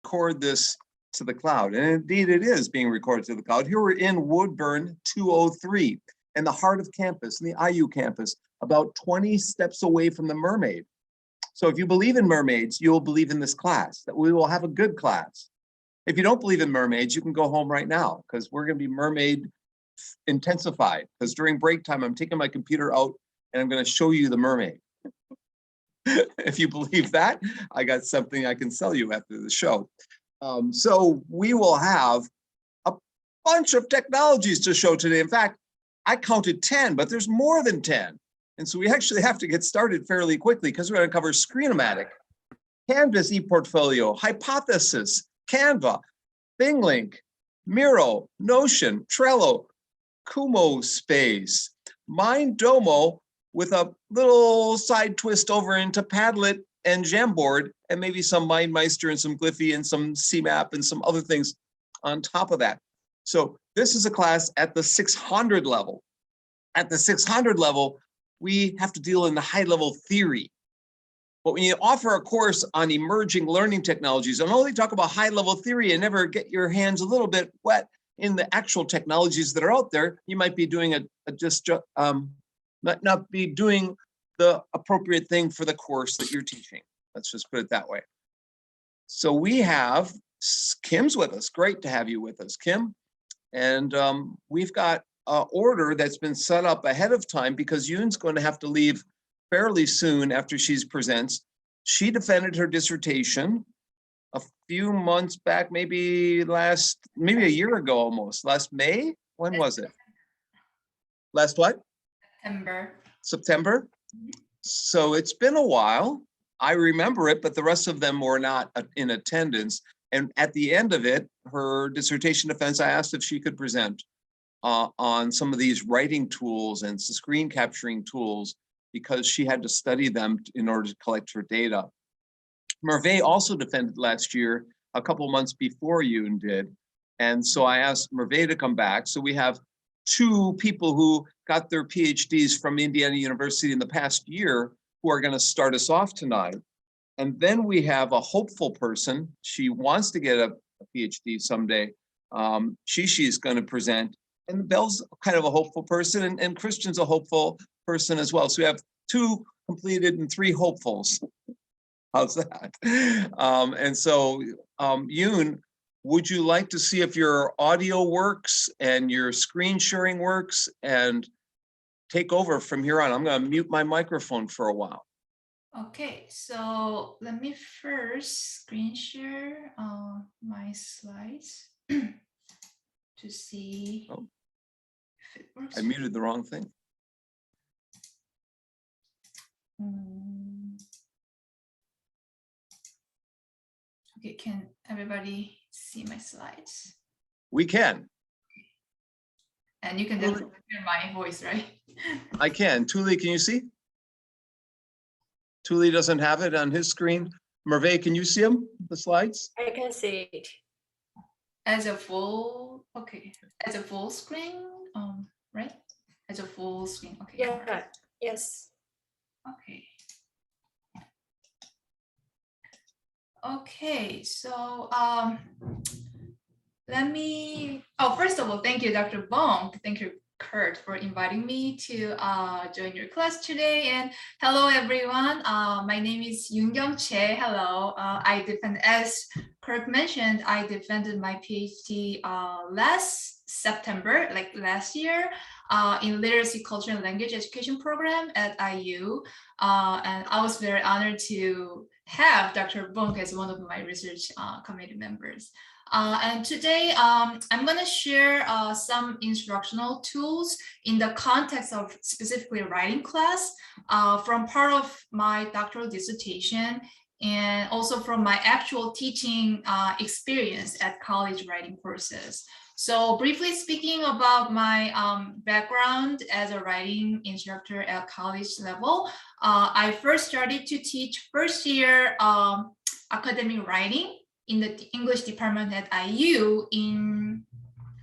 record this to the cloud. And indeed, it is being recorded to the cloud. Here we're in Woodburn 203, in the heart of campus, in the IU campus, about 20 steps away from the Mermaid. So if you believe in mermaids, you'll believe in this class, that we will have a good class. If you don't believe in mermaids, you can go home right now, because we're going to be mermaid intensified. Because during break time, I'm taking my computer out and I'm going to show you the mermaid. If you believe that, I got something I can sell you after the show. So we will have a bunch of technologies to show today. In fact, I counted 10, but there's more than 10. And so we actually have to get started fairly quickly, because we're going to cover Screenomatic, Canvas ePortfolio, Hypothesis, Canva, ThingLink, Miro, Notion, Trello, Kumo Space, MindDomo, with a little side twist over into Padlet and Jamboard, and maybe some MindMeister and some Glyphy and some CMAP and some other things on top of that. So this is a class at the 600 level. At the 600 level, we have to deal in the high-level theory. But when you offer a course on emerging learning technologies and only talk about high-level theory and never get your hands a little bit wet in the actual technologies that are out there, you might be doing not be doing the appropriate thing for the course that you're teaching. Let's just put it that way. So we have Kim's with us. Great to have you with us, Kim. And we've got an order that's been set up ahead of time, because Yoon's going to have to leave fairly soon after she presents. She defended her dissertation a few months back, maybe a year ago almost. Last May? When was it? Last what? September. So it's been a while. I remember it, but the rest of them were not in attendance. And at the end of it, her dissertation defense, I asked if she could present on some of these writing tools and screen capturing tools, because she had to study them in order to collect her data. Merve also defended last year, a couple months before Yoon did. And so I asked Merve to come back. So we have two people who got their PhDs from Indiana University in the past year who are going to start us off tonight. And then we have a hopeful person. She wants to get a PhD someday. She's going to present. And Belle's kind of a hopeful person, and Christian's a hopeful person as well. So we have 2 completed and 3 hopefuls. How's that? And so, Yoon, would you like to see if your audio works and your screen sharing works, and take over from here on? I'm going to mute my microphone for a while. Okay, so let me first screen share my slides to see if it works. I muted the wrong thing. Okay, can everybody see my slides? We can. And you can definitely hear my voice, right? I can. Tuli, can you see? Tuli doesn't have it on his screen. Merve, can you see them, the slides? I can see it. As a full, okay. As a full screen, right? As a full screen, okay. Yeah, yes. Okay. Okay, so first of all, thank you, Dr. Bonk. Thank you, Kurt, for inviting me to join your class today. And hello, everyone. My name is Yoon Che. Hello. As Kurt mentioned, I defended my PhD last September, like last year, in Literacy, Culture, and Language Education program at IU. And I was very honored to have Dr. Bonk as one of my research committee members. And today, I'm going to share some instructional tools in the context of specifically writing class from part of my doctoral dissertation, and also from my actual teaching experience at college writing courses. So briefly speaking about my background as a writing instructor at college level, I first started to teach first year academic writing in the English department at IU in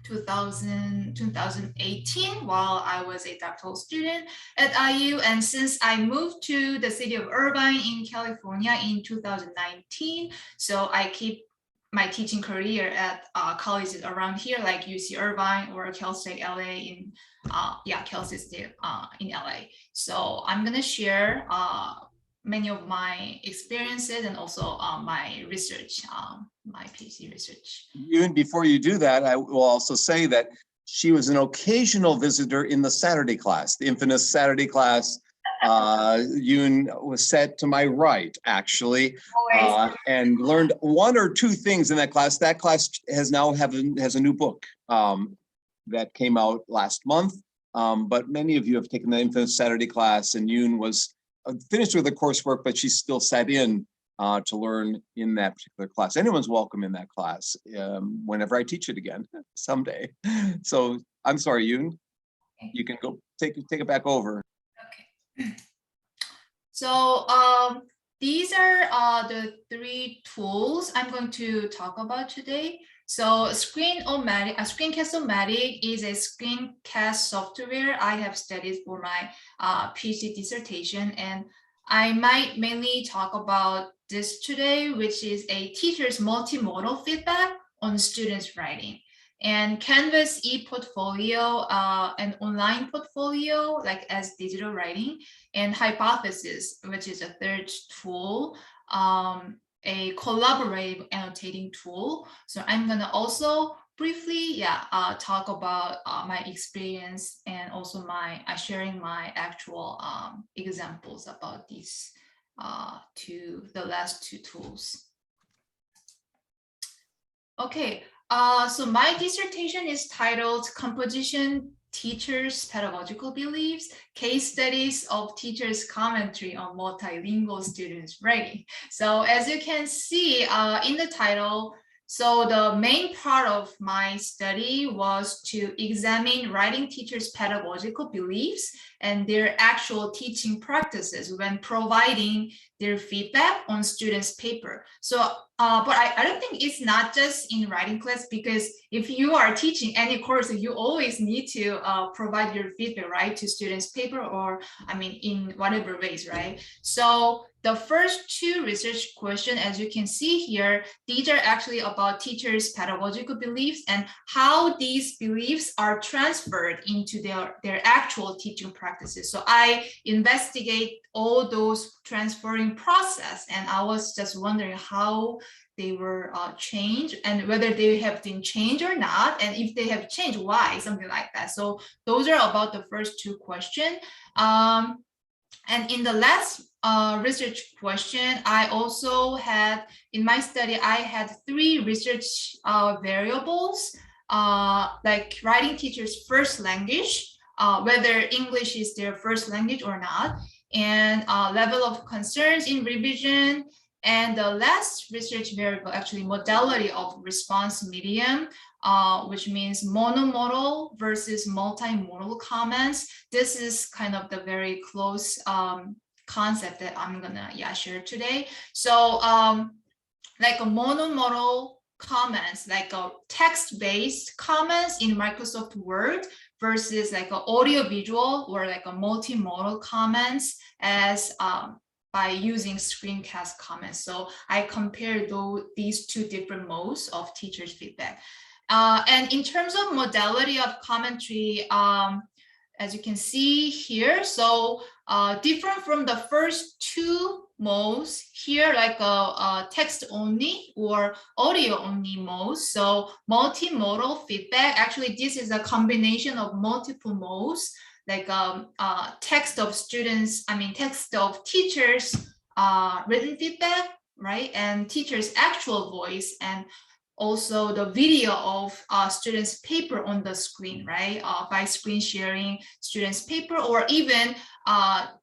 2018 while I was a doctoral student at IU. And since I moved to the city of Irvine in California in 2019, so I keep my teaching career at colleges around here, like UC Irvine or Cal State LA in Cal State in LA. So I'm gonna share many of my experiences and also my research, my PhD research. Even before you do that, I will also say that she was an occasional visitor in the Saturday class, the infamous Saturday class. Yoon was sat to my right, actually, and learned one or two things in that class. That class has now has a new book that came out last month. But many of you have taken the infamous Saturday class, and Yoon was finished with the coursework, but she still sat in to learn in that particular class. Anyone's welcome in that class whenever I teach it again someday. So I'm sorry, Yoon, you can go take it back over. Okay. So these are the 3 tools I'm going to talk about today. So Screencast-O-Matic is a screencast software I have studied for my PhD dissertation, and I might mainly talk about this today, which is a teacher's multimodal feedback on students' writing. And Canvas Eportfolio, an online portfolio like as digital writing, and Hypothesis, which is a third tool, a collaborative annotating tool. So I'm gonna also briefly, talk about my experience and also my sharing my actual examples about these the last 2 tools. Okay, so my dissertation is titled Composition Teachers' Pedagogical Beliefs, Case Studies of Teachers' Commentary on Multilingual Students' Writing. So as you can see in the title, so the main part of my study was to examine writing teachers' pedagogical beliefs and their actual teaching practices when providing their feedback on students' paper. So, but I don't think it's not just in writing class, because if you are teaching any course, you always need to provide your feedback, right, to students' paper, or I mean, in whatever ways, right? So the first 2 research questions, as you can see here, these are actually about teachers' pedagogical beliefs and how these beliefs are transferred into their actual teaching practices. So I investigate all those transferring process, and I was just wondering how they were changed and whether they have been changed or not, and if they have changed, why, something like that. So those are about the first 2 questions. And in the last research question, I also had, in my study, I had 3 research variables, like writing teachers' first language, whether English is their first language or not, and level of concerns in revision. And the last research variable, actually modality of response medium, which means monomodal versus multimodal comments. This is kind of the very close concept that I'm gonna share today. So like a monomodal comments, like a text-based comments in Microsoft Word versus like an audio-visual or like a multimodal comments as by using screencast comments. So I compared these 2 different modes of teachers' feedback. And in terms of modality of commentary, as you can see here, so different from the first 2 modes here, like a text only or audio only modes. So multimodal feedback, actually this is a combination of multiple modes, like text of students, text of teachers, written feedback, right? And teachers' actual voice, and also the video of students' paper on the screen, right? By screen sharing students' paper, or even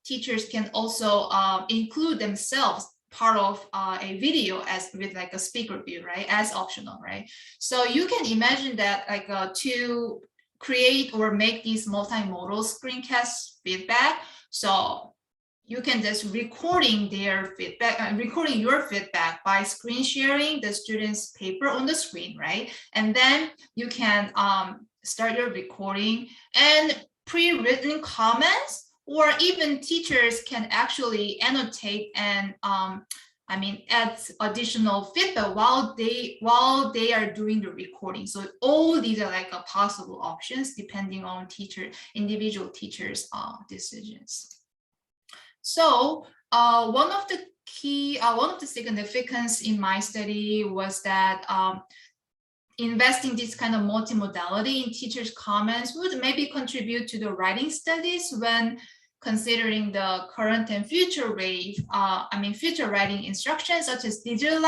teachers can also include themselves part of a video as with like a speaker view, right? As optional, right? So you can imagine that like to create or make these multimodal screencast feedback. So you can just recording their feedback, recording your feedback by screen sharing the student's paper on the screen, right? And then you can start your recording, and pre-written comments, or even teachers can actually annotate and adds additional feedback while they are doing the recording. So all these are like a possible options depending on individual teachers' decisions. So one of the significance in my study was that investing this kind of multimodality in teachers' comments would maybe contribute to the writing studies when considering the current and future wave, future writing instructions such as digital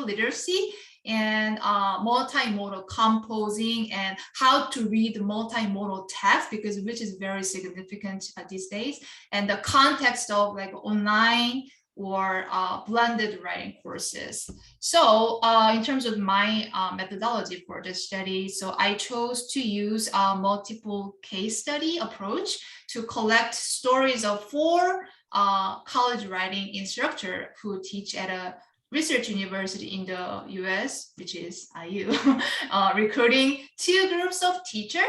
literacy and multimodal composing and how to read multimodal text, because which is very significant these days, and the context of like online or blended writing courses. So in terms of my methodology for this study, so I chose to use a multiple case study approach to collect stories of 4 college writing instructors who teach at a research university in the US, which is IU, recruiting 2 groups of teachers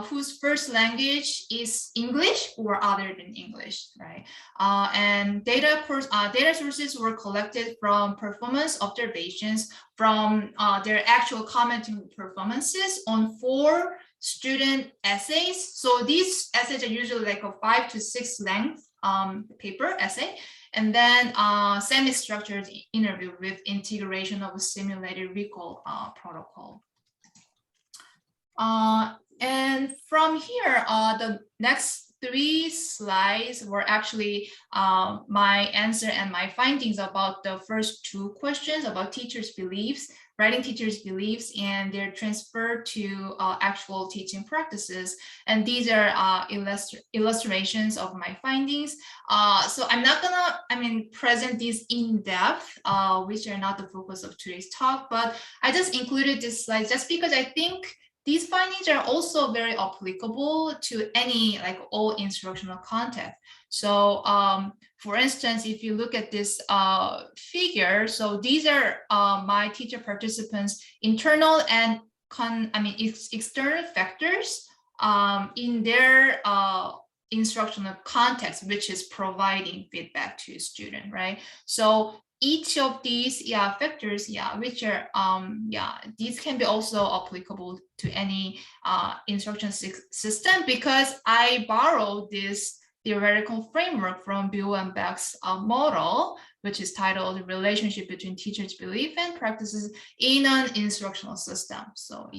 whose first language is English or other than English, right? And data sources were collected from performance observations from their actual commenting performances on 4 student essays. So these essays are usually like a 5 to 6 length paper essay, and then semi-structured interview with integration of a simulated recall protocol. And from here, the next 3 slides were actually my answer and my findings about the first 2 questions about teachers' beliefs, writing teachers' beliefs, and their transfer to actual teaching practices. And these are illustrations of my findings. So I'm not gonna, present these in depth, which are not the focus of today's talk, but I just included this slide just because I think these findings are also very applicable to any all instructional content. So for instance, if you look at this figure, so these are my teacher participants' internal and external factors in their instructional context, which is providing feedback to a student, right? So each of these factors which are these can be also applicable to any instruction system, because I borrowed this theoretical framework from Bill and Beck's model, which is titled Relationship Between Teachers' Belief and Practices in an Instructional System. So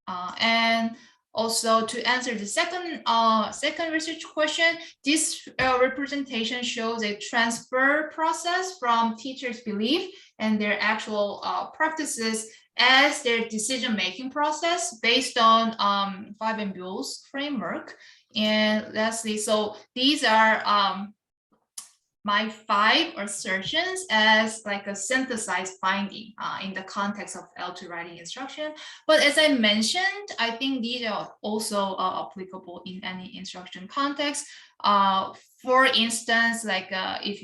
and also to answer the second research question, this representation shows a transfer process from teachers' belief and their actual practices as their decision-making process based on Five and Bill's framework. And lastly, so these are my 5 assertions as like a synthesized finding in the context of L2 writing instruction. But as I mentioned, I think these are also applicable in any instruction context. For instance, if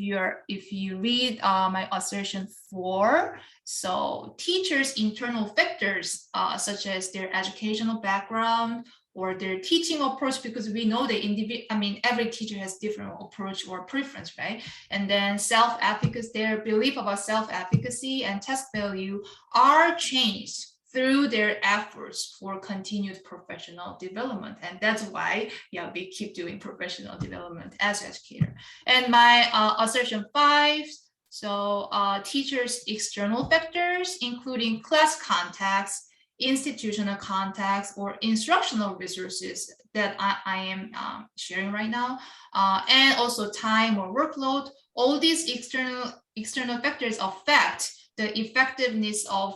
you read my assertion 4, so teachers' internal factors such as their educational background or their teaching approach, because we know that every teacher has different approach or preference, right? And then self-efficacy, their belief about self-efficacy and task value are changed through their efforts for continued professional development. And that's why, we keep doing professional development as educator. And my assertion 5, so teachers' external factors, including class context, institutional context, or instructional resources that I am sharing right now, and also time or workload, all these external factors affect the effectiveness of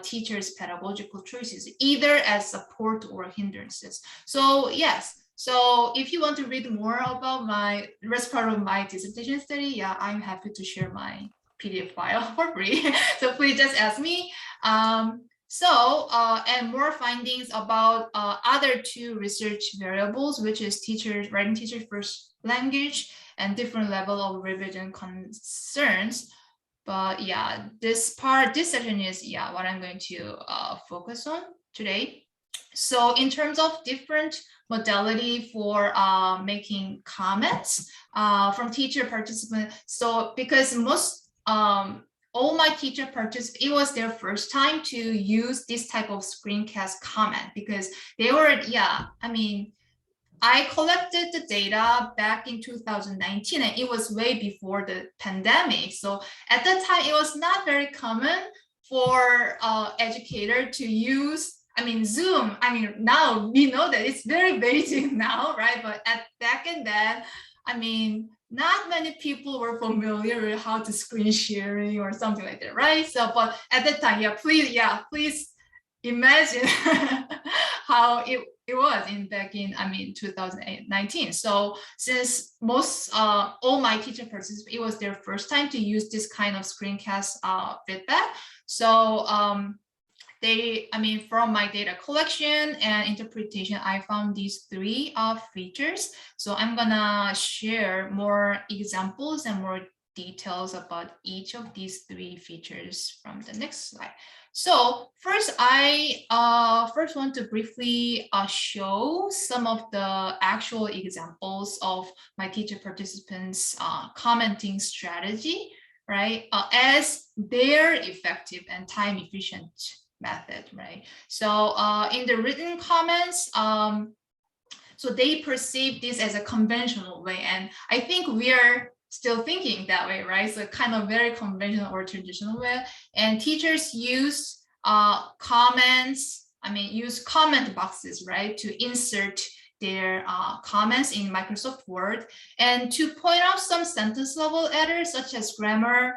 teachers' pedagogical choices, either as support or hindrances. So yes, so if you want to read more about the rest part of my dissertation study, I'm happy to share my PDF file for free. So please just ask me. And more findings about other 2 research variables, which is writing teachers' first language and different level of revision concerns. But this section is what I'm going to focus on today. So in terms of different modality for making comments from teacher participants, so because most all my teacher participants, it was their first time to use this type of screencast comment because they were, yeah, I mean, I collected the data back in 2019 and it was way before the pandemic. So at that time, it was not very common for educator to use, I mean, Zoom. I mean, now we know that it's very basic now, right? But back in then, I mean, not many people were familiar with how to screen sharing or something like that, right? So, but at that time, please imagine how it was back in, I mean, 2019. So since most all my teacher participants, it was their first time to use this kind of screencast feedback. So I mean, from my data collection and interpretation, I found these three features. So I'm gonna share more examples and more details about each of these three features from the next slide. So first, I first want to briefly show some of the actual examples of my teacher participants commenting strategy, right, as their effective and time efficient method, right? So in the written comments, so they perceive this as a conventional way, and I think we are still thinking that way, right? So kind of very conventional or traditional way. And teachers use comments, I mean, use comment boxes, right, to insert their comments in Microsoft Word and to point out some sentence level errors such as grammar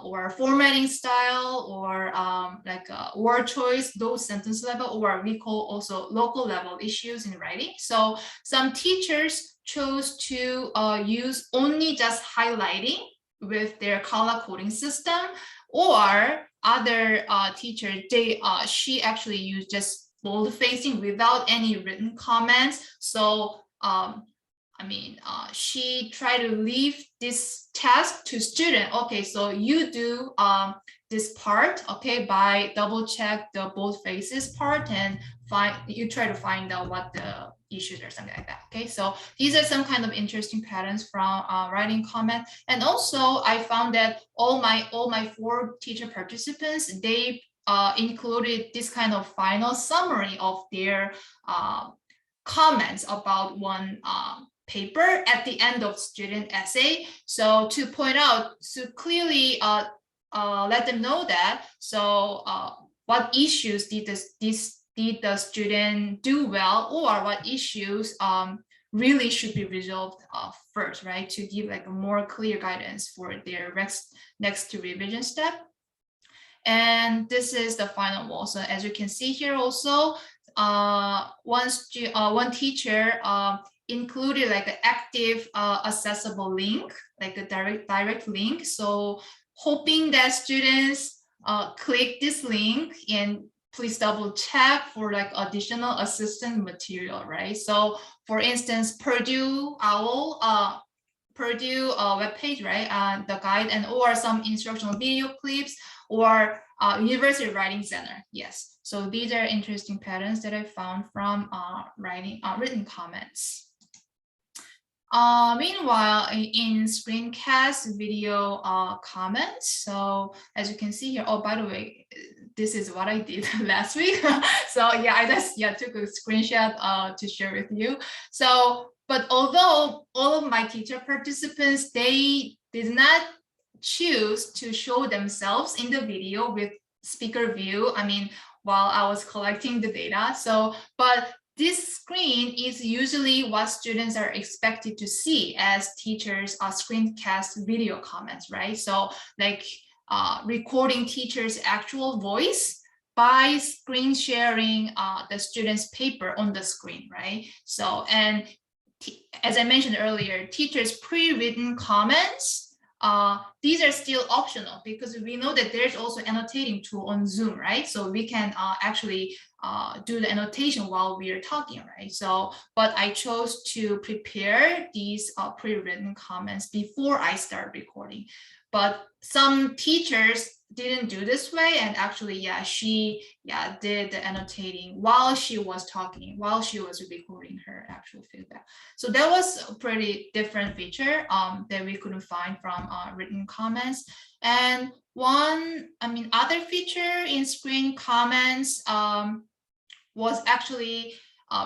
or formatting style or like word choice, those sentence level, or we call also local level issues in writing. So some teachers chose to use only just highlighting with their color coding system, or other teacher, she actually used just bold facing without any written comments. So I mean, she tried to leave this task to student. Okay, so you do this part, okay, by double check the bold faces part and you try to find out what the issues or something like that. Okay, so these are some kind of interesting patterns from writing comment. And also I found that all my 4 teacher participants, they included this kind of final summary of their comments about one paper at the end of student essay. So to point out, so clearly let them know that, so what issues did the student do well, or what issues really should be resolved first, right? To give like a more clear guidance for their next revision step. And this is the final one. So as you can see here also, one teacher included like an active accessible link, like a direct link. So hoping that students click this link and please double check for like additional assistant material, right? So for instance, Purdue OWL, Purdue webpage, right? The guide and or some instructional video clips, or University Writing Center. Yes. So these are interesting patterns that I found from written comments. Meanwhile, in screencast video comments, so as you can see here, oh, by the way, this is what I did last week. So yeah, I just took a screenshot to share with you. So, but although all of my teacher participants, they did not choose to show themselves in the video with speaker view, I mean, while I was collecting the data. So, but this screen is usually what students are expected to see as teachers screencast video comments, right? So like recording teacher's actual voice by screen sharing the student's paper on the screen, right? So, and as I mentioned earlier, teachers' pre-written comments, these are still optional because we know that there's also annotating tool on Zoom, right? So we can actually do the annotation while we are talking, right? So, but I chose to prepare these pre-written comments before I start recording. but some teachers didn't do this way, and actually, she did the annotating while she was talking, while she was recording her actual feedback. So that was a pretty different feature that we couldn't find from written comments. And other feature in screen comments was actually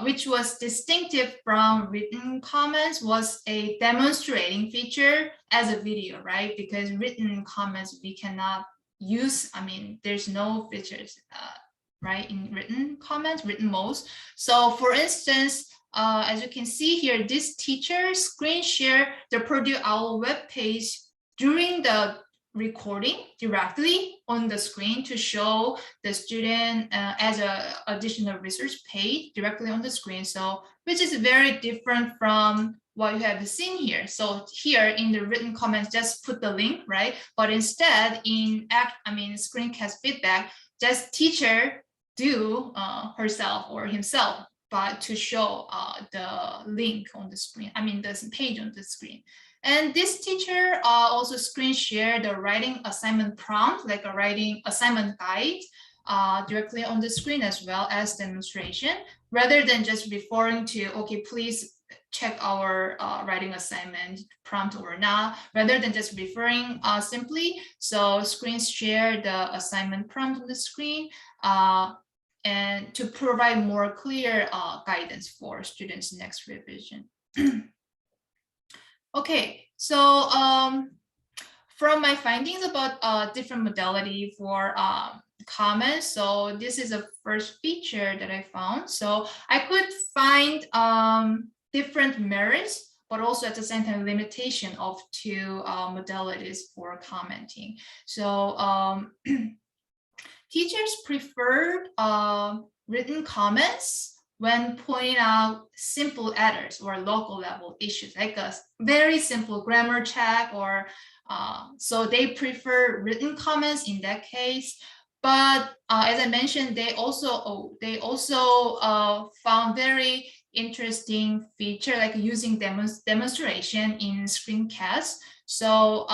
which was distinctive from written comments, was a demonstrating feature as a video, right? Because written comments we cannot use, there's no features, right, in written comments, written modes. So for instance, as you can see here, this teacher screen share the Purdue OWL web page during the recording directly on the screen to show the student as a additional resource page directly on the screen. So which is very different from what you have seen here. So here in the written comments, just put the link, right? But instead in screencast feedback, just teacher do herself or himself, but to show the link on the screen, the page on the screen. And this teacher also screen share the writing assignment prompt, like a writing assignment guide directly on the screen, as well as demonstration, rather than just referring to, okay, please check our writing assignment prompt or not, rather than just referring simply. So screen share the assignment prompt on the screen and to provide more clear guidance for students' next revision. Okay, so from my findings about different modality for comments, so this is a first feature that I found. So I could find different merits, but also at the same time limitation of two modalities for commenting. So teachers preferred written comments when pointing out simple errors or local level issues, like a very simple grammar check, or so they prefer written comments in that case. But as I mentioned, they also found very interesting feature, like using demonstration in Screencast. So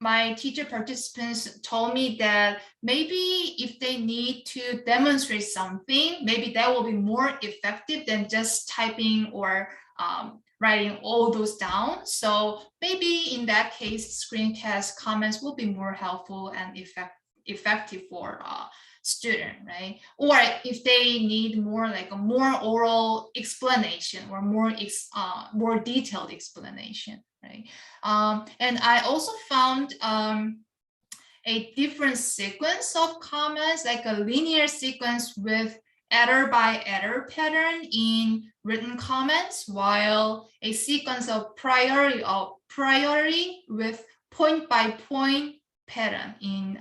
my teacher participants told me that maybe if they need to demonstrate something, maybe that will be more effective than just typing or writing all those down. So maybe in that case, screencast comments will be more helpful and effective for student, right? Or if they need more like a more oral explanation or more detailed explanation, right? And I also found a different sequence of comments, like a linear sequence with error by error pattern in written comments, while a sequence of priority with point by point pattern in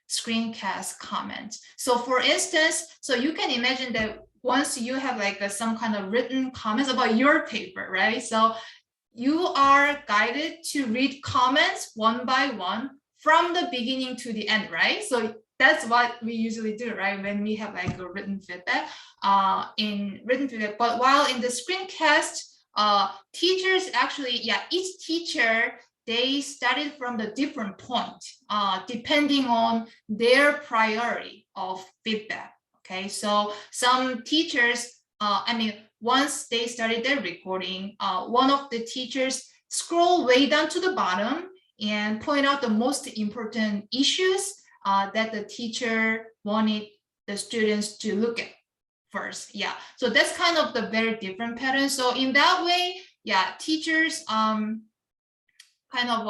screencast comments. So for instance, so you can imagine that once you have like some kind of written comments about your paper, right? So you are guided to read comments one by one from the beginning to the end, right? So that's what we usually do, right? When we have like a written feedback, But while in the screencast, teachers actually, each teacher, they studied from the different point, depending on their priority of feedback, okay? So some teachers, once they started their recording, one of the teachers scroll way down to the bottom and point out the most important issues that the teacher wanted the students to look at first. So that's kind of the very different pattern. So in that way, teachers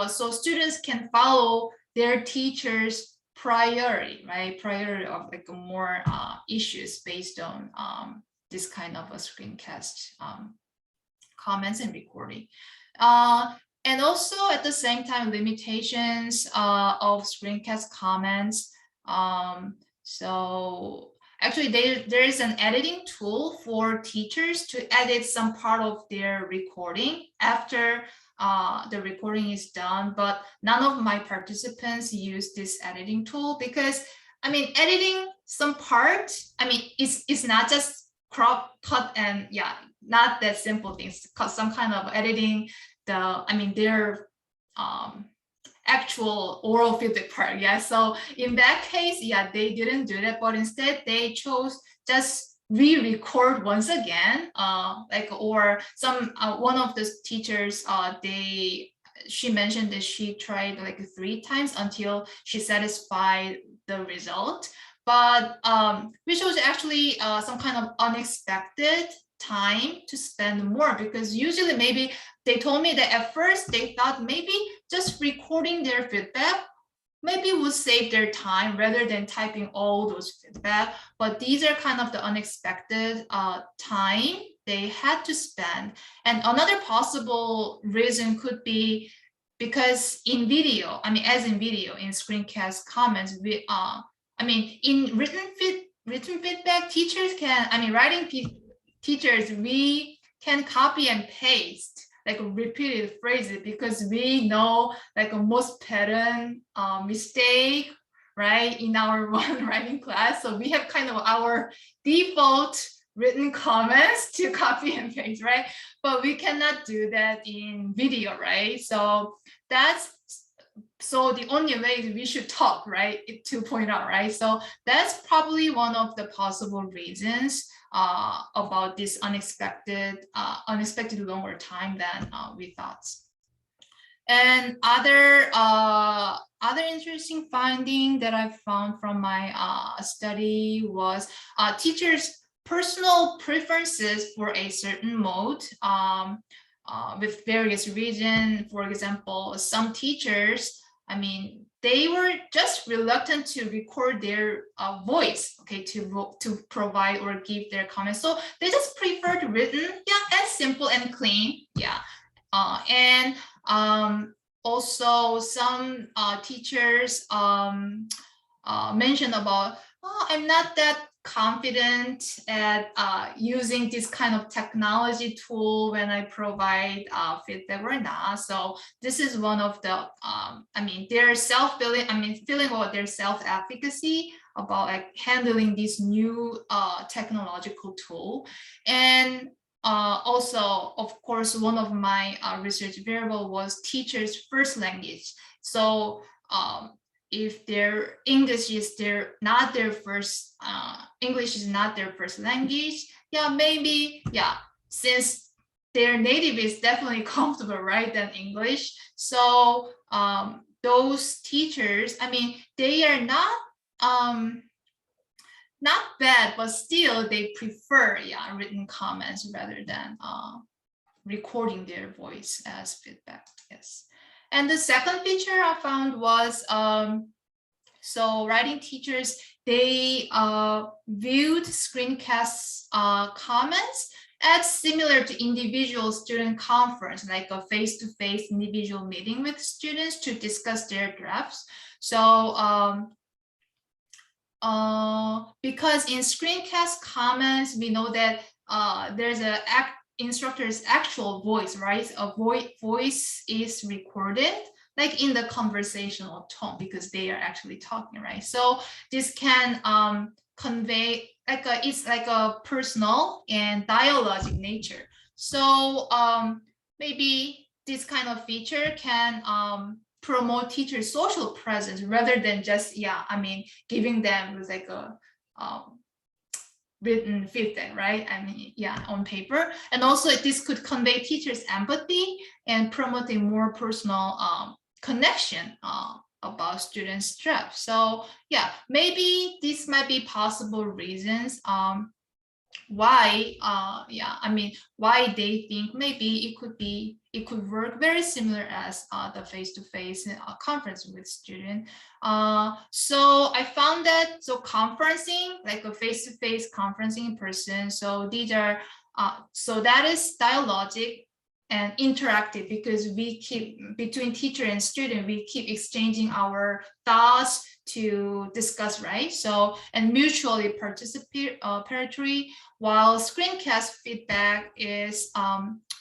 so students can follow their teacher's priority, right? Priority of like more issues based on this kind of a screencast comments and recording. And also at the same time, limitations of screencast comments. So actually there is an editing tool for teachers to edit some part of their recording after the recording is done, but none of my participants use this editing tool because, editing some part, it's not just crop, cut, and not that simple things, because some kind of editing, their actual oral feedback part. Yeah, so in that case, yeah, they didn't do that, but instead they chose just re-record once again, or some one of the teachers, she mentioned that she tried like 3 times until she satisfied the result, but which was actually some kind of unexpected time to spend more, because usually maybe they told me that at first they thought maybe just recording their feedback maybe would save their time rather than typing all those feedback. But these are kind of the unexpected time they had to spend. And another possible reason could be because in video, as in video, in screencast comments, in written feedback, teachers can, teachers, we can copy and paste like repeated phrases because we know like a most pattern mistake, right, in our one writing class. So we have kind of our default written comments to copy and paste, right? But we cannot do that in video, right? So the only way is we should talk, right, to point out, right? So that's probably one of the possible reasons about this unexpected longer time than we thought. And other interesting finding that I found from my study was teachers' personal preferences for a certain mode with various reasons. For example, some teachers, they were just reluctant to record their voice, okay, to provide or give their comments. So they just preferred written, yeah, and simple and clean, yeah. And also some teachers mentioned about, oh, I'm not that confident at using this kind of technology tool when I provide feedback or not. So this is one of the, their feeling about their self-efficacy about like handling this new technological tool. And also, of course, one of my research variable was teachers' first language. So if their English is not their first language, yeah, maybe, yeah, since their native is definitely comfortable, right, than English. So those teachers, they are not bad, but still they prefer, yeah, written comments rather than recording their voice as feedback. Yes. And the second feature I found was, so writing teachers, they viewed screencasts comments as similar to individual student conference, like a face-to-face individual meeting with students to discuss their drafts. So because in screencast comments, we know that there's a instructor's actual voice, right? A voice is recorded like in the conversational tone because they are actually talking, right? So this can convey it's like a personal and dialogic nature. So maybe this kind of feature can promote teachers' social presence rather than just, yeah, giving them with like a written feedback, right? Yeah, on paper. And also this could convey teachers' empathy and promote a more personal connection about students' draft. So yeah, maybe this might be possible reasons why why they think maybe it could work very similar as the face-to-face conference with student. So I found that conferencing, like a face-to-face conferencing in person, so these are so that is dialogic and interactive because we keep between teacher and student, we keep exchanging our thoughts to discuss, right? So, and mutually participatory, while screencast feedback is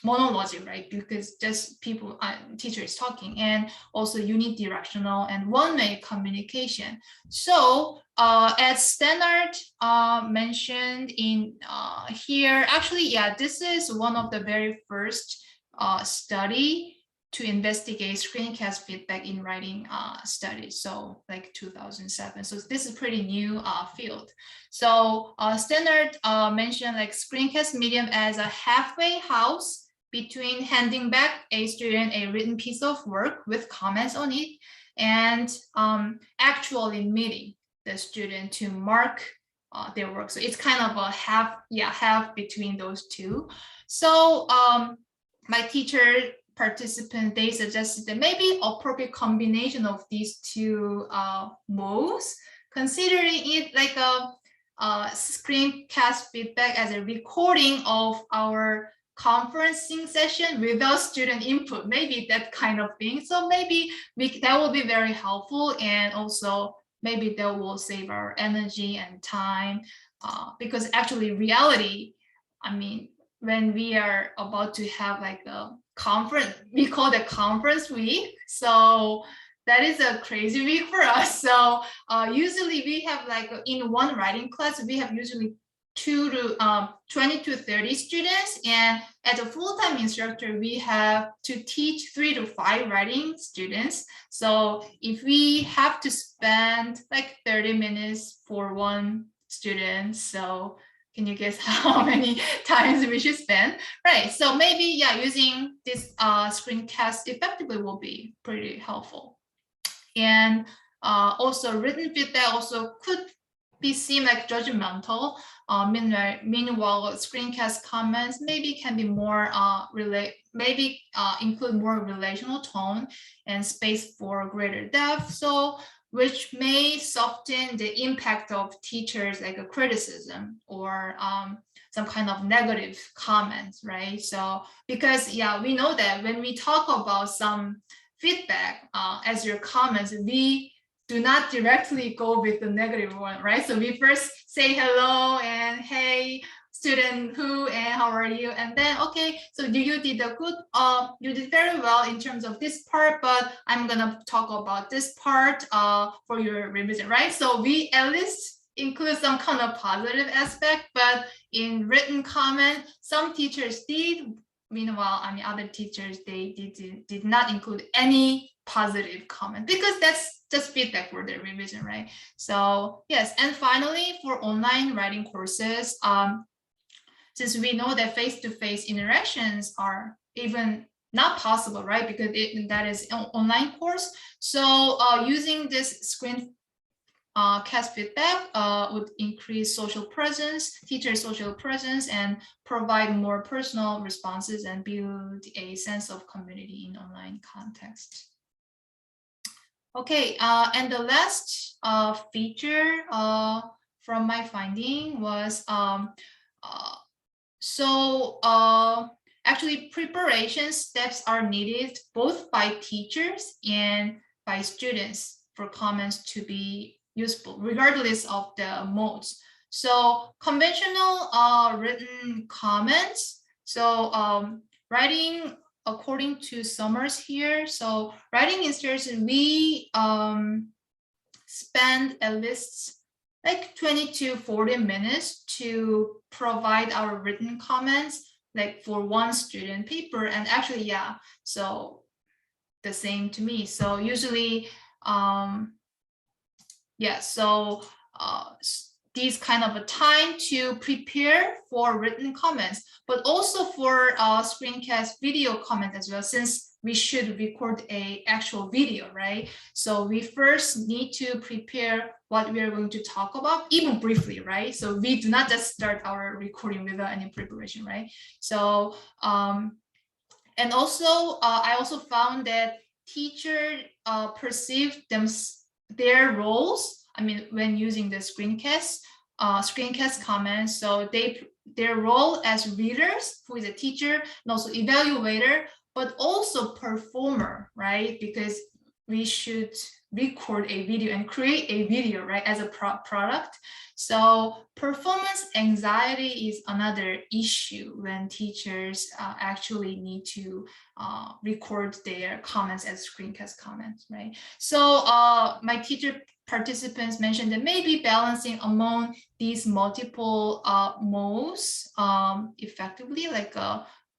monologic, right? Because just people, teacher is talking, and also unidirectional and one-way communication. So as Stannard mentioned in here, actually, yeah, this is one of the very first study to investigate screencast feedback in writing studies, so like 2007. So this is pretty new field. So Standard mentioned like screencast medium as a halfway house between handing back a student a written piece of work with comments on it and actually meeting the student to mark their work. So it's kind of a half between those two. So my teacher participant, they suggested that maybe appropriate combination of these two modes, considering it like a screencast feedback as a recording of our conferencing session without student input, maybe that kind of thing. So maybe that will be very helpful, and also maybe that will save our energy and time, because actually reality, I mean, when we are about to have like a conference, we call it conference week. So that is a crazy week for us. So usually we have like in one writing class, we have usually 20 to 30 students. And as a full-time instructor, we have to teach 3 to 5 writing students. So if we have to spend like 30 minutes for one student, so can you guess how many times we should spend? Right, so maybe, yeah, using this screencast effectively will be pretty helpful. And also written feedback also could be seen like judgmental. Meanwhile, screencast comments maybe can be more include more relational tone and space for greater depth. So which may soften the impact of teachers like a criticism or some kind of negative comments, right? So because we know that when we talk about some feedback as your comments, we do not directly go with the negative one, right? So we first say hello and hey, student who and how are you, and then okay, so you did a good, you did very well in terms of this part, but I'm gonna talk about this part for your revision, right? So we at least include some kind of positive aspect, but in written comment, some teachers did. Meanwhile, I mean, other teachers, they did not include any positive comment because that's just feedback for their revision, right? So yes, and finally, for online writing courses, since we know that face-to-face interactions are even not possible, right? Because that is an online course. So using this screencast feedback would increase social presence, teacher social presence, and provide more personal responses and build a sense of community in online context. Okay, and the last feature from my finding was actually preparation steps are needed both by teachers and by students for comments to be useful, regardless of the modes. So conventional written comments, so writing according to Summers here, so writing instruction, we spend at least like 20 to 40 minutes to provide our written comments, like for one student paper. And actually, so the same to me. So usually, these kind of a time to prepare for written comments, but also for screencast video comment as well, since we should record a actual video, right? So we first need to prepare what we are going to talk about, even briefly, right? So we do not just start our recording without any preparation, right? So, and also, I also found that teachers perceive their roles, I mean, when using the screencast comments, so their role as readers, who is a teacher, and also evaluator, but also performer, right? Because we should record a video and create a video, right, as a product. So performance anxiety is another issue when teachers actually need to record their comments as screencast comments, right? So my teacher participants mentioned that maybe balancing among these multiple modes effectively, like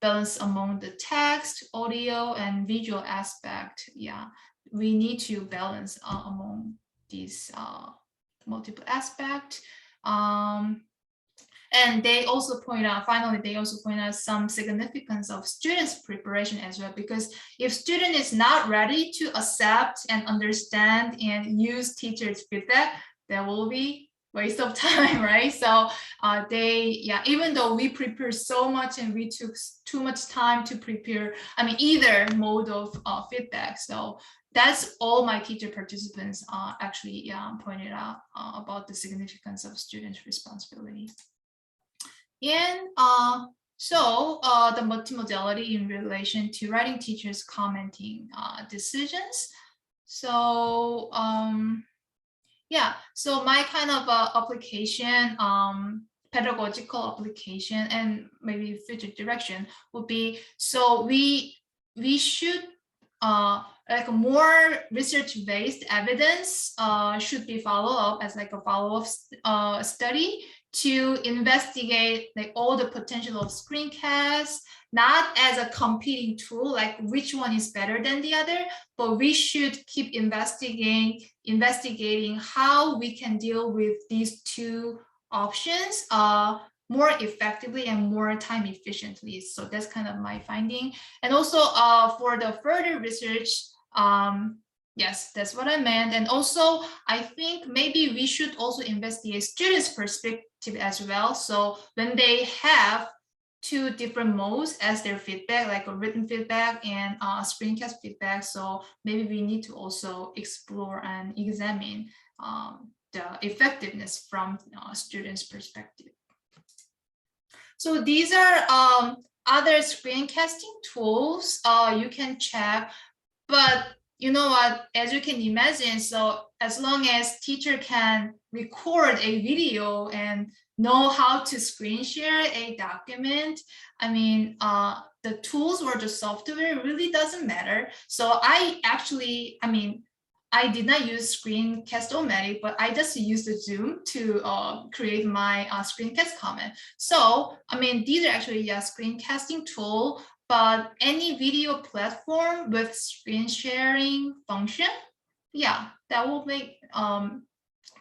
balance among the text, audio, and visual aspect. Yeah, we need to balance among these multiple aspects. And they also point out, finally, they also point out some significance of students' preparation as well, because if student is not ready to accept and understand and use teachers' feedback, there will be waste of time, right? So even though we prepare so much and we took too much time to prepare, I mean, either mode of feedback. So that's all my teacher participants actually pointed out about the significance of students' responsibility. And the multimodality in relation to writing teachers commenting decisions. So so my kind of application, pedagogical application, and maybe future direction would be, so we should like more research-based evidence should be followed up as like a follow-up study to investigate like all the potential of screencasts, not as a competing tool, like which one is better than the other, but we should keep investigating how we can deal with these two options more effectively and more time efficiently. So that's kind of my finding. And also for the further research, yes, that's what I meant. And also, I think maybe we should also investigate students' perspective as well. So when they have two different modes as their feedback, like a written feedback and screencast feedback, so maybe we need to also explore and examine the effectiveness from students' perspective. So these are other screencasting tools you can check, but you know what, as you can imagine, so as long as teacher can record a video and know how to screen share a document, I mean, the tools or the software really doesn't matter. So I did not use Screencast-O-Matic, but I just used the Zoom to create my screencast comment. So, I mean, these are actually a screencasting tool, but any video platform with screen sharing function, yeah, that will make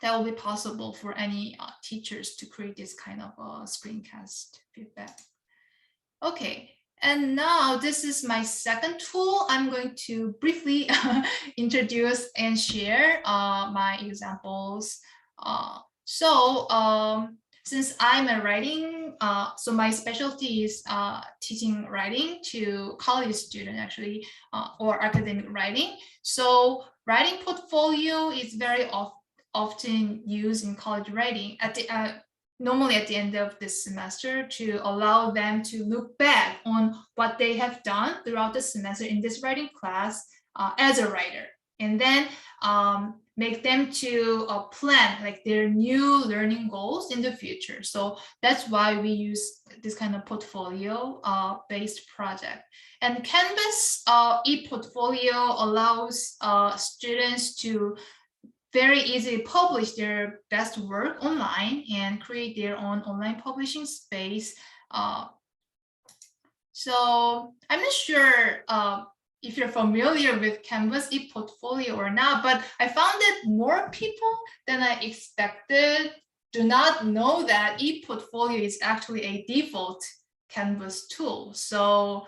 that will be possible for any teachers to create this kind of screencast feedback. Okay. And now this is my second tool. I'm going to briefly introduce and share my examples. Since I'm a writing, so my specialty is teaching writing to college students actually, or academic writing. So writing portfolio is very often used in college writing at the normally at the end of this semester to allow them to look back on what they have done throughout the semester in this writing class as a writer, and then make them to plan like their new learning goals in the future. So that's why we use this kind of portfolio based project. And Canvas ePortfolio allows students to very easily publish their best work online and create their own online publishing space. So I'm not sure if you're familiar with Canvas ePortfolio or not, but I found that more people than I expected do not know that ePortfolio is actually a default Canvas tool. So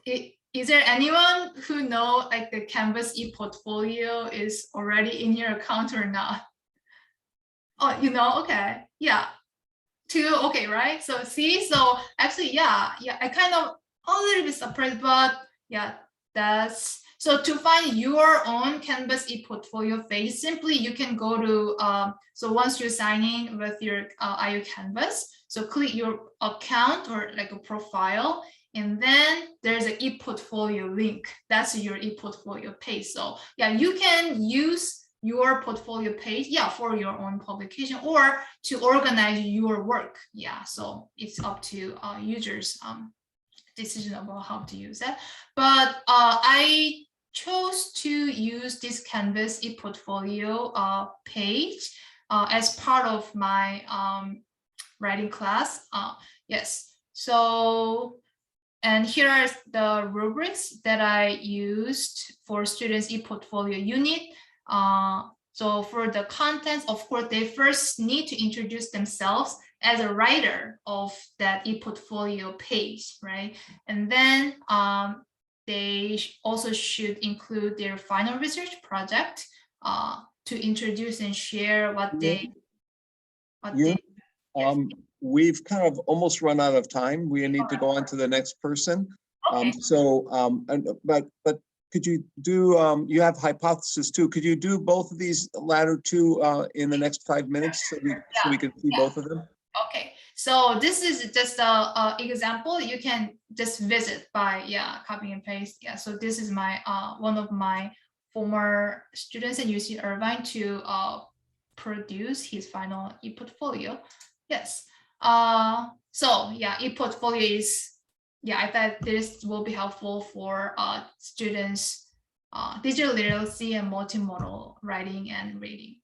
is there anyone who know like the Canvas ePortfolio is already in your account or not? Oh, you know, okay, yeah, 2, okay, right? So see, so actually, yeah, I kind of a little bit surprised, but yeah, that's so to find your own Canvas ePortfolio page, simply you can go to so once you sign in with your IU Canvas, so click your account or like a profile, and then there's an ePortfolio link. That's your ePortfolio page. So yeah, you can use your portfolio page, yeah, for your own publication or to organize your work. Yeah, so it's up to users' decision about how to use that. But I chose to use this Canvas ePortfolio page as part of my writing class. Yes. So, and here are the rubrics that I used for students' ePortfolio unit. So for the contents, of course, they first need to introduce themselves as a writer of that ePortfolio page, right? And then they also should include their final research project to introduce and share what they. We've kind of almost run out of time. We need to go on to the next person. Okay. But could you do, you have hypothesis too. Could you do both of these latter two in the next 5 minutes so we can see both of them? Okay, so this is just a example. You can just visit by copy and paste. Yeah, so this is my one of my former students at UC Irvine to produce his final ePortfolio. Yes. So yeah, ePortfolio is, I thought this will be helpful for students digital literacy and multimodal writing and reading.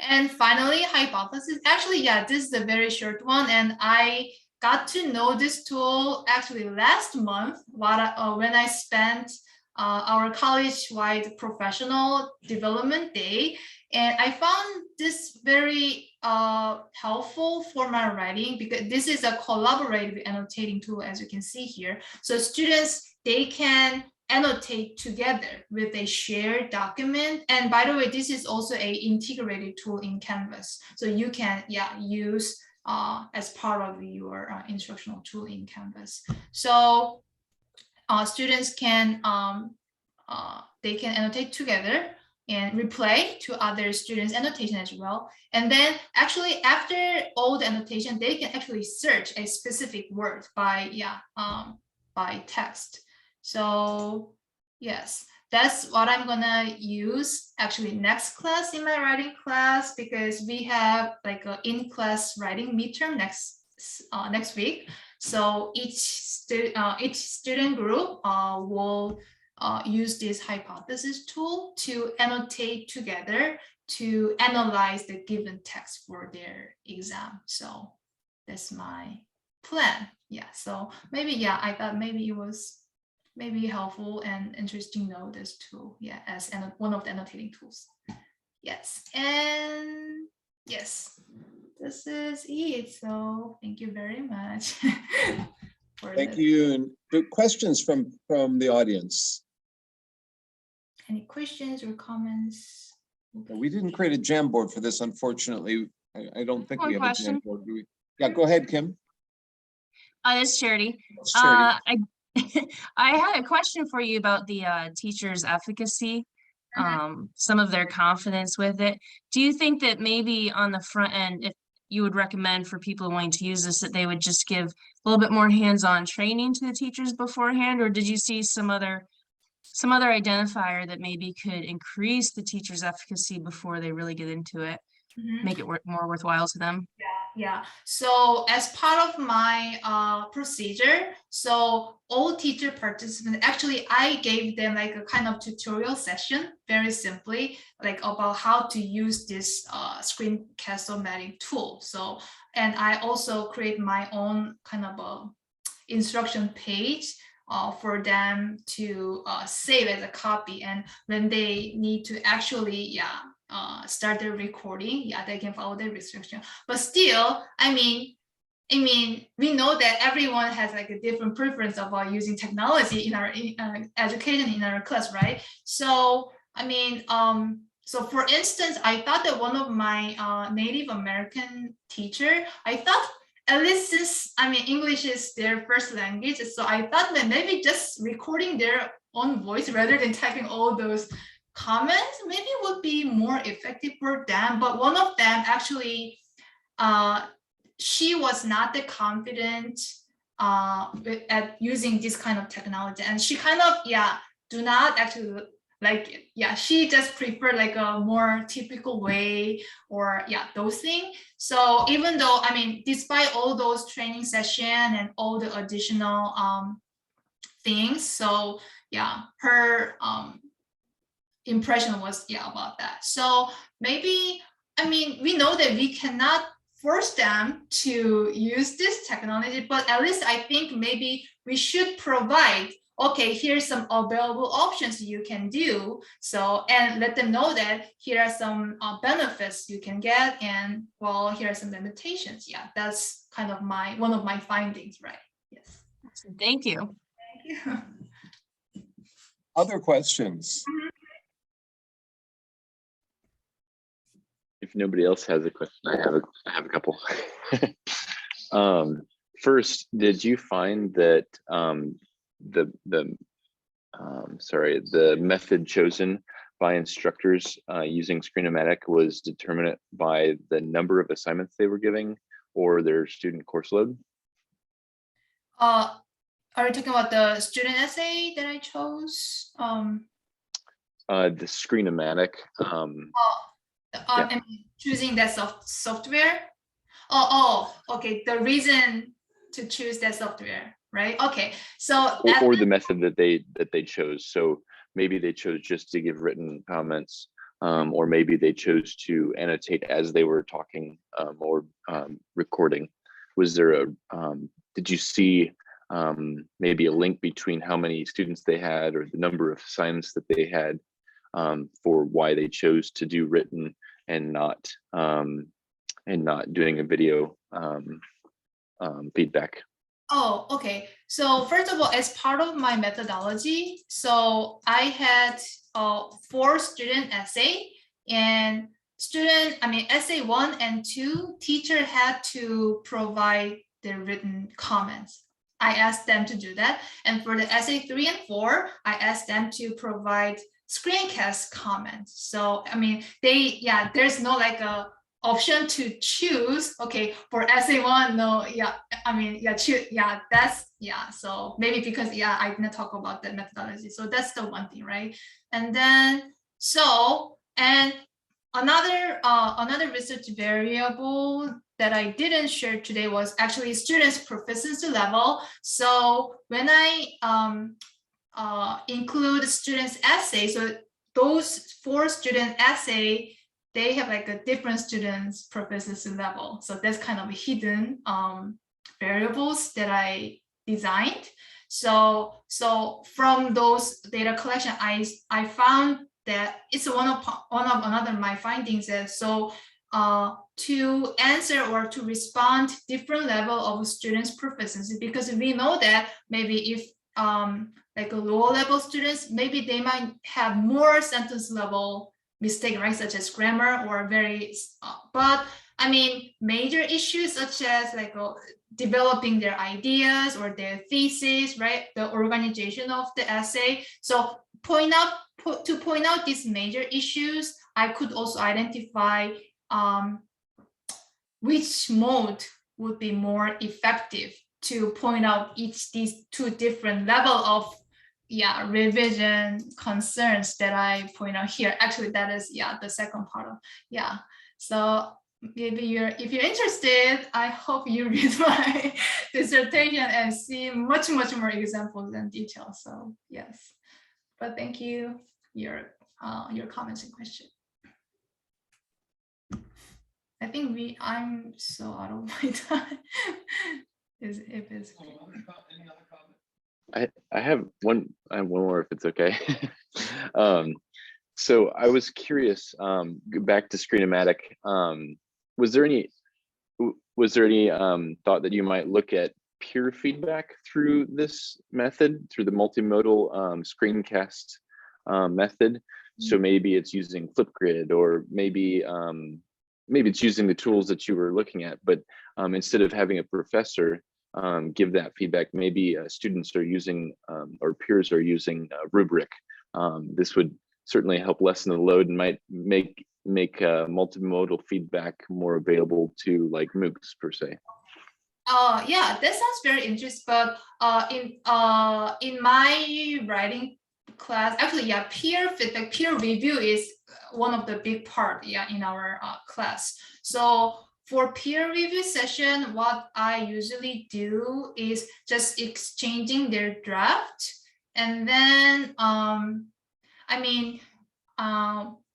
And finally, hypothesis. Actually, this is a very short one, and I got to know this tool actually last month when I spent our college-wide professional development day, and I found this very helpful for my writing because this is a collaborative annotating tool, as you can see here. So students, they can annotate together with a shared document. And by the way, this is also a integrated tool in Canvas. So you can use as part of your instructional tool in Canvas. So students can they can annotate together and replay to other students' annotation as well. And then actually after all the annotation, they can actually search a specific word by text. So yes, that's what I'm gonna use actually next class in my writing class, because we have like an in-class writing midterm next week. So each student group will use this hypothesis tool to annotate together to analyze the given text for their exam. So that's my plan. So maybe I thought maybe it was helpful and interesting to know this tool as one of the annotating tools. Yes, and yes, this is it. So thank you very much. Thank you. And good questions from the audience. Any questions or comments? We didn't create a Jamboard for this, unfortunately. I don't think we have a Jamboard. Do we? Yeah, go ahead, Kim. This is Charity. I had a question for you about the teachers' efficacy, some of their confidence with it. Do you think that maybe on the front end, if you would recommend for people wanting to use this, that they would just give a little bit more hands-on training to the teachers beforehand, or did you see some other identifier that maybe could increase the teachers' efficacy before they really get into it, make it more worthwhile to them? So as part of my procedure, so all teacher participants, actually I gave them like a kind of tutorial session, very simply, like about how to use this Screencast tool. So, and I also create my own kind of a instruction page for them to save as a copy, and when they need to actually start their recording, they can follow the restriction. But still, I mean, we know that everyone has like a different preference about using technology in our education in our class, right? So I mean, so for instance, I thought that one of my Native American teacher, I thought, at least since English is their first language, so I thought that maybe just recording their own voice rather than typing all those comments maybe would be more effective for them. But one of them actually, she was not that confident at using this kind of technology, and she kind of do not actually like she just preferred like a more typical way or those things. So even though despite all those training session and all the additional things, so her impression was about that. So maybe we know that we cannot force them to use this technology, but at least I think maybe we should provide, okay, here's some available options you can do. So, and let them know that here are some benefits you can get, and well, here are some limitations. Yeah, that's kind of one of my findings, right? Yes. Thank you. Thank you. Other questions? If nobody else has a question, I have a couple. First, did you find that the method chosen by instructors using Screencast was determined by the number of assignments they were giving or their student course load? Are you talking about the student essay that I chose? The Screencast. And choosing that software. Okay. The reason to choose that software, right? Okay, so or the method that they chose. So maybe they chose just to give written comments, or maybe they chose to annotate as they were talking or recording. Was there did you see maybe a link between how many students they had or the number of assignments that they had for why they chose to do written and not doing a video feedback? Oh, okay. So first of all, as part of my methodology, so I had 4 student essay, and essay 1 and 2, teacher had to provide their written comments. I asked them to do that. And for the essay 3 and 4, I asked them to provide screencast comments. So, there's no like a option to choose. Okay, for essay 1, no, so maybe because I didn't talk about the methodology, so that's the one thing, right? And then another research variable that I didn't share today was actually students' proficiency level. So when I include students' essay, so those 4 student essay, they have like a different students' proficiency level. So that's kind of hidden variables that I designed. So from those data collection, I found that it's one of another my findings is to answer or to respond different level of students' proficiency, because we know that maybe if like a lower level students, maybe they might have more sentence level mistake, right, such as grammar or but major issues such as like developing their ideas or their thesis, right, the organization of the essay. So to point out these major issues, I could also identify which mode would be more effective to point out these 2 different level of revision concerns that I point out here. Actually, that is the second part of so maybe if you're interested, I hope you read my dissertation and see much more examples and details. So yes, but thank you your comments and questions. I think I'm so out of my time. If it's I have one more if it's okay. So I was curious, back to Screencast, was there any thought that you might look at peer feedback through this method, through the multimodal Screencast method? So maybe it's using Flipgrid, or maybe it's using the tools that you were looking at, but instead of having a professor give that feedback, maybe students are using or peers are using rubric. This would certainly help lessen the load and might make multimodal feedback more available to like MOOCs per se. Yeah, that sounds very interesting. But in my writing class, actually, peer feedback, peer review is one of the big part, in our class. So for peer review session, what I usually do is just exchanging their draft, and then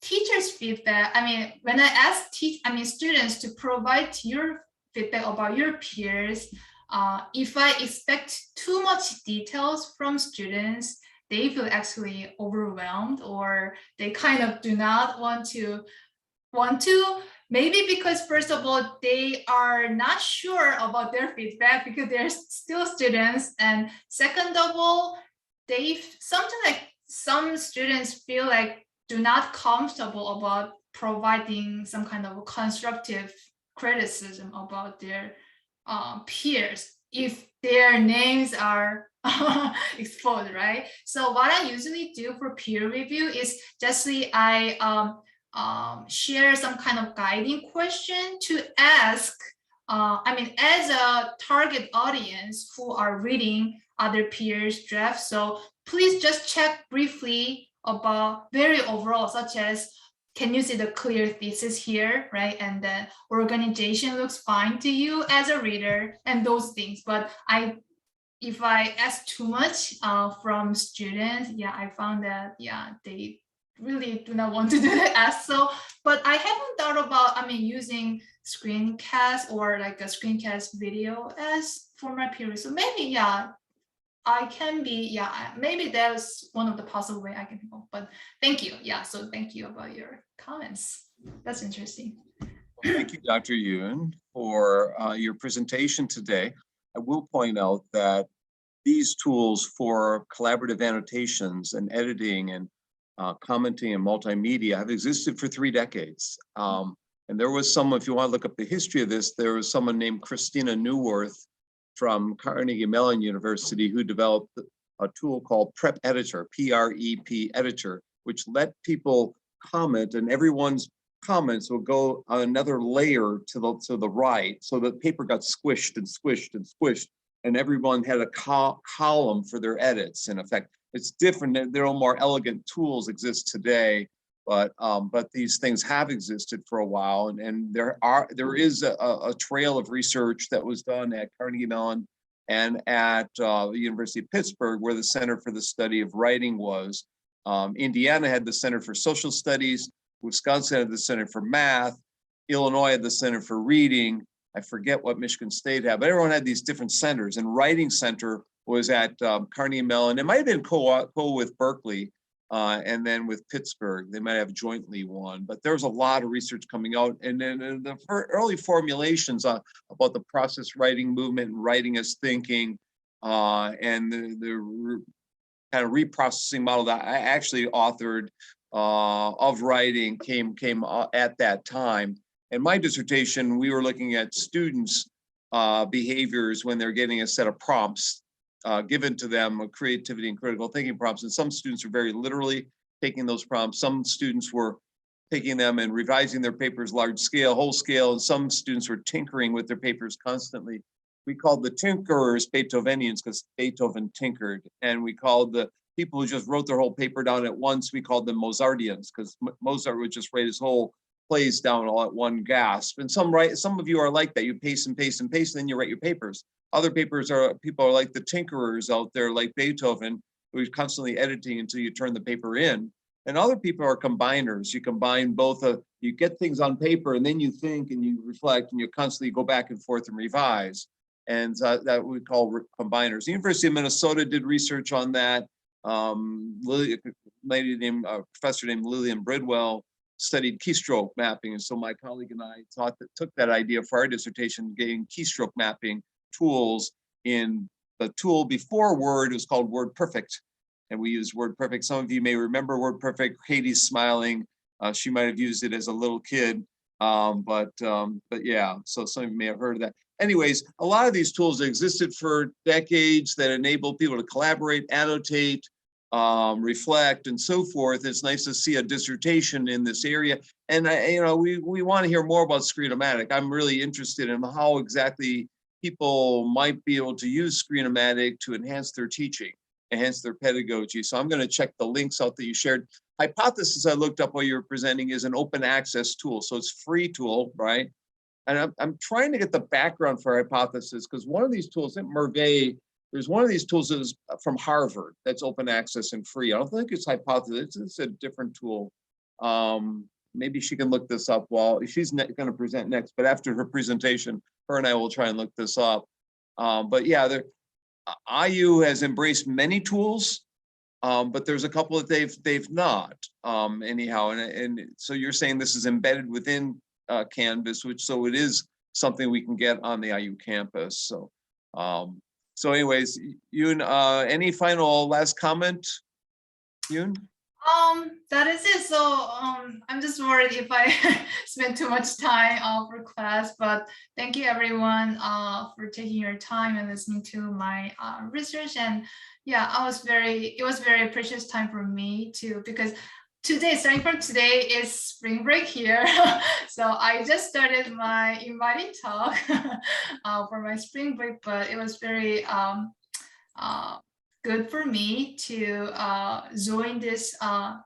teachers' feedback, I mean, when I ask students to provide your feedback about your peers, if I expect too much details from students, they feel actually overwhelmed, or they kind of do not want to, maybe because first of all, they are not sure about their feedback because they're still students. And second of all, something like some students feel like do not comfortable about providing some kind of constructive criticism about their peers if their names are exposed, right? So what I usually do for peer review is I share some kind of guiding question to ask, as a target audience who are reading other peers' drafts. So please just check briefly about very overall, such as, can you see the clear thesis here, right? And the organization looks fine to you as a reader, and those things. But if I ask too much from students, I found that, they really do not want to do the ask. So, but I haven't thought about, using screencast or like a screencast video as for my peer. So maybe, I can be, maybe that's one of the possible way I can think of, but thank you. So thank you about your comments. That's interesting. Thank you, Dr. Yun, for your presentation today. I will point out that these tools for collaborative annotations and editing and commenting and multimedia have existed for 3 decades. And there was someone, if you want to look up the history of this, there was someone named Christina Neuwirth from Carnegie Mellon University who developed a tool called Prep Editor, P-R-E-P Editor, which let people comment, and everyone's comments will go another layer to the right, so the paper got squished and squished and squished, and everyone had a column for their edits. In effect, it's different. There are more elegant tools exist today, but these things have existed for a while, and there is a trail of research that was done at Carnegie Mellon and at the University of Pittsburgh, where the Center for the Study of Writing was. Indiana had the Center for Social Studies, Wisconsin had the Center for Math, Illinois had the Center for Reading. I forget what Michigan State had, but everyone had these different centers, and Writing Center was at Carnegie Mellon. It might have been co with Berkeley, and then with Pittsburgh, they might have jointly one, but there's a lot of research coming out. And then the early formulations about the process writing movement and writing as thinking, and the kind of reprocessing model that I actually authored of writing came at that time. In my dissertation, we were looking at students' behaviors when they're getting a set of prompts given to them, creativity and critical thinking prompts. And some students are very literally taking those prompts. Some students were taking them and revising their papers large scale, whole scale, and some students were tinkering with their papers constantly. We called the tinkerers Beethovenians because Beethoven tinkered. And we called the people who just wrote their whole paper down at once, we called them Mozartians because Mozart would just write his whole plays down all at one gasp. And some of you are like that. You paste and paste and paste, and then you write your papers. Other people are like the tinkerers out there, like Beethoven, who's constantly editing until you turn the paper in. And other people are combiners. You combine both, you get things on paper and then you think and you reflect and you constantly go back and forth and revise. And that we call combiners. The University of Minnesota did research on that. A professor named Lillian Bridwell studied keystroke mapping. And so my colleague and I took that idea for our dissertation, getting keystroke mapping tools. In the tool before Word, it was called WordPerfect. And we used WordPerfect. Some of you may remember WordPerfect. Katie's smiling. She might have used it as a little kid. But yeah, so some of you may have heard of that. Anyways, a lot of these tools existed for decades that enable people to collaborate, annotate, reflect, and so forth. It's nice to see a dissertation in this area. And we want to hear more about Screenomatic. I'm really interested in how exactly people might be able to use Screenomatic to enhance their teaching, enhance their pedagogy. So I'm going to check the links out that you shared. Hypothesis, I looked up while you were presenting, is an open access tool. So it's a free tool, right? And I'm trying to get the background for Hypothesis because one of these tools, I think Mervet, there's one of these tools that is from Harvard that's open access and free. I don't think it's Hypothesis, it's a different tool. Maybe she can look this up while she's going to present next, but after her presentation, her and I will try and look this up. But yeah, IU has embraced many tools, but there's a couple that they've not, anyhow. And so you're saying this is embedded within Canvas, which so it is something we can get on the IU campus. So, so anyways, Yoon, any final last comment, Yoon? That is it. So I'm just worried if I spend too much time for class, but thank you everyone for taking your time and listening to my research. And yeah, it was very precious time for me too, because today, starting from today, is spring break here. So I just started my inviting talk for my spring break, but it was very good for me to join this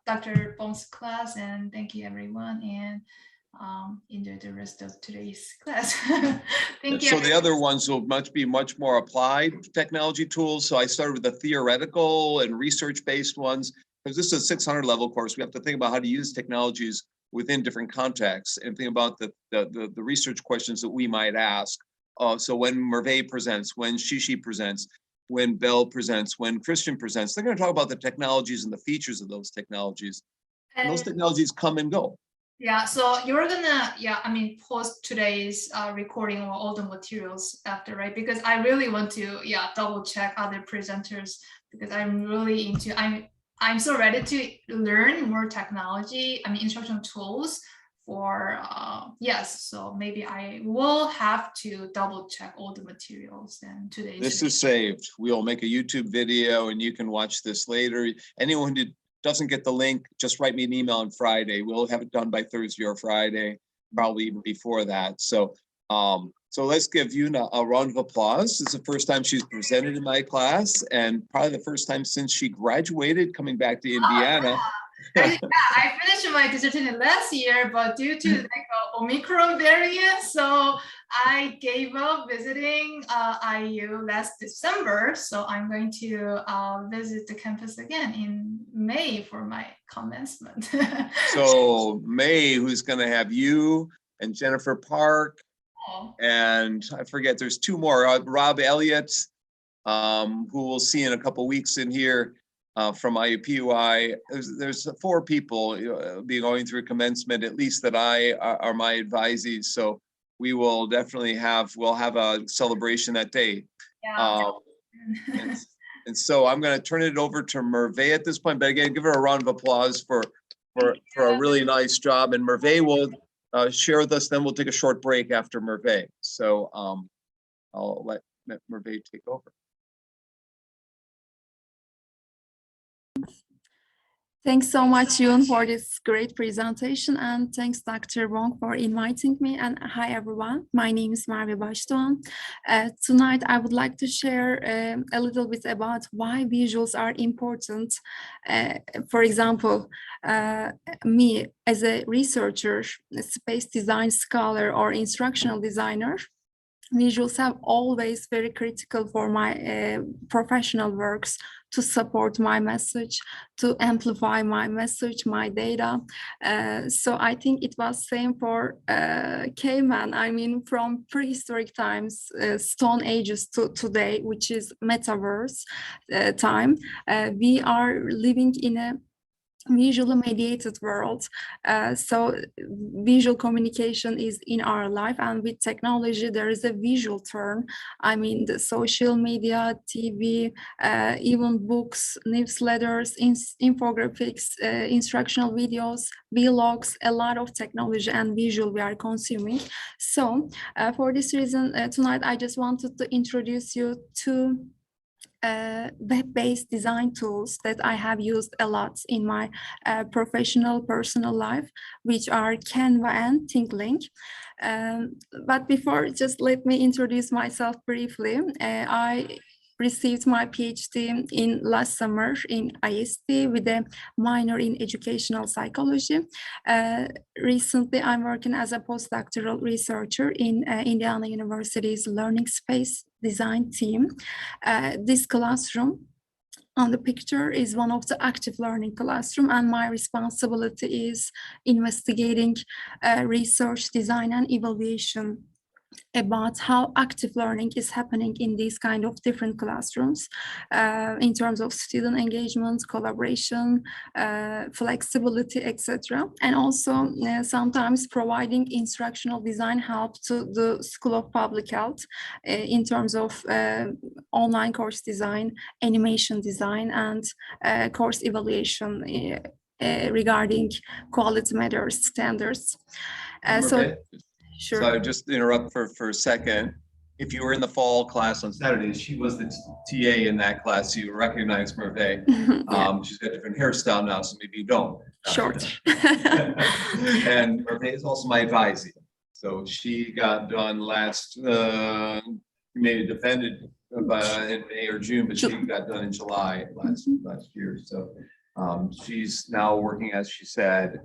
Dr. Bonk's class, and thank you everyone, and enjoy the rest of today's class. Thank you. So the other ones will be much more applied technology tools. So I started with the theoretical and research-based ones, because this is a 600 level course. We have to think about how to use technologies within different contexts and think about the research questions that we might ask. So when Merve presents, when Shishi presents, when Belle presents, when Christian presents, they're going to talk about the technologies and the features of those technologies. And those technologies come and go. Yeah, so you're gonna, post today's recording or all the materials after, right? Because I really want to, double check other presenters, because I'm really I'm so ready to learn more technology, instructional tools for, yes, so maybe I will have to double check all the materials and today's. This is saved. We'll make a YouTube video and you can watch this later. Anyone who doesn't get the link, just write me an email on Friday. We'll have it done by Thursday or Friday, probably even before that. So, so let's give Yoon a round of applause. It's the first time she's presented in my class, and probably the first time since she graduated coming back to Indiana. I finished my dissertation last year, but due to like Omicron variant, so I gave up visiting IU last December. So I'm going to visit the campus again in May for my commencement. So May, who's going to have you and Jennifer Park, and I forget, there's two more, Rob Elliott, who we'll see in a couple weeks in here. From IUPUI, there's 4 people be going through commencement, at least that are my advisees. So we will definitely we'll have a celebration that day. Yeah. And so I'm going to turn it over to Merve at this point. But again, give her a round of applause for a really nice job. And Merve will share with us. Then we'll take a short break after Merve. So I'll let Merve take over. Thanks so much, Yoon, for this great presentation, and thanks, Dr. Bonk, for inviting me. And hi, everyone. My name is Merve Başdoğan. Tonight, I would like to share a little bit about why visuals are important. For example, me as a researcher, a space design scholar, or instructional designer, visuals have always very critical for my professional works, to support my message, to amplify my message, my data. So I think it was same for caveman. I mean, from prehistoric times, Stone Ages to today, which is metaverse time, we are living in a visually mediated world. So visual communication is in our life, and with technology there is a visual turn. I mean, the social media, TV, even books, newsletters, infographics, instructional videos, vlogs, a lot of technology and visual we are consuming. So for this reason, tonight I just wanted to introduce you to web-based design tools that I have used a lot in my professional, personal life, which are Canva and ThinkLink. But before, just let me introduce myself briefly. I received my PhD in last summer in IST with a minor in educational psychology. Recently, I'm working as a postdoctoral researcher in Indiana University's Learning Space Design team. This classroom on the picture is one of the active learning classroom, and my responsibility is investigating research, design, and evaluation about how active learning is happening in these kind of different classrooms in terms of student engagement, collaboration, flexibility, etc. And also sometimes providing instructional design help to the School of Public Health in terms of online course design, animation design, and course evaluation regarding quality matters standards. So Sure. So I just interrupt for a second. If you were in the fall class on Saturdays, she was the TA in that class. So you recognize Merve. Yeah. She's got a different hairstyle now, so maybe you don't. Short. And Merve is also my advisee. So she got done last, maybe defended in May or June, but she got done in July last year. So she's now working, as she said,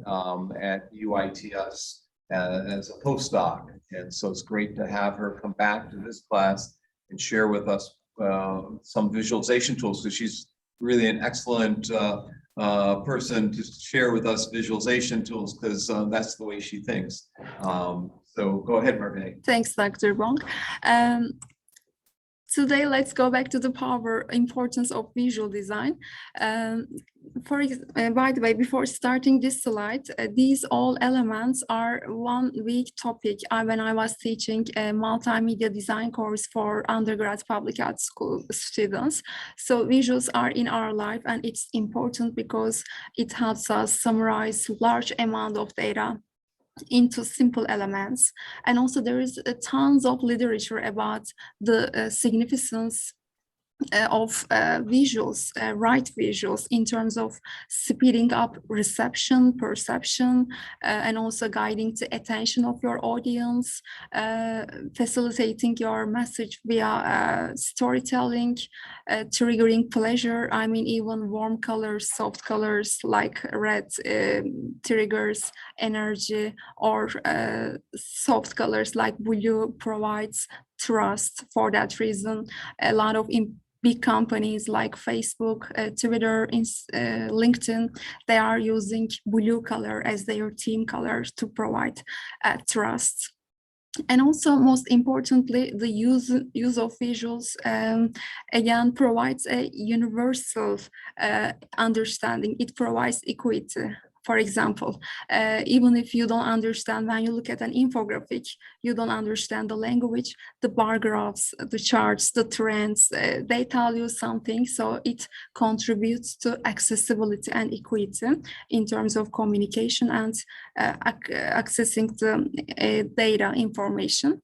at UITS. As a postdoc, and so it's great to have her come back to this class and share with us some visualization tools, because she's really an excellent person to share with us visualization tools, because that's the way she thinks. So go ahead, Margaret. Thanks, Dr. Bonk. Today, let's go back to the importance of visual design. By the way, before starting this slide, these all elements are one week topic when I was teaching a multimedia design course for undergrad public health school students. So visuals are in our life, and it's important because it helps us summarize large amount of data into simple elements. And also there is tons of literature about the significance of visuals, right visuals, in terms of speeding up reception, perception, and also guiding the attention of your audience, facilitating your message via storytelling, triggering pleasure. I mean, even warm colors, soft colors like red triggers energy, or soft colors like blue provides trust. For that reason, a lot of big companies like Facebook, Twitter, LinkedIn, they are using blue color as their team color to provide trust. And also, most importantly, the use of visuals again provides a universal understanding. It provides equity. For example, even if you don't understand, when you look at an infographic, you don't understand the language, the bar graphs, the charts, the trends, they tell you something. So it contributes to accessibility and equity in terms of communication and accessing the data information.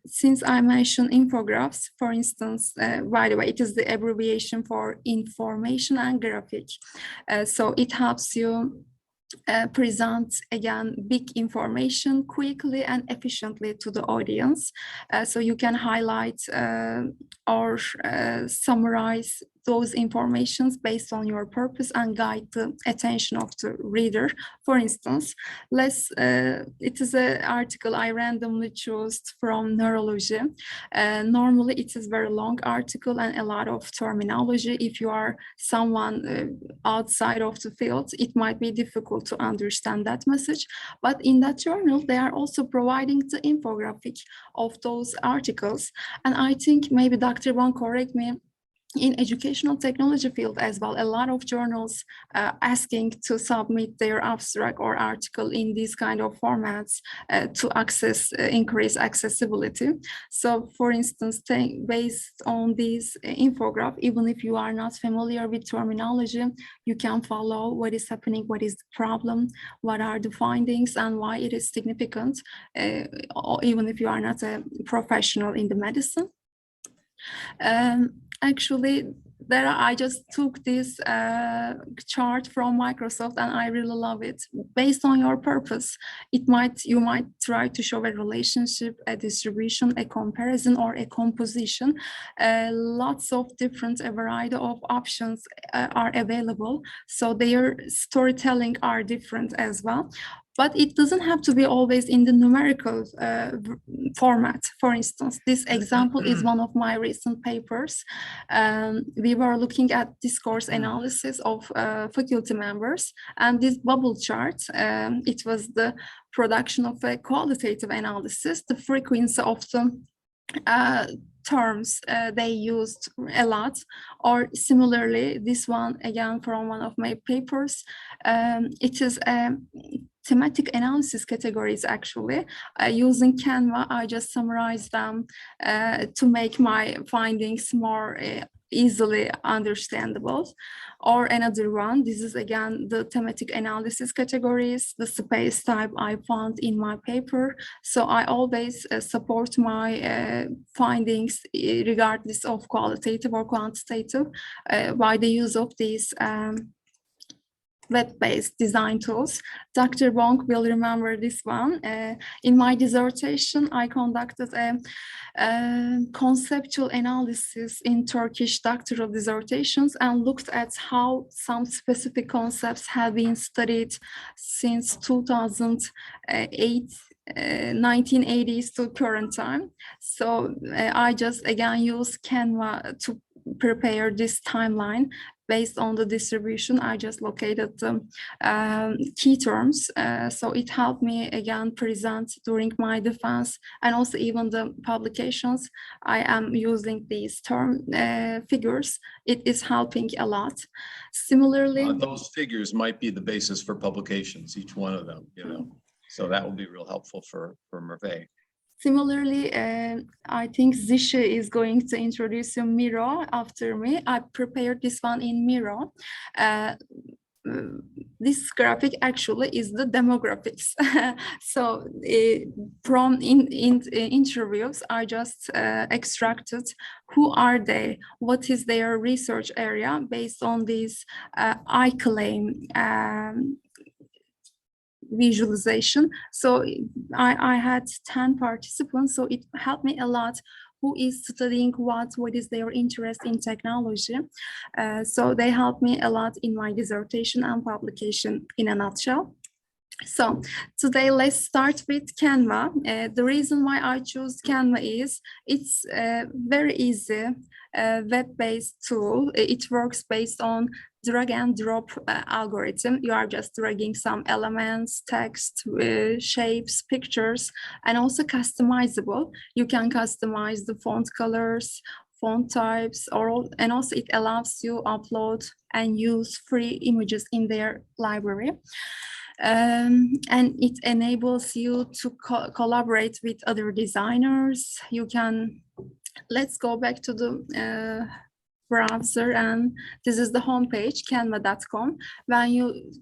Since I mentioned infographics, for instance, by the way, it is the abbreviation for information and graphic. So it helps you present again big information quickly and efficiently to the audience, so you can highlight or summarize those informations based on your purpose and guide the attention of the reader. For instance, it is an article I randomly chose from neurology. Normally it is very long article and a lot of terminology. If you are someone outside of the field, it might be difficult to understand that message. But in that journal, they are also providing the infographic of those articles. And I think maybe Dr. Bonk, correct me, in educational technology field as well, a lot of journals asking to submit their abstract or article in these kind of formats to increase accessibility. So for instance, based on this infographic, even if you are not familiar with terminology, you can follow what is happening, what is the problem, what are the findings, and why it is significant, even if you are not a professional in the medicine. Actually, I just took this chart from Microsoft and I really love it. Based on your purpose, you might try to show a relationship, a distribution, a comparison, or a composition. Lots of different, a variety of options are available. So their storytelling are different as well. But it doesn't have to be always in the numerical format. For instance, this example is one of my recent papers. We were looking at discourse analysis of faculty members, and this bubble chart, it was the production of a qualitative analysis, the frequency of the terms they used a lot, or similarly, this one again from one of my papers, it is thematic analysis categories actually. Using Canva, I just summarized them to make my findings more easily understandable. Or another one, this is again the thematic analysis categories, the space type I found in my paper. So I always support my findings regardless of qualitative or quantitative by the use of these web-based design tools. Dr. Bonk will remember this one. In my dissertation, I conducted a conceptual analysis in Turkish doctoral dissertations and looked at how some specific concepts have been studied since 2008, 1980s to current time. So I just again use Canva to prepare this timeline. Based on the distribution, I just located the key terms. So it helped me again present during my defense, and also even the publications. I am using these figures. It is helping a lot. Similarly, those figures might be the basis for publications, each one of them, you know. So that will be real helpful for Merve. Similarly, I think Zisha is going to introduce you Miro after me. I prepared this one in Miro. This graphic actually is the demographics. So from interviews, I just extracted who are they, what is their research area based on these I claim visualization. So I had 10 participants, so it helped me a lot. Who is studying what is their interest in technology. So they helped me a lot in my dissertation and publication in a nutshell. So today let's start with Canva. The reason why I choose Canva is it's a very easy web-based tool. It works based on drag and drop algorithm. You are just dragging some elements, text, shapes, pictures, and also customizable. You can customize the font colors, font types, and also it allows you upload and use free images in their library. And it enables you to collaborate with other designers. You can, let's go back to the browser, and this is the homepage, canva.com. When you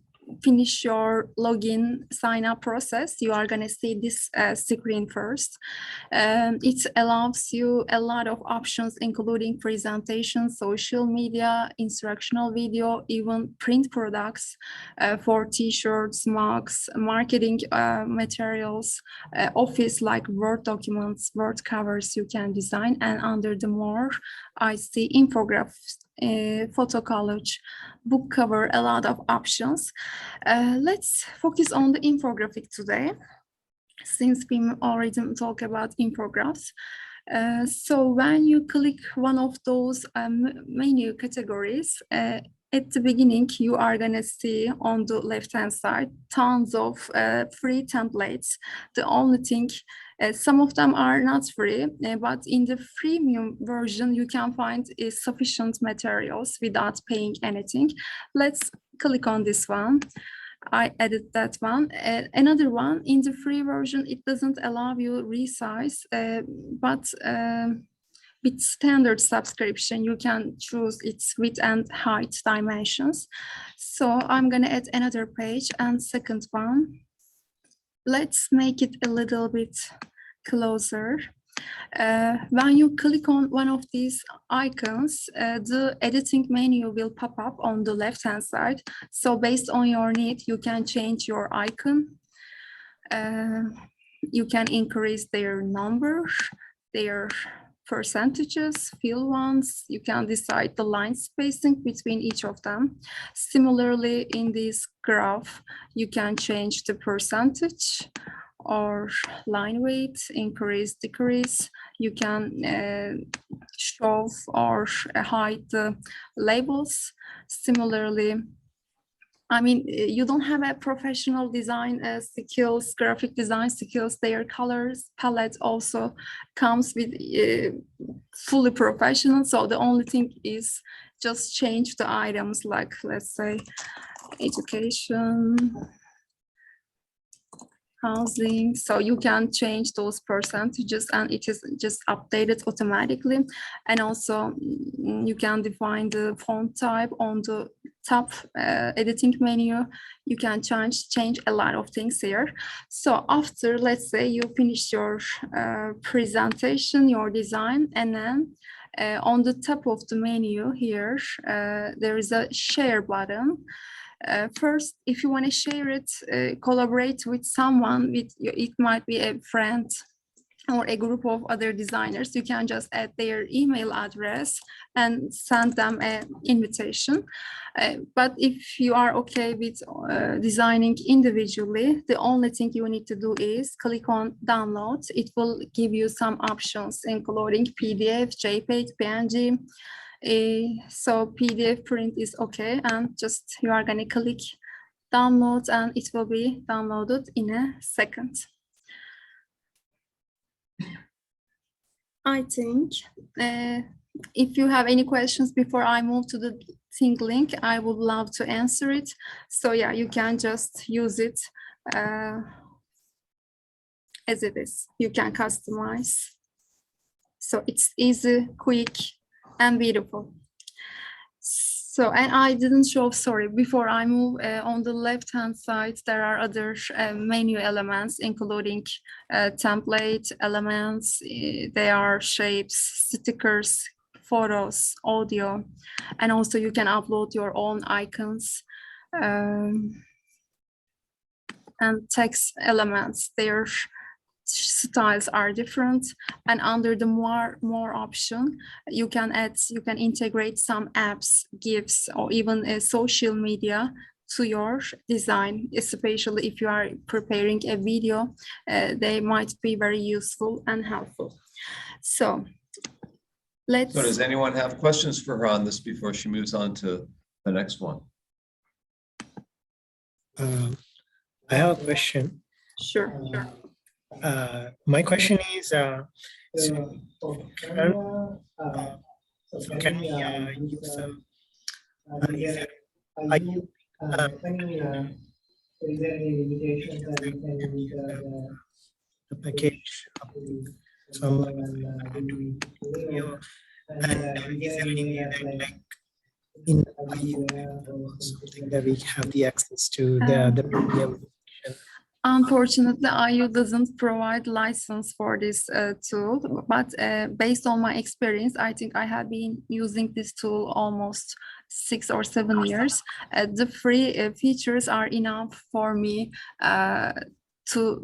finish your login sign up process, you are going to see this screen first. It allows you a lot of options, including presentation, social media, instructional video, even print products for t-shirts, mugs, marketing materials, office like Word documents, Word covers you can design, and under the more I see infographics, photo collage, book cover, a lot of options. Let's focus on the infographic today, since we already talked about infographics. So when you click one of those menu categories, at the beginning, you are going to see on the left-hand side tons of free templates. The only thing, some of them are not free, but in the freemium version, you can find sufficient materials without paying anything. Let's click on this one. I added that one. Another one, in the free version, it doesn't allow you resize, but with standard subscription, you can choose its width and height dimensions. So I'm going to add another page, and second one. Let's make it a little bit closer. When you click on one of these icons, the editing menu will pop up on the left-hand side. So based on your need, you can change your icon. You can increase their number, their percentages, fill ones. You can decide the line spacing between each of them. Similarly, in this graph, you can change the percentage or line weight, increase, decrease. You can show or hide the labels. Similarly, I mean, you don't have a professional design skills, graphic design skills. Their colors palette also comes with fully professional. So the only thing is just change the items, like let's say education, housing. So you can change those percentages and it is just updated automatically. And also you can define the font type on the top editing menu. You can change a lot of things here. So after, let's say you finish your presentation, your design, and then on the top of the menu here, there is a share button. First, if you want to share it, collaborate with someone, it might be a friend or a group of other designers, you can just add their email address and send them an invitation. But if you are okay with designing individually, the only thing you need to do is click on download. It will give you some options, including PDF, JPEG, PNG. So PDF print is okay, and just you are gonna click download and it will be downloaded in a second. I think if you have any questions before I move to the Think link, I would love to answer it. So yeah, you can just use it as it is. You can customize. So it's easy, quick, and beautiful. So, and I didn't show, sorry, before I move, on the left-hand side, there are other menu elements, including template elements. They are shapes, stickers, photos, audio, and also you can upload your own icons and text elements. Their styles are different, and under the more option, you can integrate some apps, GIFs, or even a social media to your design, especially if you are preparing a video. They might be very useful and helpful. So let's. So does anyone have questions for her on this before she moves on to the next one? I have a question. Sure. My question is, so can we use the package some and is there any way that, like, in something that we have the access to the premium? Unfortunately, IU doesn't provide license for this tool, but based on my experience, I think I have been using this tool almost 6 or 7 years. The free features are enough for me to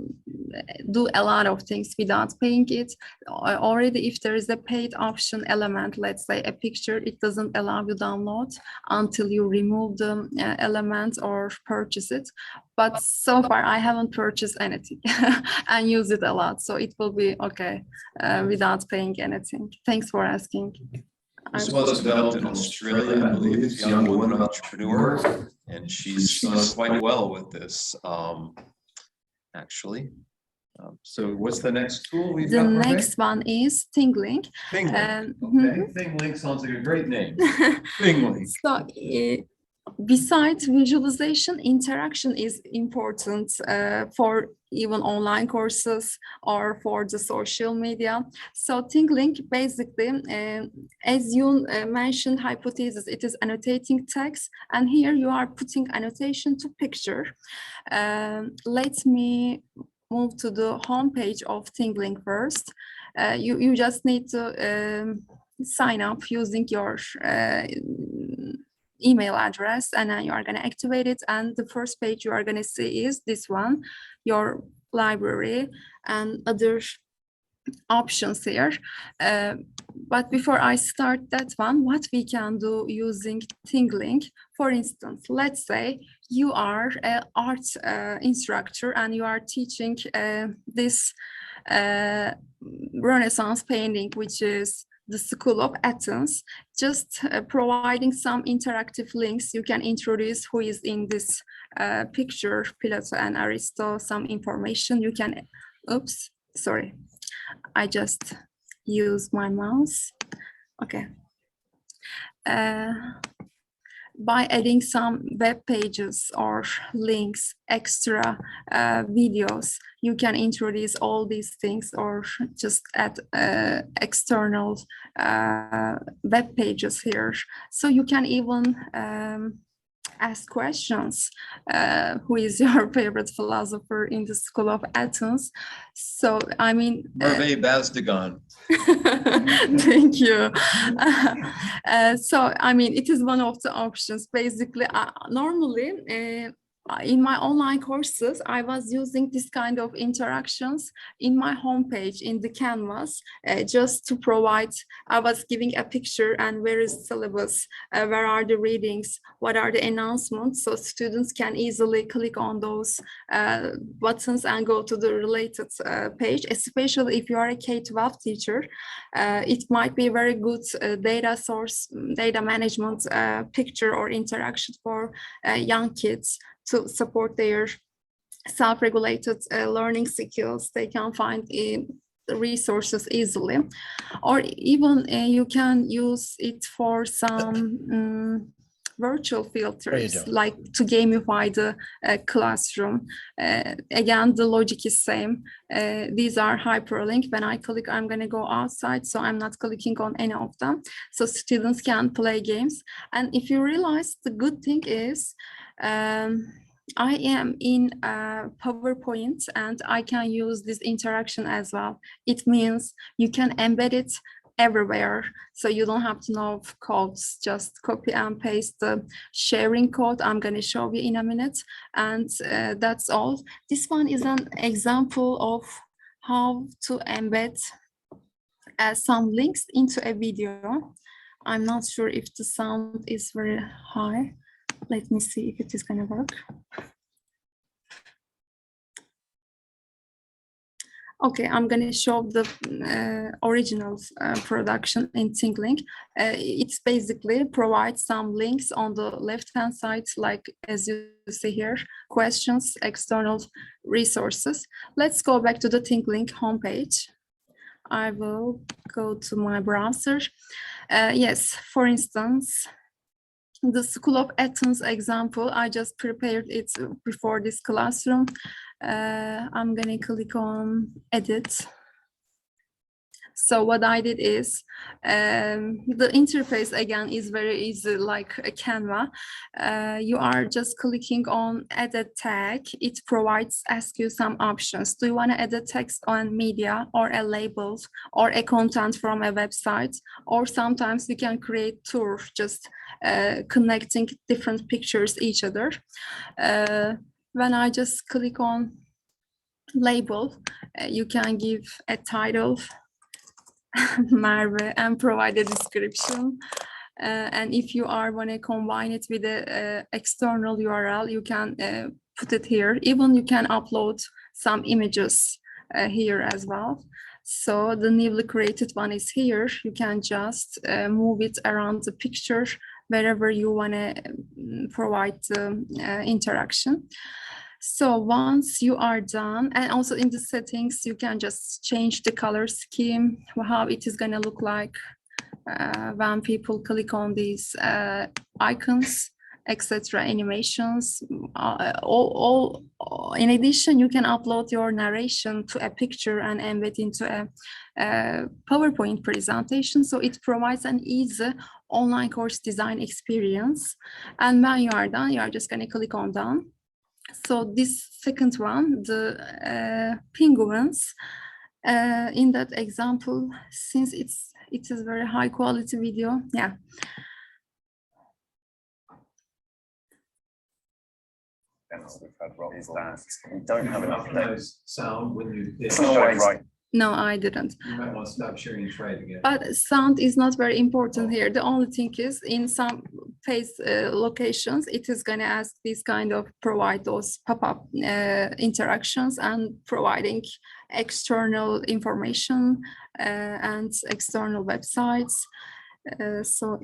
do a lot of things without paying it. Already, if there is a paid option element, let's say a picture, it doesn't allow you download until you remove the element or purchase it. But so far, I haven't purchased anything and use it a lot. So it will be okay without paying anything. Thanks for asking. This was developed in Australia, I believe. It's a young woman entrepreneur, and she's done quite well with this, actually. So what's the next tool we've got? The next one is ThingLink. ThingLink. Okay, ThingLink sounds like a great name. ThingLink. So besides visualization, interaction is important for even online courses or for the social media. So ThingLink basically, as you mentioned, hypothesis, it is annotating text, and here you are putting annotation to picture. Let me move to the homepage of ThingLink first. You just need to sign up using your email address, and then you are going to activate it, and the first page you are going to see is this one, your library and other options here. But before I start that one, what we can do using ThingLink, for instance, let's say you are an art instructor and you are teaching this Renaissance painting, which is the School of Athens. Just providing some interactive links, you can introduce who is in this picture, Plato and Aristo, some information you can, oops, sorry. I just use my mouse. Okay. By adding some web pages or links, extra videos, you can introduce all these things or just add external web pages here. So you can even ask questions. Who is your favorite philosopher in the School of Athens? So, I mean... Hervé Bazdegan. Thank you. So, I mean, it is one of the options. Basically, normally, in my online courses, I was using this kind of interactions in my homepage in the canvas, just to provide, I was giving a picture and where is syllabus, where are the readings, what are the announcements, so students can easily click on those buttons and go to the related page, especially if you are a K-12 teacher. It might be a very good data source, data management picture or interaction for young kids to support their self-regulated learning skills. They can find the resources easily, or even you can use it for some virtual filters, like to gamify the classroom. Again, the logic is same. These are hyperlinked. When I click, I'm going to go outside, so I'm not clicking on any of them. So students can play games. And if you realize, the good thing is, I am in PowerPoint and I can use this interaction as well. It means you can embed it everywhere. So you don't have to know codes, just copy and paste the sharing code. I'm going to show you in a minute. And that's all. This one is an example of how to embed some links into a video. I'm not sure if the sound is very high. Let me see if it is going to work. Okay, I'm going to show the original production in ThingLink. It's basically provides some links on the left-hand side, like as you see here, questions, external resources. Let's go back to the ThingLink homepage. I will go to my browser. Yes, for instance, the School of Athens example, I just prepared it before this classroom. I'm going to click on edit. So what I did is, the interface again is very easy, like a Canva. You are just clicking on edit tag. It asks you some options. Do you want to edit text on media, or a label, or a content from a website? Or sometimes you can create tour, just connecting different pictures each other. When I just click on label, you can give a title, Merve, and provide a description. And if you want to combine it with the external URL, you can put it here. Even you can upload some images here as well. So the newly created one is here. You can just move it around the picture wherever you want to provide the interaction. So once you are done, and also in the settings, you can just change the color scheme, how it is going to look like when people click on these icons, etc., animations. In addition, you can upload your narration to a picture and embed into a PowerPoint presentation. So it provides an easy online course design experience. And when you are done, you are just going to click on done. So this second one, the penguins, in that example, since it is very high quality video, yeah. Is that we don't have enough data. Sound when you. It's not always right. No, I didn't. You might want to stop sharing and try it again. But sound is not very important here. The only thing is in some face locations, it is going to ask this kind of provide those pop-up interactions and providing external information and external websites. So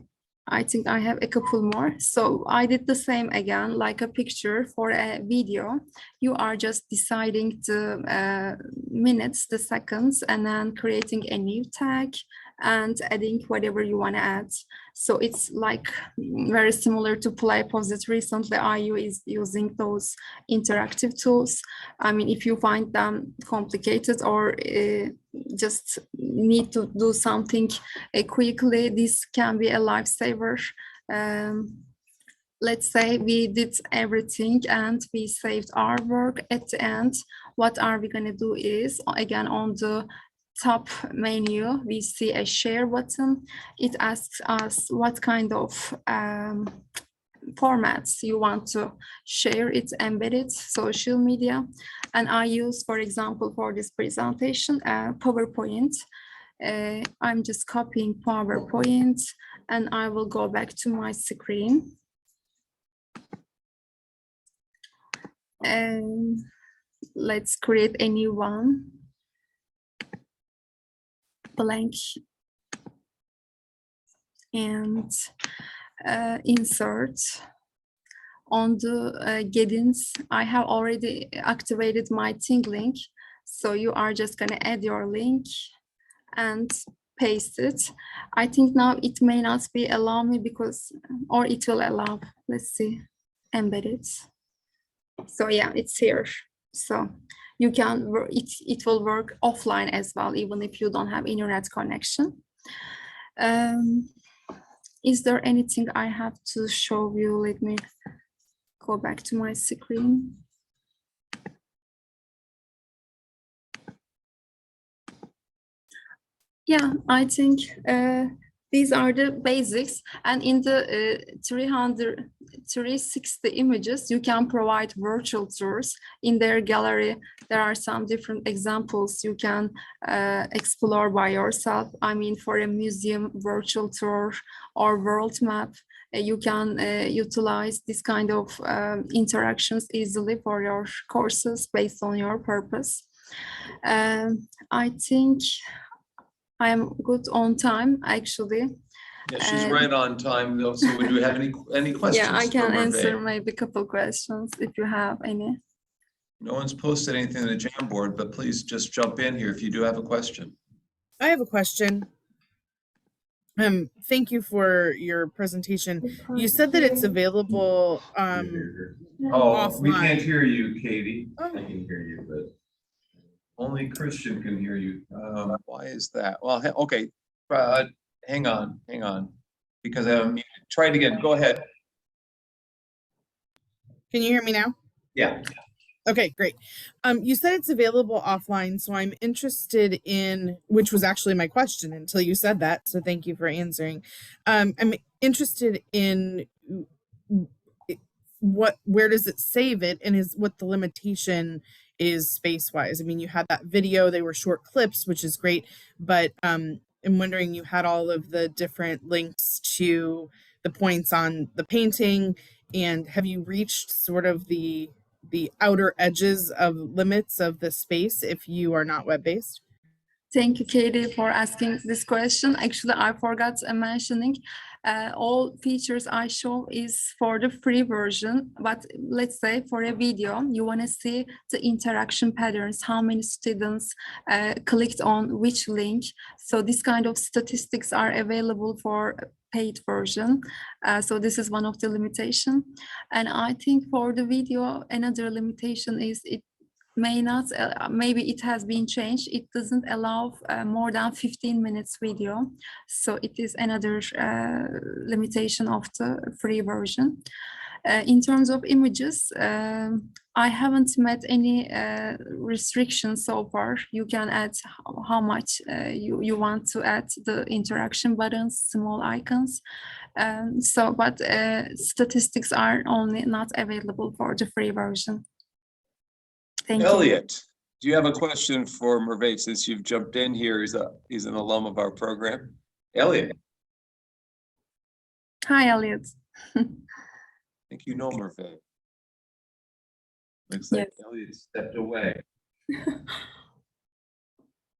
I think I have a couple more. So I did the same again, like a picture for a video. You are just deciding the minutes, the seconds, and then creating a new tag and adding whatever you want to add. So it's like very similar to Play Posit. Recently, IU is using those interactive tools. I mean, if you find them complicated or just need to do something quickly, this can be a lifesaver. Let's say we did everything and we saved our work. At the end, what are we going to do is, again, on the top menu, we see a share button. It asks us what kind of formats you want to share it, embedded social media. And I use, for example, for this presentation, PowerPoint. I'm just copying PowerPoint and I will go back to my screen. And let's create a new one. Blank. And insert. On the Gettings, I have already activated my Ting link. So you are just going to add your link and paste it. I think now it may not be allow me because, or it will allow. Let's see, embed it. So yeah, it's here. So you can, it will work offline as well, even if you don't have internet connection. Is there anything I have to show you? Let me go back to my screen. Yeah, I think these are the basics. And in the 360 images, you can provide virtual tours. In their gallery, there are some different examples you can explore by yourself. I mean, for a museum virtual tour or world map, you can utilize this kind of interactions easily for your courses based on your purpose. I think I'm good on time, actually. Yeah, she's right on time though. So would you have any questions? Yeah, I can for answer Merve? maybe a couple questions if you have any. No one's posted anything in the Jamboard, but please just jump in here if you do have a question. I have a question. Thank you for your presentation. You said that it's available Oh, we offline. can't hear you, Katie. Oh. I can hear you, but only Christian can hear you. Why is that? Well, okay, hang on, because I'm muted. Try it again. Go ahead. Can you hear me now? Yeah. Okay, great. You said it's available offline, so I'm interested in, which was actually my question until you said that, so thank you for answering. I'm interested in where does it save it, and what the limitation is space-wise. I mean, you had that video, they were short clips, which is great, but I'm wondering, you had all of the different links to the points on the painting, and have you reached sort of the outer edges of limits of the space if you are not web-based? Thank you, Katie, for asking this question. Actually, I forgot mentioning all features I show is for the free version. But let's say for a video, you want to see the interaction patterns, how many students clicked on which link. So this kind of statistics are available for paid version. So this is one of the limitation. And I think for the video, another limitation is it may not, maybe it has been changed. It doesn't allow more than 15 minutes video. So it is another limitation of the free version. In terms of images, I haven't met any restrictions so far. You can add how much you want to add the interaction buttons, small icons. But statistics are only not available for the free version. Thank you. Elliot, Do you have a question for Merve since you've jumped in here? He's an alum of our program. Elliot, Hi, Elliot. I think you know Merve. Looks like Yes. Elliot stepped away.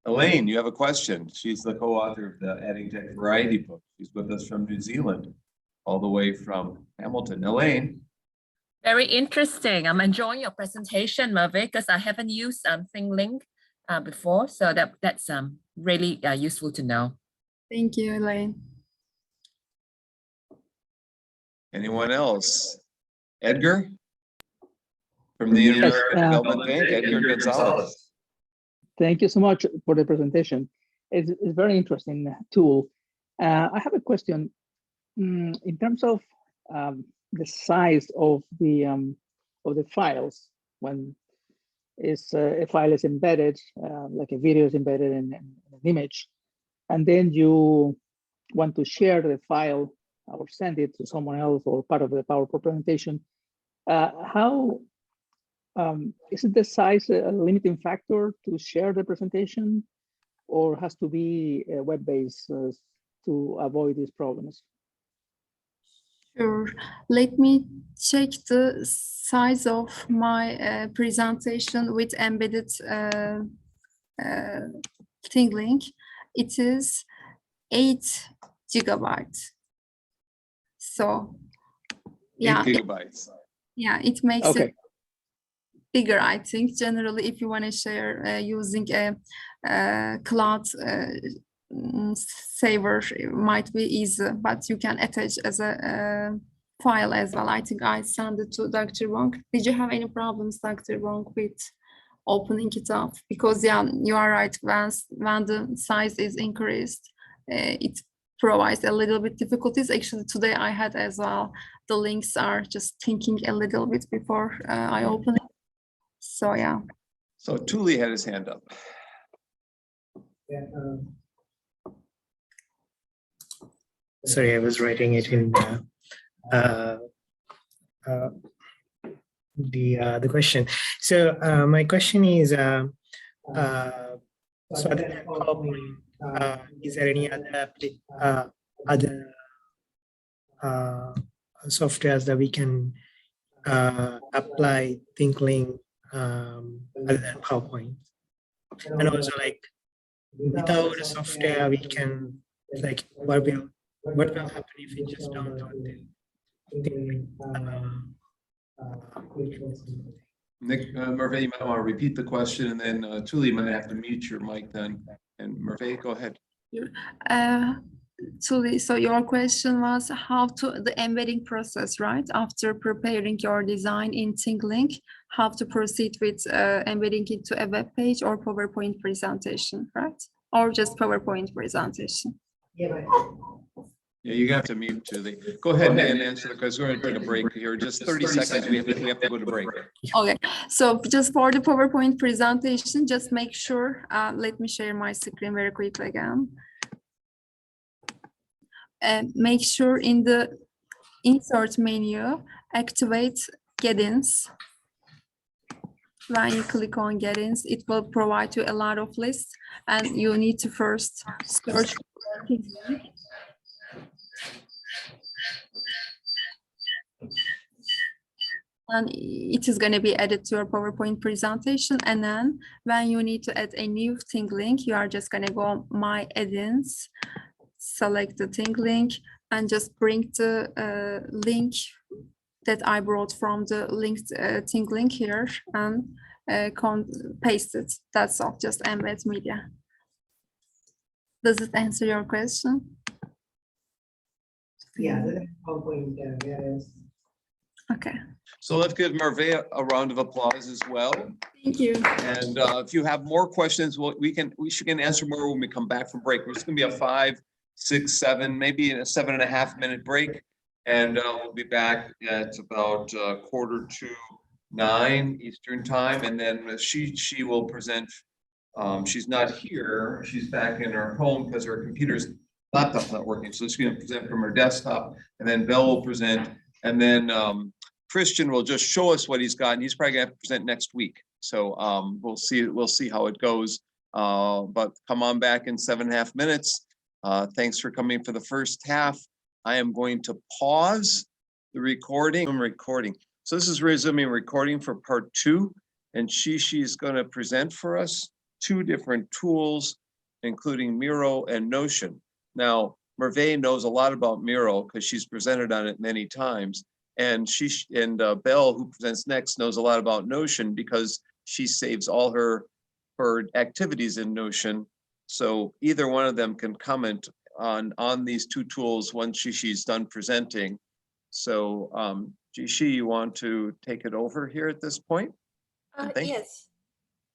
Elaine, you have a question. She's the co-author of the Adding Tech Variety book. She's with us from New Zealand, all the way from Hamilton. Elaine. Very interesting. I'm enjoying your presentation, Merve, because I haven't used ThinkLink before, so that's really useful to know. Thank you, Elaine. Anyone else? Edgar? From the Inter-American Development Bank, Edgar Gonzalez. Thank you so much for the presentation. It's a very interesting tool. I have a question in terms of the size of the files when a file is embedded, like a video is embedded in an image, and then you want to share the file or send it to someone else or part of the PowerPoint presentation. How is it the size a limiting factor to share the presentation, or has to be web-based to avoid these problems? Sure. Let me check the size of my presentation with embedded ThinkLink. It is 8 gigabytes. So, 8 yeah, gigabytes. it makes Okay. it bigger, I think. Generally, if you want to share using a cloud saver, it might be easy, but you can attach as a file as well. I think I sent it to Dr. Bonk. Did you have any problems, Dr. Bonk, with opening it up? Because yeah, you are right. When the size is increased, it provides a little bit difficulties. Actually, today I had as well. The links are just thinking a little bit before I open it. So yeah. So Tuli had his hand up. Yeah, sorry, I was writing it in the question. So my question is, so other than PowerPoint, is there any other softwares that we can apply ThinkLink other than PowerPoint? And also, like, without a software, we can, like, what will happen if we just download the Nick, Merve, you might want to repeat the question, and then Tuli might have to mute your mic then. And Merve, go ahead. Tuli, so your question was how to the embedding process, right? After preparing your design in ThinkLink, how to proceed with embedding it to a web page or PowerPoint presentation, right? Or just PowerPoint presentation? Yeah, you're gonna have to mute Tuli. Go ahead and answer because we're gonna take a break here. Just 30 seconds. We have to go to break. Okay, so just for the PowerPoint presentation, just make sure. Let me share my screen very quickly again. And make sure in the insert menu, activate get-ins. When you click on get-ins, it will provide you a lot of lists, and you need to first search. And it is going to be added to your PowerPoint presentation. And then when you need to add a new ThinkLink, you are just going to go my add-ins, select the ThinkLink, and just bring the link that I brought from the linked ThinkLink here and paste it. That's all, just embed media. Does it answer your question? Yeah, the PowerPoint, yes. Okay. So let's give Merve a round of applause as well. Thank you. And if you have more questions, we should answer more when we come back from break. It's going to be a 5, 6, 7, maybe a 7.5 minute break. And we'll be back at about 8:45 Eastern time. And then she will present. She's not here. She's back in her home because her computer's laptop's not working. So she's going to present from her desktop. And then Belle will present. And then Christian will just show us what he's got. And he's probably going to present next week. So we'll see how it goes. But come on back in 7.5 minutes. Thanks for coming for the first half. I am going to pause the recording. I'm recording. So this is resuming recording for part 2. And she's going to present for us 2 different tools, including Miro and Notion. Now, Merve knows a lot about Miro because she's presented on it many times. And Belle, who presents next, knows a lot about Notion because she saves all her activities in Notion. So either one of them can comment on these 2 tools once she's done presenting. So Jishi, you want to take it over here at this point? Yes.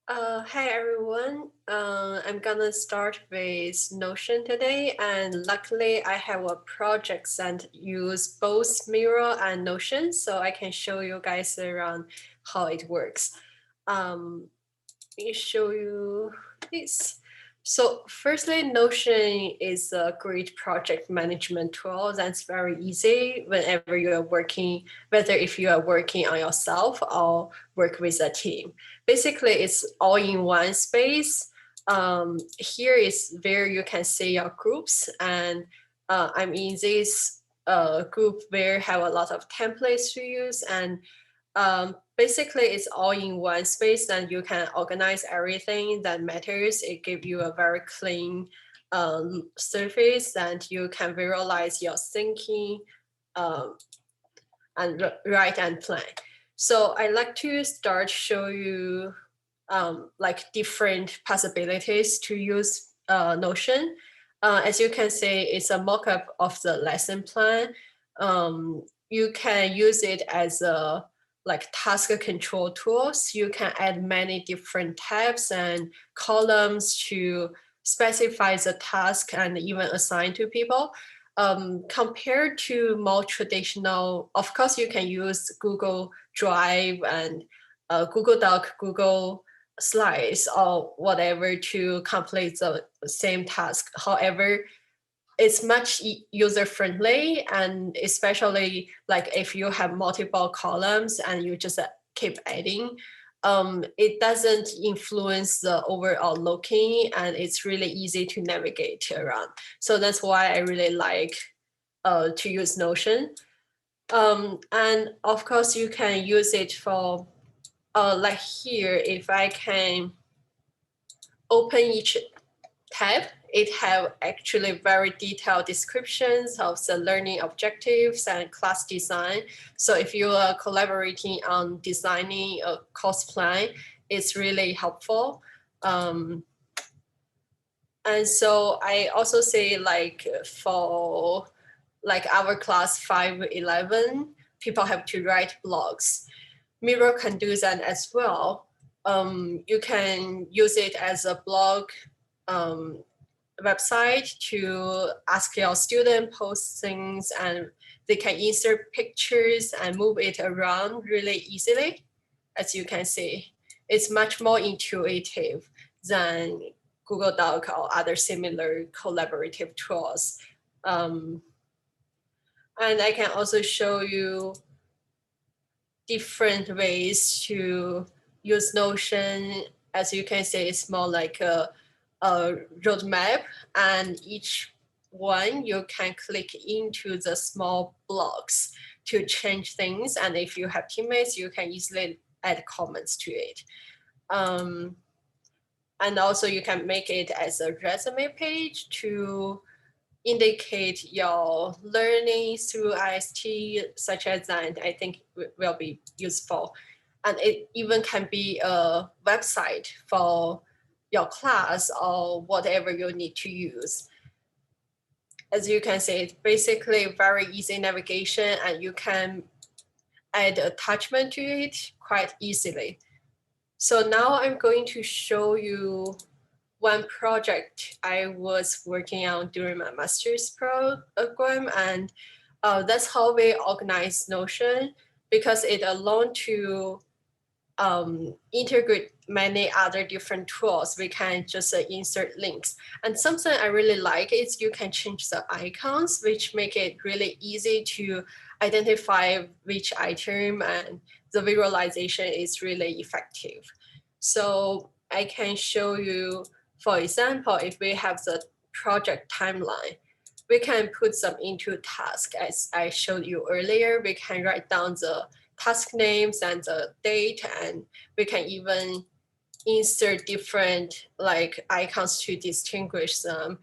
Hi everyone. I'm gonna start with Notion today, and luckily I have a project that use both Miro and Notion, so I can show you guys around how it works. Let me show you this. So firstly, Notion is a great project management tool that's very easy whenever you are working, whether if you are working on yourself or work with a team. Basically, it's all in one space. Here is where you can see your groups, and I'm in this group where have a lot of templates to use, and basically it's all in one space, and you can organize everything that matters. It gives you a very clean surface, and you can visualize your thinking and write and plan. So I like to start show you like different possibilities to use Notion. As you can see, it's a mock-up of the lesson plan. You can use it as a like task control tools. You can add many different tabs and columns to specify the task and even assign to people. Compared to more traditional, of course, you can use Google Drive and Google Doc, Google Slides, or whatever to complete the same task. However, it's much user-friendly, and especially like if you have multiple columns and you just keep adding, it doesn't influence the overall looking, and it's really easy to navigate around. So that's why I really like to use Notion. And of course, you can use it for like here, if I can open each tab, it have actually very detailed descriptions of the learning objectives and class design. So if you are collaborating on designing a course plan, it's really helpful. And so I also say like for like our class 511, people have to write blogs. Miro can do that as well. You can use it as a blog website to ask your student post things, and they can insert pictures and move it around really easily. As you can see, it's much more intuitive than Google Doc or other similar collaborative tools. And I can also show you different ways to use Notion. As you can see, it's more like a roadmap, and each one you can click into the small blocks to change things. And if you have teammates, you can easily add comments to it. And also you can make it as a resume page to indicate your learning through IST, such as that, I think will be useful. And it even can be a website for your class or whatever you need to use. As you can see, it's basically very easy navigation, and you can add attachment to it quite easily. So now I'm going to show you one project I was working on during my master's program, and that's how we organize Notion, because it allows to integrate many other different tools. We can just insert links. And something I really like is you can change the icons, which make it really easy to identify which item, and the visualization is really effective. So I can show you, for example, if we have the project timeline, we can put them into task. As I showed you earlier, we can write down the task names and the date, and we can even insert different like icons to distinguish them.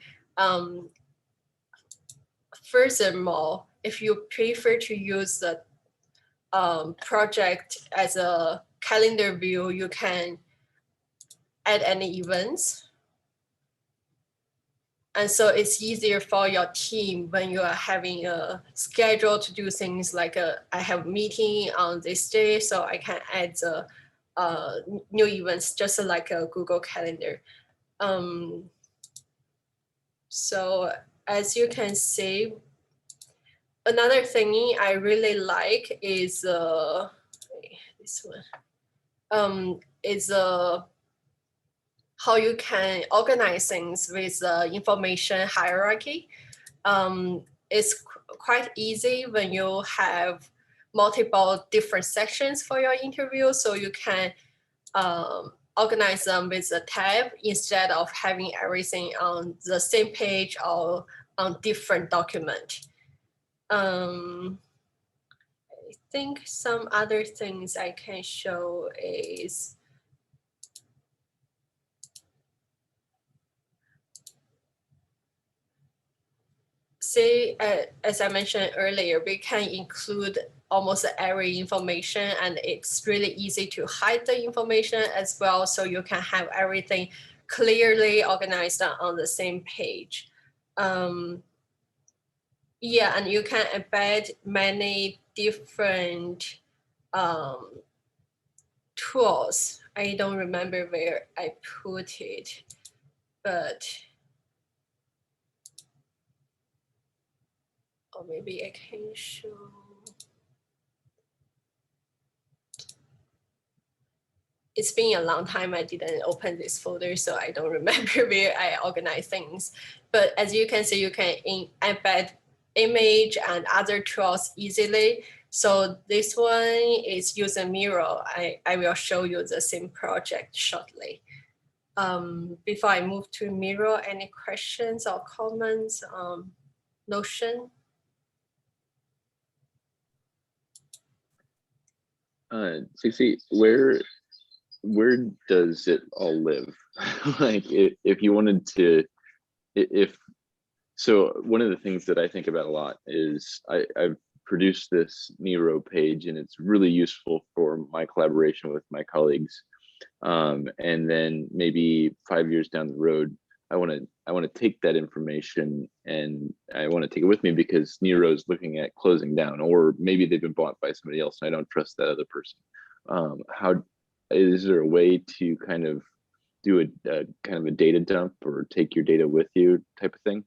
Furthermore, if you prefer to use the project as a calendar view, you can add any events. And so it's easier for your team when you are having a schedule to do things like I have a meeting on this day, so I can add the new events just like a Google Calendar. So as you can see, another thingy I really like is this one. Is how you can organize things with information hierarchy. It's quite easy when you have multiple different sections for your interview, so you can organize them with a tab instead of having everything on the same page or on different document. I think some other things I can show is say, as I mentioned earlier, we can include almost every information, and it's really easy to hide the information as well. So you can have everything clearly organized on the same page. Yeah, and you can embed many different tools. I don't remember where I put it, but or maybe I can show. It's been a long time I didn't open this folder, so I don't remember where I organize things. But as you can see, you can embed image and other tools easily. So this one is using Miro. I will show you the same project shortly. Before I move to Miro, any questions or comments on Notion? Cece, where does it all live? Like if you wanted to, so one of the things that I think about a lot is I've produced this Miro page, and it's really useful for my collaboration with my colleagues. And then maybe 5 years down the road, I want to take that information and I want to take it with me because Nero is looking at closing down, or maybe they've been bought by somebody else and I don't trust that other person. How is there a way to kind of do a kind of a data dump or take your data with you type of thing?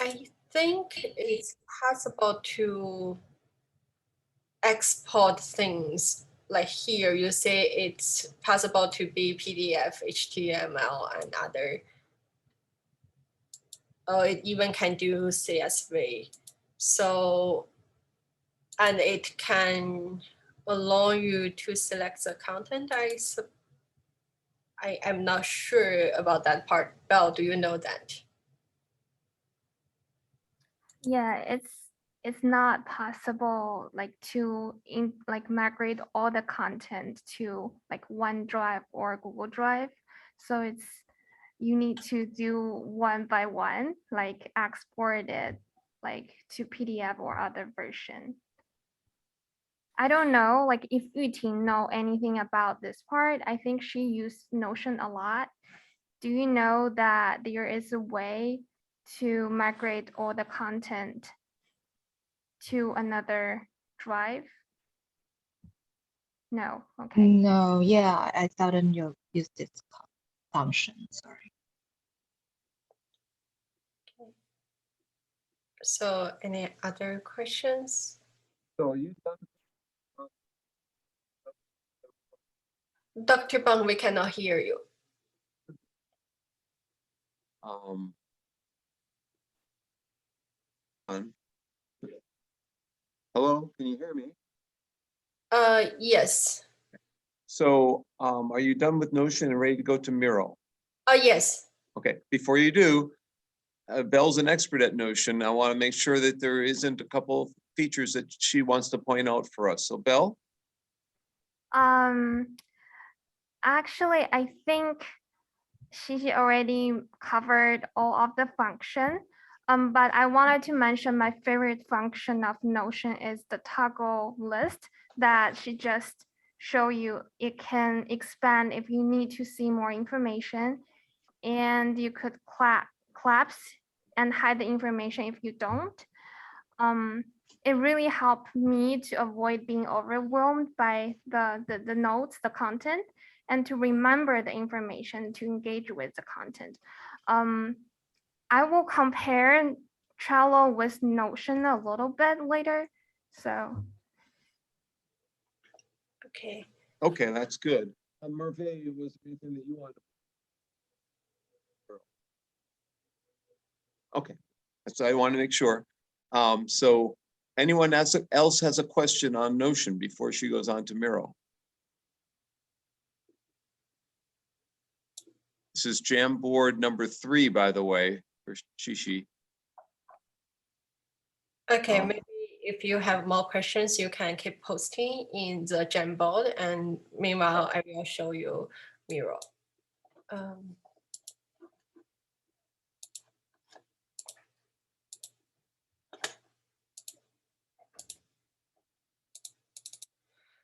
I think it's possible to export things. Like here, you say it's possible to be PDF, HTML, and other. It even can do CSV. So, and it can allow you to select the content. I am not sure about that part. Belle, do you know that? Yeah, it's not possible like to migrate all the content to like OneDrive or Google Drive. So you need to do one by one, like export it like to PDF or other version. I don't know, like if Yuting know anything about this part. I think she used Notion a lot. Do you know that there is a way to migrate all the content to another drive? No, okay. No, yeah, I didn't use this function, sorry. So any other questions? So you Dr. Bang, we cannot hear you. Hello, can you hear me? Yes. So are you done with Notion and ready to go to Miro? Yes. Okay, before you do, Belle's an expert at Notion. I want to make sure that there isn't a couple of features that she wants to point out for us. So Belle? Actually, I think she already covered all of the function. But I wanted to mention my favorite function of Notion is the toggle list that she just show you. It can expand if you need to see more information, and you could collapse and hide the information if you don't. It really helped me to avoid being overwhelmed by the notes, the content, and to remember the information to engage with the content. I will compare Trello with Notion a little bit later. So. Okay. Okay, that's good. Merve, was there anything that you wanted to? Okay, so I want to make sure. So anyone else has a question on Notion before she goes on to Miro? This is Jamboard number 3, by the way, for Shishi. Okay, maybe if you have more questions, you can keep posting in the Jamboard, and meanwhile, I will show you Miro.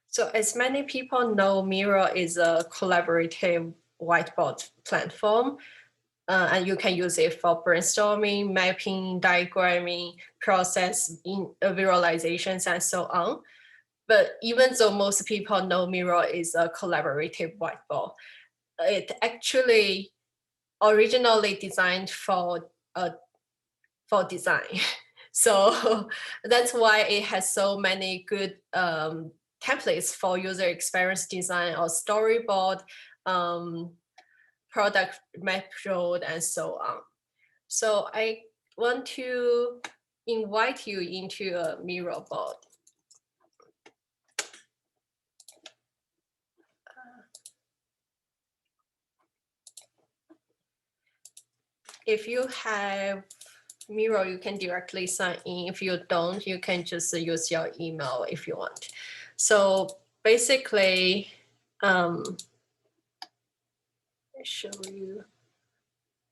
So as many people know, Miro is a collaborative whiteboard platform, and you can use it for brainstorming, mapping, diagramming, process in visualizations, and so on. But even though most people know Miro is a collaborative whiteboard, it actually originally designed for design. So that's why it has so many good templates for user experience design or storyboard, product map road, and so on. So I want to invite you into a Miro board. If you have Miro, you can directly sign in. If you don't, you can just use your email if you want. So basically, I'll show you.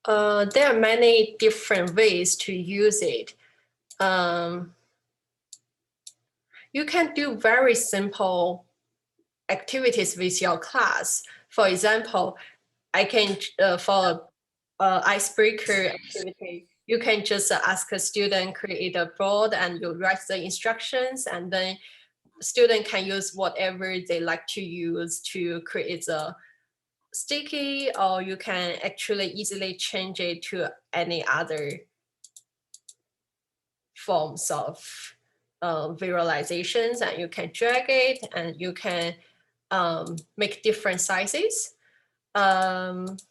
There are many different ways to use it. You can do very simple activities with your class. For example, I can, for icebreaker activity, you can just ask a student create a board and you write the instructions, and then student can use whatever they like to use to create the sticky, or you can actually easily change it to any other forms of visualizations, and you can drag it and you can make different sizes and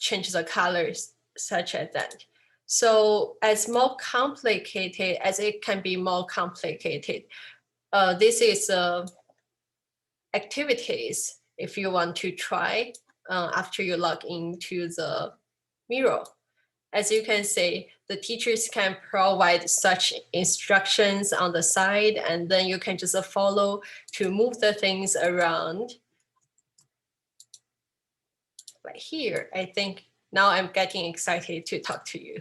change the colors such as that. So as more complicated as it can be more complicated, this is activities if you want to try after you log into the Miro. As you can see, the teachers can provide such instructions on the side, and then you can just follow to move the things around. Like here, I think now I'm getting excited to talk to you.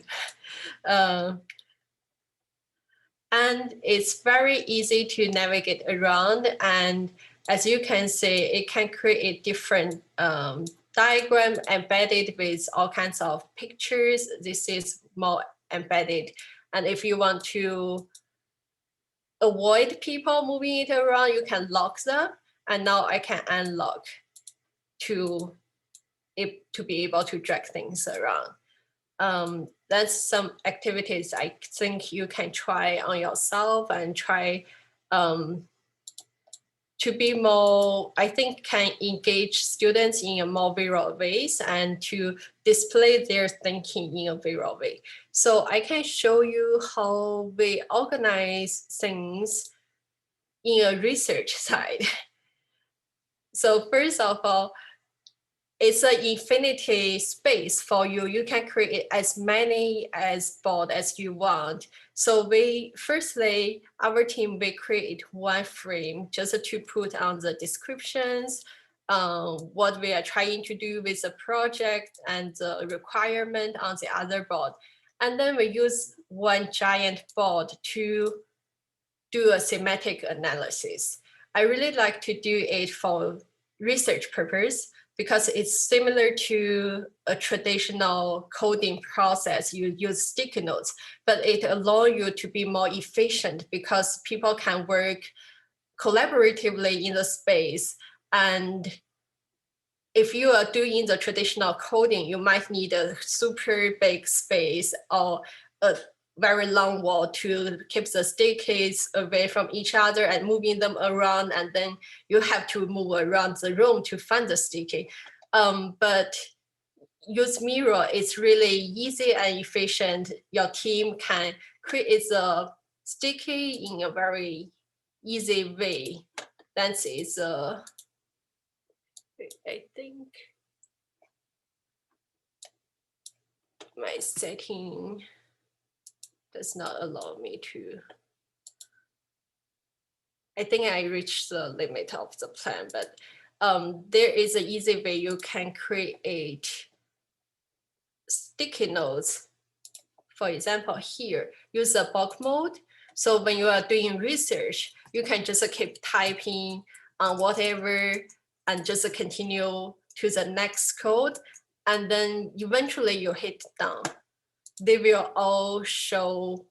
And it's very easy to navigate around. And as you can see, it can create different diagram embedded with all kinds of pictures. This is more embedded. And if you want to avoid people moving it around, you can lock them. And now I can unlock to be able to drag things around. That's some activities I think you can try on yourself and try to be more, I think, can engage students in a more visual ways and to display their thinking in a visual way. So I can show you how we organize things in a research side. So first of all, it's an infinity space for you. You can create as many as board as you want. So firstly, our team, we create one frame just to put on the descriptions, what we are trying to do with the project and the requirement on the other board. And then we use one giant board to do a semantic analysis. I really like to do it for research purpose because it's similar to a traditional coding process. You use sticky notes, but it allows you to be more efficient because people can work collaboratively in the space. And if you are doing the traditional coding, you might need a super big space or a very long wall to keep the stickers away from each other and moving them around, and then you have to move around the room to find the sticky. But use Miro, it's really easy and efficient. Your team can create the sticky in a very easy way. That is, I think my setting does not allow me to. I think I reached the limit of the plan, but there is an easy way you can create sticky notes. For example, here, use the bulk mode. So when you are doing research, you can just keep typing on whatever and just continue to the next code. And then eventually you hit done. They will all show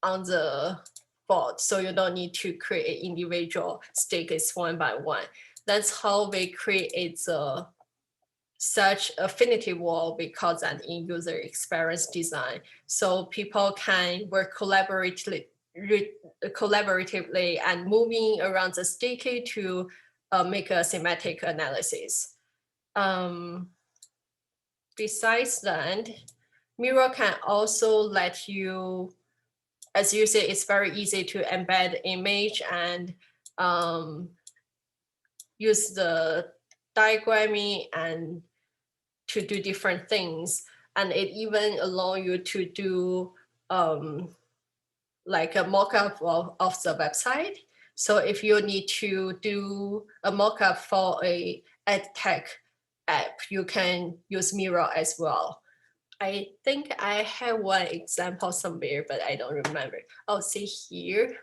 on the board, so you don't need to create individual stickers one by one. That's how we create such affinity wall, because an in-user experience design, so people can work collaboratively and moving around the sticky to make a semantic analysis. Besides that, Miro can also let you, as you say, it's very easy to embed image and use the diagramming and to do different things. And it even allows you to do like a mock-up of the website. So if you need to do a mock-up for a ed tech app, you can use Miro as well. I think I have one example somewhere, but I don't remember. Oh, see here.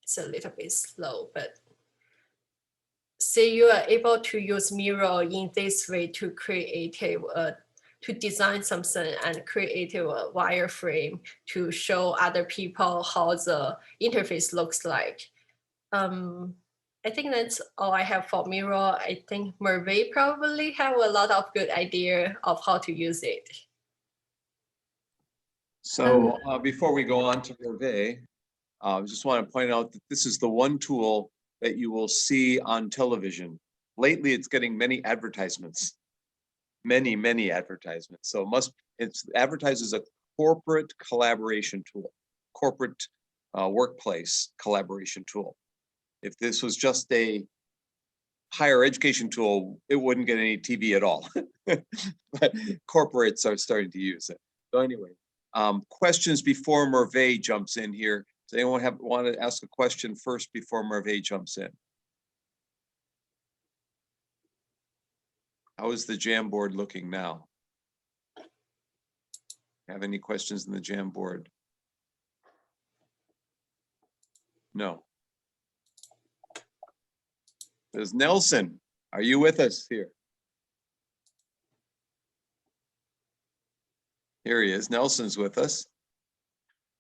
It's a little bit slow, but say you are able to use Miro in this way to create to design something and create a wireframe to show other people how the interface looks like. I think that's all I have for Miro. I think Merve probably have a lot of good idea of how to use it. So before we go on to Hervé, I just want to point out that this is the one tool that you will see on television. Lately, it's getting many advertisements, many advertisements. So it advertises a corporate collaboration tool, corporate workplace collaboration tool. If this was just a higher education tool, it wouldn't get any TV at all. But corporates are starting to use it. So anyway, questions before Merve jumps in here. Does anyone want to ask a question first before Merve jumps in? How is the Jamboard looking now? Have any questions in the Jamboard? No. There's Nelson. Are you with us here? Here he is. Nelson's with us.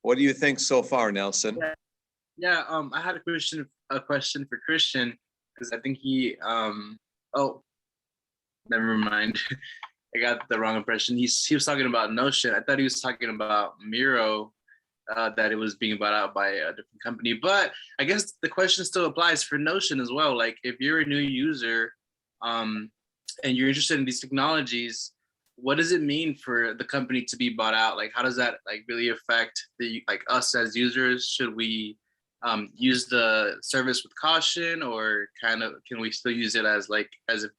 What do you think so far, Nelson? Yeah, I had a question for Christian, because I think he oh, never mind. I got the wrong impression. He was talking about Notion. I thought he was talking about Miro that it was being bought out by a different company. But I guess the question still applies for Notion as well. Like if you're a new user and you're interested in these technologies, what does it mean for the company to be bought out? Like how does that like really affect us as users? Should we use the service with caution, or kind of can we still use it as if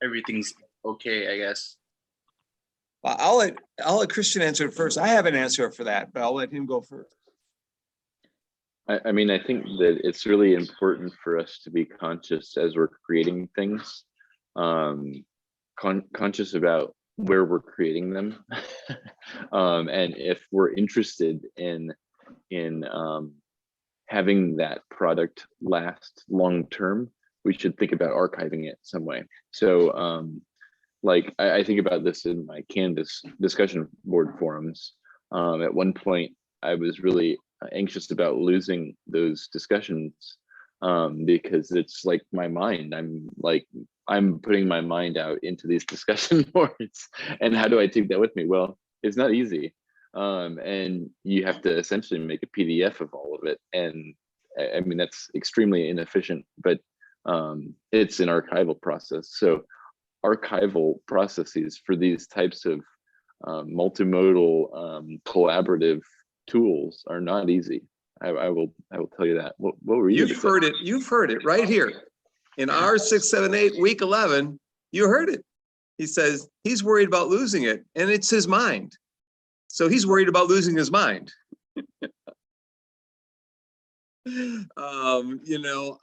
everything's okay, I guess? Well, I'll let Christian answer it first. I have an answer for that, but I'll let him go first. I mean, I think that it's really important for us to be conscious as we're creating things, conscious about where we're creating them, and if we're interested in having that product last long term, we should think about archiving it some way. So like I think about this in my Canvas discussion board forums. At one point, I was really anxious about losing those discussions because it's like my mind. I'm putting my mind out into these discussion boards, and how do I take that with me? Well, it's not easy, and you have to essentially make a PDF of all of it, and I mean that's extremely inefficient, but it's an archival process. So archival processes for these types of multimodal collaborative tools are not easy. I will tell you that. What were you? You've heard it. You've heard it right here in R678 week 11. You heard it. He says he's worried about losing it, and it's his mind. So he's worried about losing his mind. You know,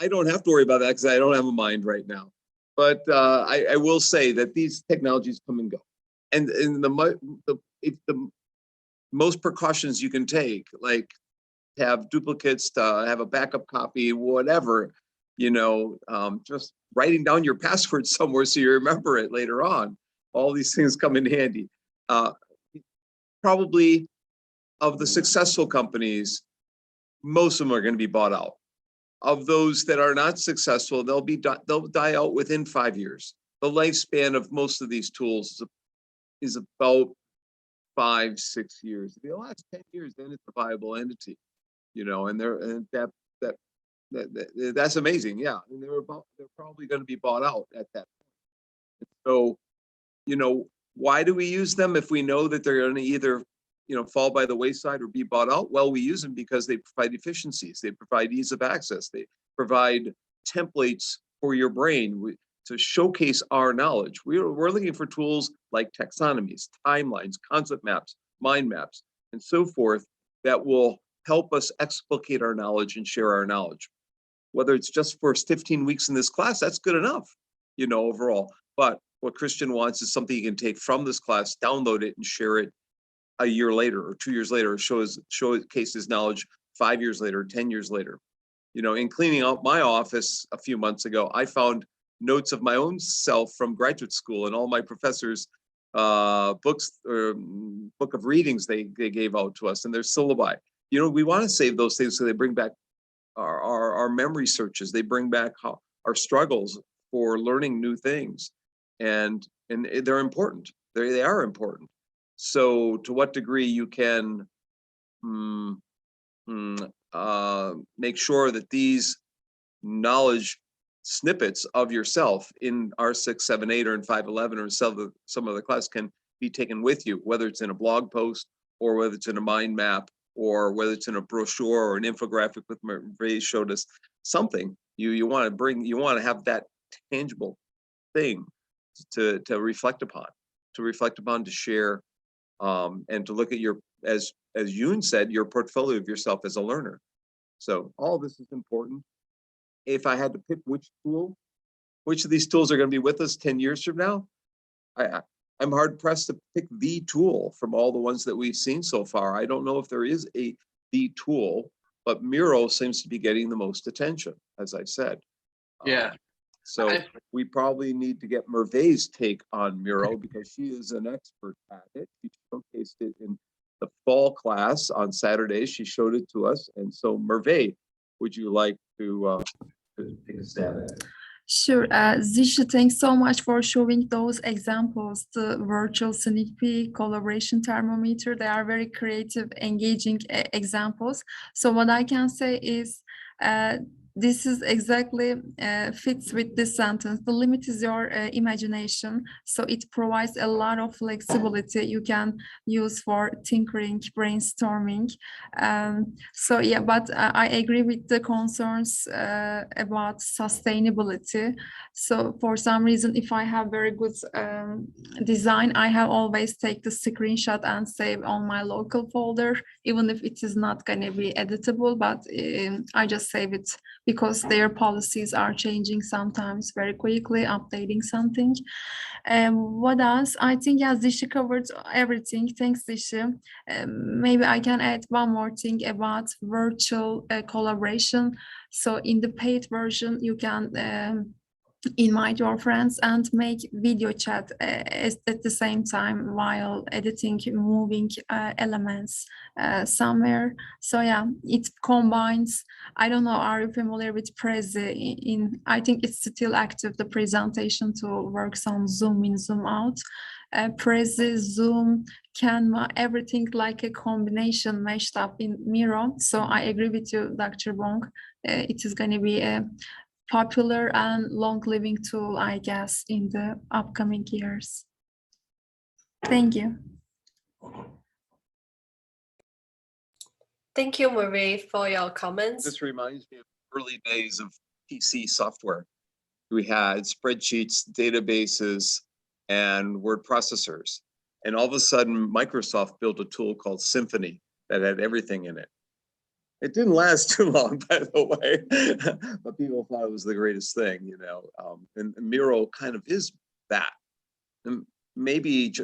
I don't have to worry about that because I don't have a mind right now. But I will say that these technologies come and go, and if the most precautions you can take, like to have duplicates, to have a backup copy, whatever, you know, just writing down your password somewhere so you remember it later on. All these things come in handy. Probably of the successful companies, most of them are going to be bought out. Of those that are not successful, they'll die out within 5 years. The lifespan of most of these tools is about 5-6 years. If it lasts 10 years, then it's a viable entity, you know. And that's amazing. Yeah, and they're probably going to be bought out at that point. So, you know, why do we use them if we know that they're going to either, you know, fall by the wayside or be bought out? Well, we use them because they provide efficiencies, they provide ease of access, they provide templates for your brain to showcase our knowledge. We're looking for tools like taxonomies, timelines, concept maps, mind maps, and so forth that will help us explicate our knowledge and share our knowledge. Whether it's just for 15 weeks in this class, that's good enough, you know, overall. But what Christian wants is something you can take from this class, download it, and share it a year later or 2 years later, showcase his knowledge 5 years later, 10 years later. You know, in cleaning out my office a few months ago, I found notes of my own self from graduate school and all my professors' books or book of readings they gave out to us and their syllabi. You know, we want to save those things so they bring back our memory searches. They bring back our struggles for learning new things, and they're important. They are important. So to what degree you can make sure that these knowledge snippets of yourself in R678 or in 511 or some other class can be taken with you, whether it's in a blog post or whether it's in a mind map or whether it's in a brochure or an infographic with Ray showed us something you want to bring, you want to have that tangible thing to reflect upon, to share, and to look at your, as Yoon said, your portfolio of yourself as a learner. So all this is important. If I had to pick which of these tools are going to be with us 10 years from now, I'm hard pressed to pick the tool from all the ones that we've seen so far. I don't know if there is the tool, but Miro seems to be getting the most attention, as I said. Yeah. So we probably need to get Merve's take on Miro because she is an expert at it. She showcased it in the fall class on Saturday. She showed it to us. And so Merve, would you like to take a stab at it? Sure. Zisha, thanks so much for showing those examples, the virtual sneak peek, collaboration thermometer. They are very creative, engaging examples. So what I can say is this is exactly fits with this sentence. The limit is your imagination. So it provides a lot of flexibility you can use for tinkering, brainstorming. So yeah, but I agree with the concerns about sustainability. So for some reason, if I have very good design, I have always take the screenshot and save on my local folder, even if it is not going to be editable, but I just save it because their policies are changing sometimes very quickly, updating something. What else? I think, yeah, Zisha covered everything. Thanks, Zisha. Maybe I can add one more thing about virtual collaboration. So in the paid version, you can invite your friends and make video chat at the same time while editing, moving elements somewhere. So yeah, it combines. I don't know, are you familiar with Prezi? I think it's still active, the presentation tool works on Zoom in, Zoom out. Prezi, Zoom, Canva, everything like a combination meshed up in Miro. So I agree with you, Dr. Bonk. It is going to be a popular and long-living tool, I guess, in the upcoming years. Thank you. Thank you, Marie, for your comments. This reminds me of early days of PC software. We had spreadsheets, databases, and word processors. And all of a sudden, Microsoft built a tool called Symphony that had everything in it. It didn't last too long, by the way, but people thought it was the greatest thing, you know. And Miro kind of is that. And maybe,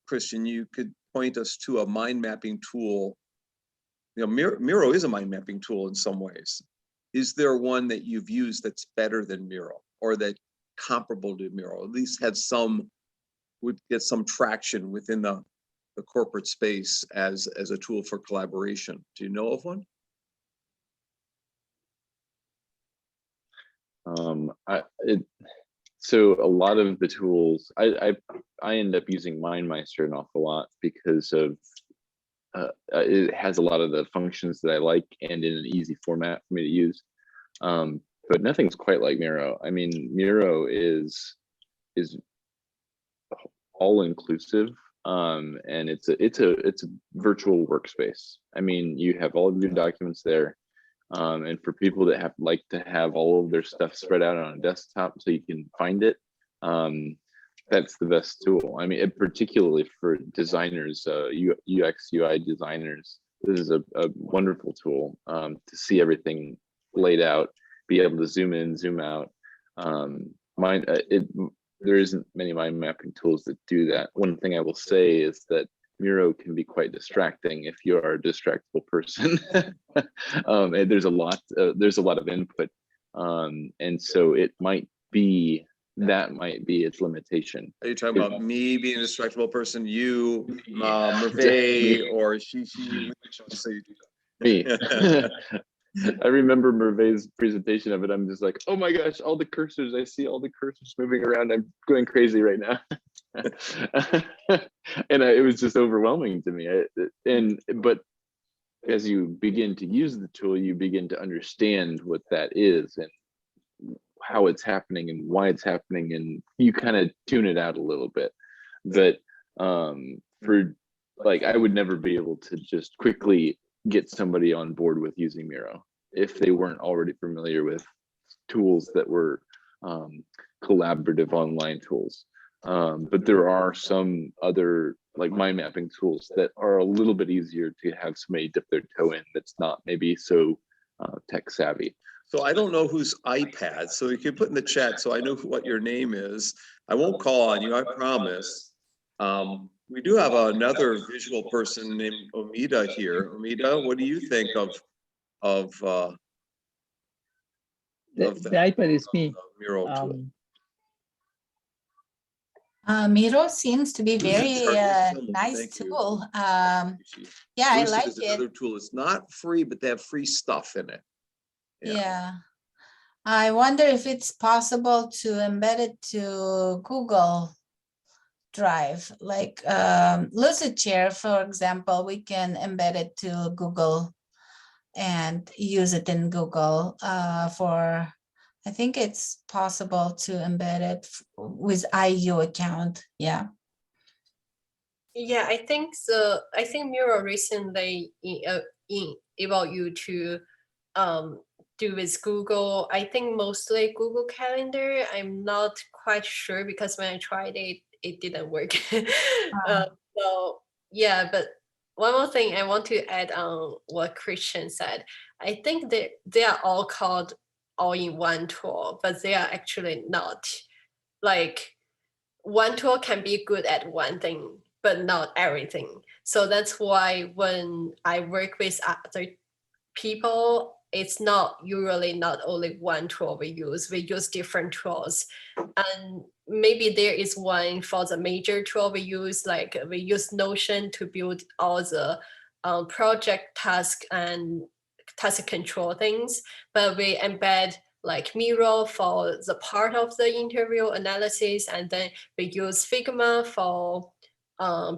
Christian, you could point us to a mind mapping tool. You know, Miro is a mind mapping tool in some ways. Is there one that you've used that's better than Miro, or that comparable to Miro, at least had some, would get some traction within the corporate space as a tool for collaboration? Do you know of one? So a lot of the tools, I end up using MindMeister an awful lot because of it has a lot of the functions that I like and in an easy format for me to use. But nothing's quite like Miro. I mean, Miro is all inclusive. And it's a virtual workspace. I mean, you have all of your documents there, and for people that like to have all of their stuff spread out on a desktop so you can find it, that's the best tool. I mean, particularly for designers, UX UI designers, this is a wonderful tool to see everything laid out, be able to zoom in, zoom out. There isn't many mind mapping tools that do that. One thing I will say is that Miro can be quite distracting if you are a distractible person. And there's a lot of input, and so it might be its limitation. Are you talking about me being a distractible person, you, Merve, or Shishi? Me. I remember Merve's presentation of it. I'm just like, oh my gosh, all the cursors. I see all the cursors moving around. I'm going crazy right now. And it was just overwhelming to me. But as you begin to use the tool, you begin to understand what that is and how it's happening and why it's happening. And you kind of tune it out a little bit. But for like, I would never be able to just quickly get somebody on board with using Miro if they weren't already familiar with tools that were collaborative online tools. But there are some other like mind mapping tools that are a little bit easier to have somebody dip their toe in that's not maybe so tech savvy. So I don't know whose iPad, so you can put in the chat so I know what your name is. I won't call on you, I promise. We do have another visual person named Omida here. Omida, what do you think of the iPad is me. Miro tool? Miro seems to be very nice tool. Yeah, I like it. Another tool. It's not free, but they have free stuff in it. Yeah. I wonder if it's possible to embed it to Google Drive, like Lucid Chair, for example, we can embed it to Google and use it in Google for, I think it's possible to embed it with IU account. Yeah. Yeah, I think so. I think Miro recently about you to do with Google. I think mostly Google Calendar. I'm not quite sure because when I tried it, it didn't work. So yeah, but one more thing I want to add on what Christian said. I think that they are all called all-in-one tool, but they are actually not. Like one tool can be good at one thing, but not everything. So that's why when I work with other people, it's not usually not only one tool we use different tools. And maybe there is one for the major tool we use, like we use Notion to build all the project task and task control things, but we embed like Miro for the part of the interview analysis, and then we use Figma for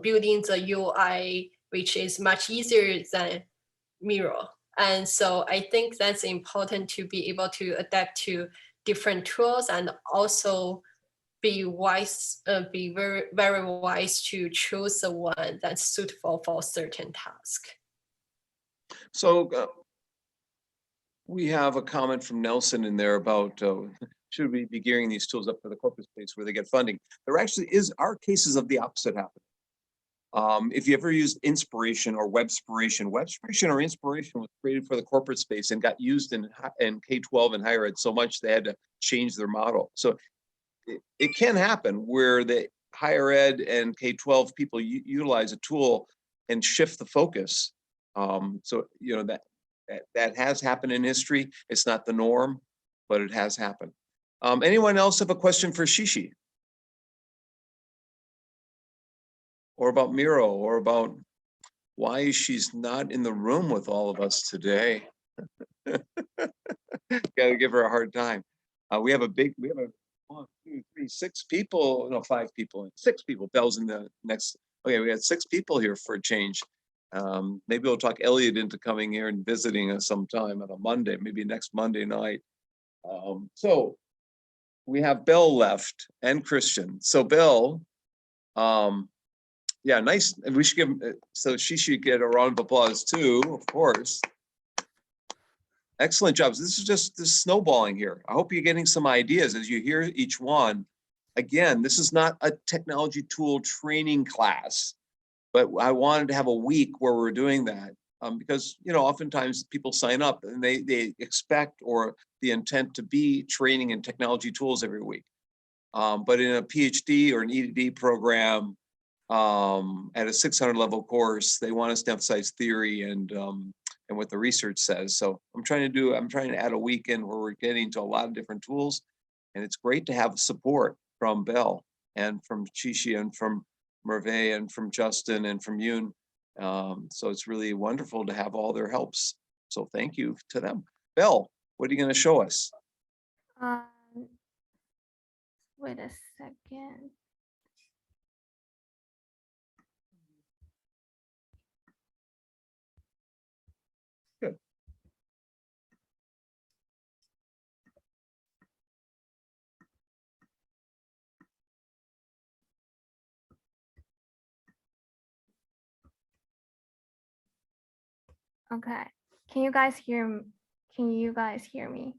building the UI, which is much easier than Miro. And so I think that's important to be able to adapt to different tools and also be wise, be very, very wise to choose the one that's suitable for a certain task. So we have a comment from Nelson in there about should we be gearing these tools up for the corporate space where they get funding? There actually are cases of the opposite happening. If you ever used Inspiration or Webspiration or Inspiration was created for the corporate space and got used in K-12 and higher ed so much they had to change their model. So it can happen where the higher ed and K-12 people utilize a tool and shift the focus. So you know that has happened in history. It's not the norm, but it has happened. Anyone else have a question for Shishi? Or about Miro, or about why she's not in the room with all of us today? Gotta give her a hard time. We have 1, 2, 3, 6 people, no, 5 people, 6 people. Bell's in the next. Okay, we got 6 people here for a change. Maybe we'll talk Elliot into coming here and visiting us sometime on a Monday, maybe next Monday night. So we have Bill left and Christian. So Bill, yeah, nice. We should give, so she should get a round of applause too, of course. Excellent jobs. This is just this snowballing here. I hope you're getting some ideas as you hear each one. Again, this is not a technology tool training class, but I wanted to have a week where we're doing that because, you know, oftentimes people sign up and they expect or the intent to be training in technology tools every week. But in a PhD or an EDD program, at a 600 level course, they want us to emphasize theory and what the research says. So I'm trying to add a weekend where we're getting to a lot of different tools, and it's great to have support from Bell and from Chishi and from Merve and from Justin and from Yoon. So it's really wonderful to have all their helps. So thank you to them. Bell, what are you going to show us? Wait a second. Good. Okay. Can you guys hear me?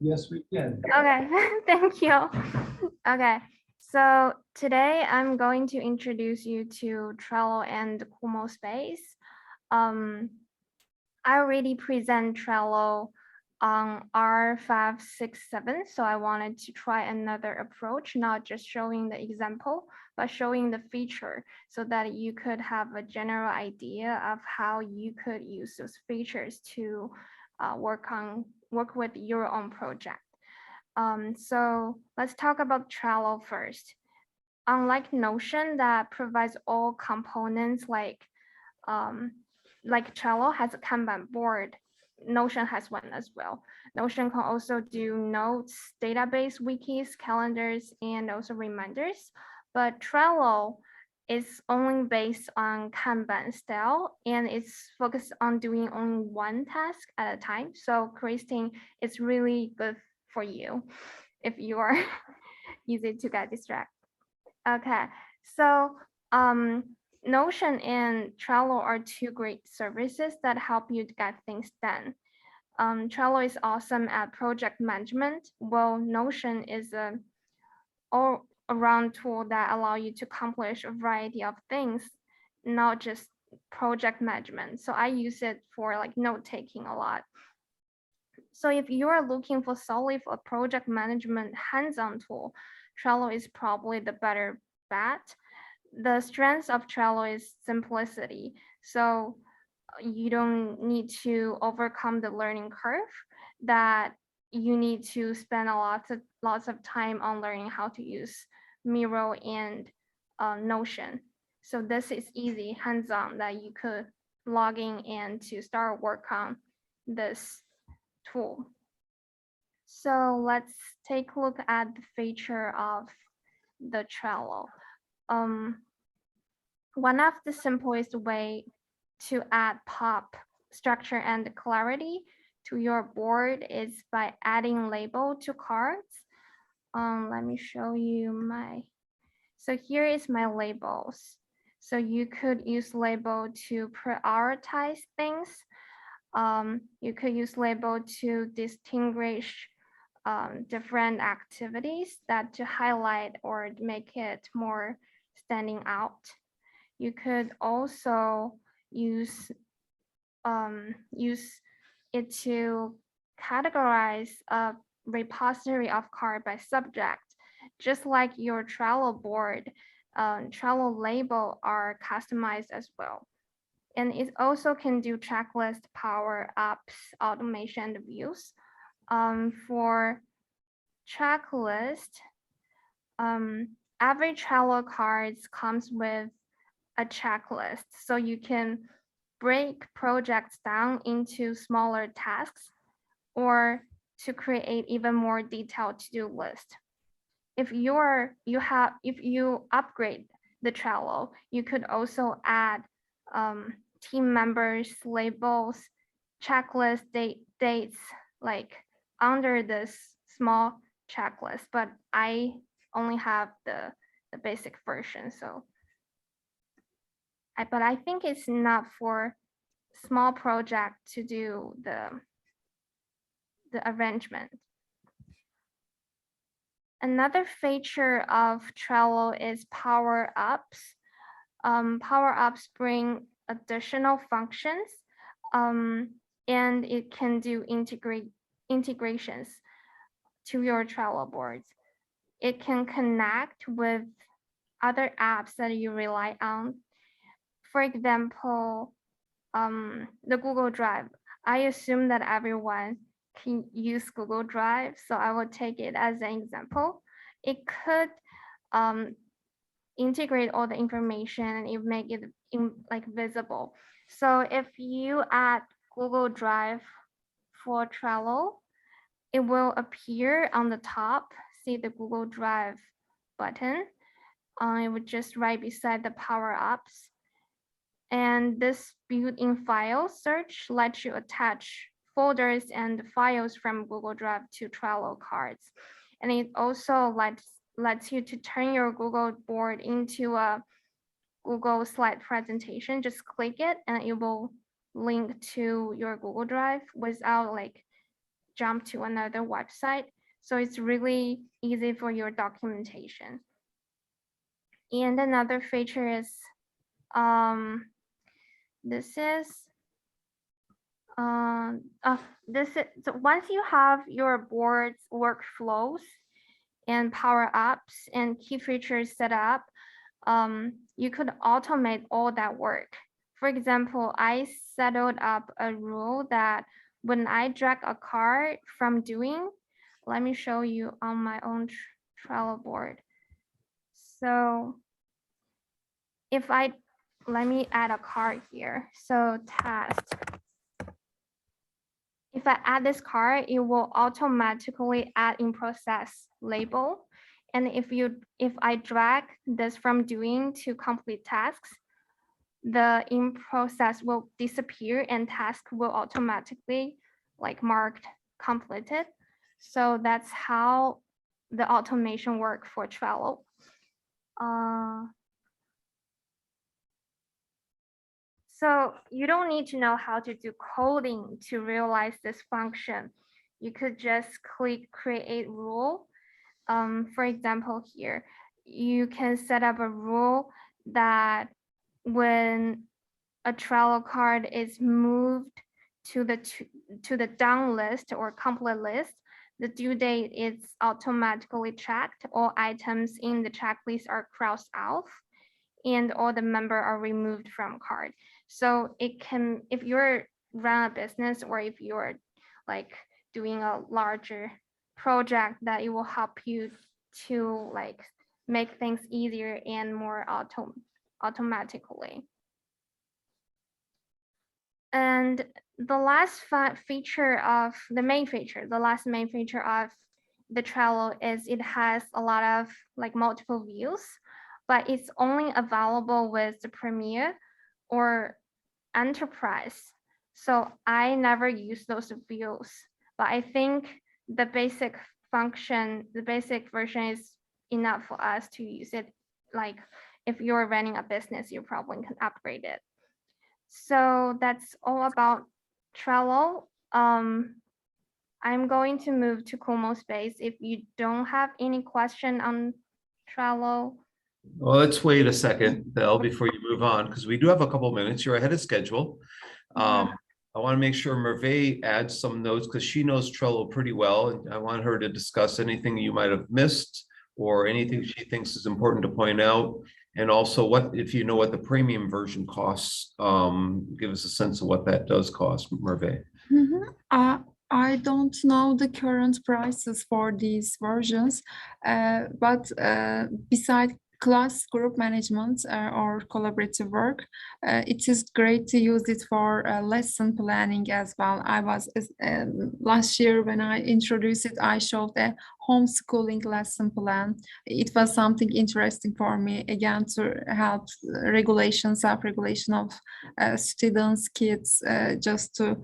Yes, we can. Okay, thank you. Okay, so today I'm going to introduce you to Trello and Kumo Space. I already present Trello on R578, so I wanted to try another approach, not just showing the example, but showing the feature so that you could have a general idea of how you could use those features to work with your own project. So let's talk about Trello first. Unlike Notion that provides all components like Trello has a Kanban board Notion has one as well. Notion can also do notes, database, wikis, calendars, and also reminders. But Trello is only based on Kanban style, and it's focused on doing only one task at a time. So Christine, it's really good for you if you are easy to get distracted. Okay, so Notion and Trello are two great services that help you to get things done. Trello is awesome at project management, while Notion is a all-around tool that allow you to accomplish a variety of things, not just project management. So I use it for like note-taking a lot. So if you are looking for solely for a project management hands-on tool, Trello is probably the better bet. The strength of Trello is simplicity. So you don't need to overcome the learning curve that you need to spend lots of time on learning how to use Miro and Notion. So this is easy, hands-on, that you could log in and to start work on this tool. So let's take a look at the feature of the Trello. One of the simplest way to add pop, structure, and clarity to your board is by adding label to cards. Let me show you so here is my labels. So you could use label to prioritize things. You could use label to distinguish different activities that to highlight or make it more standing out. You could also use it to categorize a repository of card by subject, just like your Trello board. Trello label are customized as well. And it also can do checklist, power ups, automation, and views. For checklist, every Trello cards comes with a checklist, so you can break projects down into smaller tasks or to create even more detailed to-do list. If you upgrade the Trello, you could also add team members, labels, checklist, dates, like under this small checklist, but I only have the basic version. So but I think it's enough for small project to do the arrangement. Another feature of Trello is power ups. Power ups bring additional functions, and it can do integrations to your Trello boards. It can connect with other apps that you rely on. For example, the Google Drive. I assume that everyone can use Google Drive, so I will take it as an example. It could integrate all the information and it make it visible. So if you add Google Drive for Trello, it will appear on the top. See the Google Drive button. It would just right beside the power ups. And this built-in file search lets you attach folders and files from Google Drive to Trello cards. And it also lets you to turn your Google board into a Google slide presentation. Just click it and it will link to your Google Drive without jump to another website. So it's really easy for your documentation. And another feature is so once you have your board's workflows and power ups and key features set up, you could automate all that work. For example, I settled up a rule that when I drag a card from doing, let me show you on my own Trello board. So let me add a card here. So task. if I add this card, it will automatically add in process label. And if I drag this from doing to complete tasks, the in process will disappear and task will automatically like marked completed. So that's how the automation work for Trello. So you don't need to know how to do coding to realize this function. You could just click create rule. For example, here, you can set up a rule that when a Trello card is moved to the down list or complete list, the due date is automatically checked. All items in the checklist are crossed out, and all the members are removed from card. So it can, if you're run a business or if you're like doing a larger project, that it will help you to like make things easier and more automatically. And the last feature of the main feature, the last main feature of the Trello is it has a lot of like multiple views, but it's only available with the Premier or Enterprise. So I never use those views, but I think the basic function, the basic version is enough for us to use it. Like if you're running a business, you probably can upgrade it. So that's all about Trello. I'm going to move to Kumo Space. If you don't have any question on Trello. Well, let's wait a second, Belle, before you move on, because we do have a couple minutes. You're ahead of schedule. I want to make sure Merve adds some notes because she knows Trello pretty well, and I want her to discuss anything you might have missed or anything she thinks is important to point out. And also, what if you know what the premium version costs? Give us a sense of what that does cost, Merve. I don't know the current prices for these versions, but beside class group management or collaborative work, it is great to use it for lesson planning as well. I was last year when I introduced it, I showed a homeschooling lesson plan. It was something interesting for me, again, to help regulation, self-regulation of students, kids, just to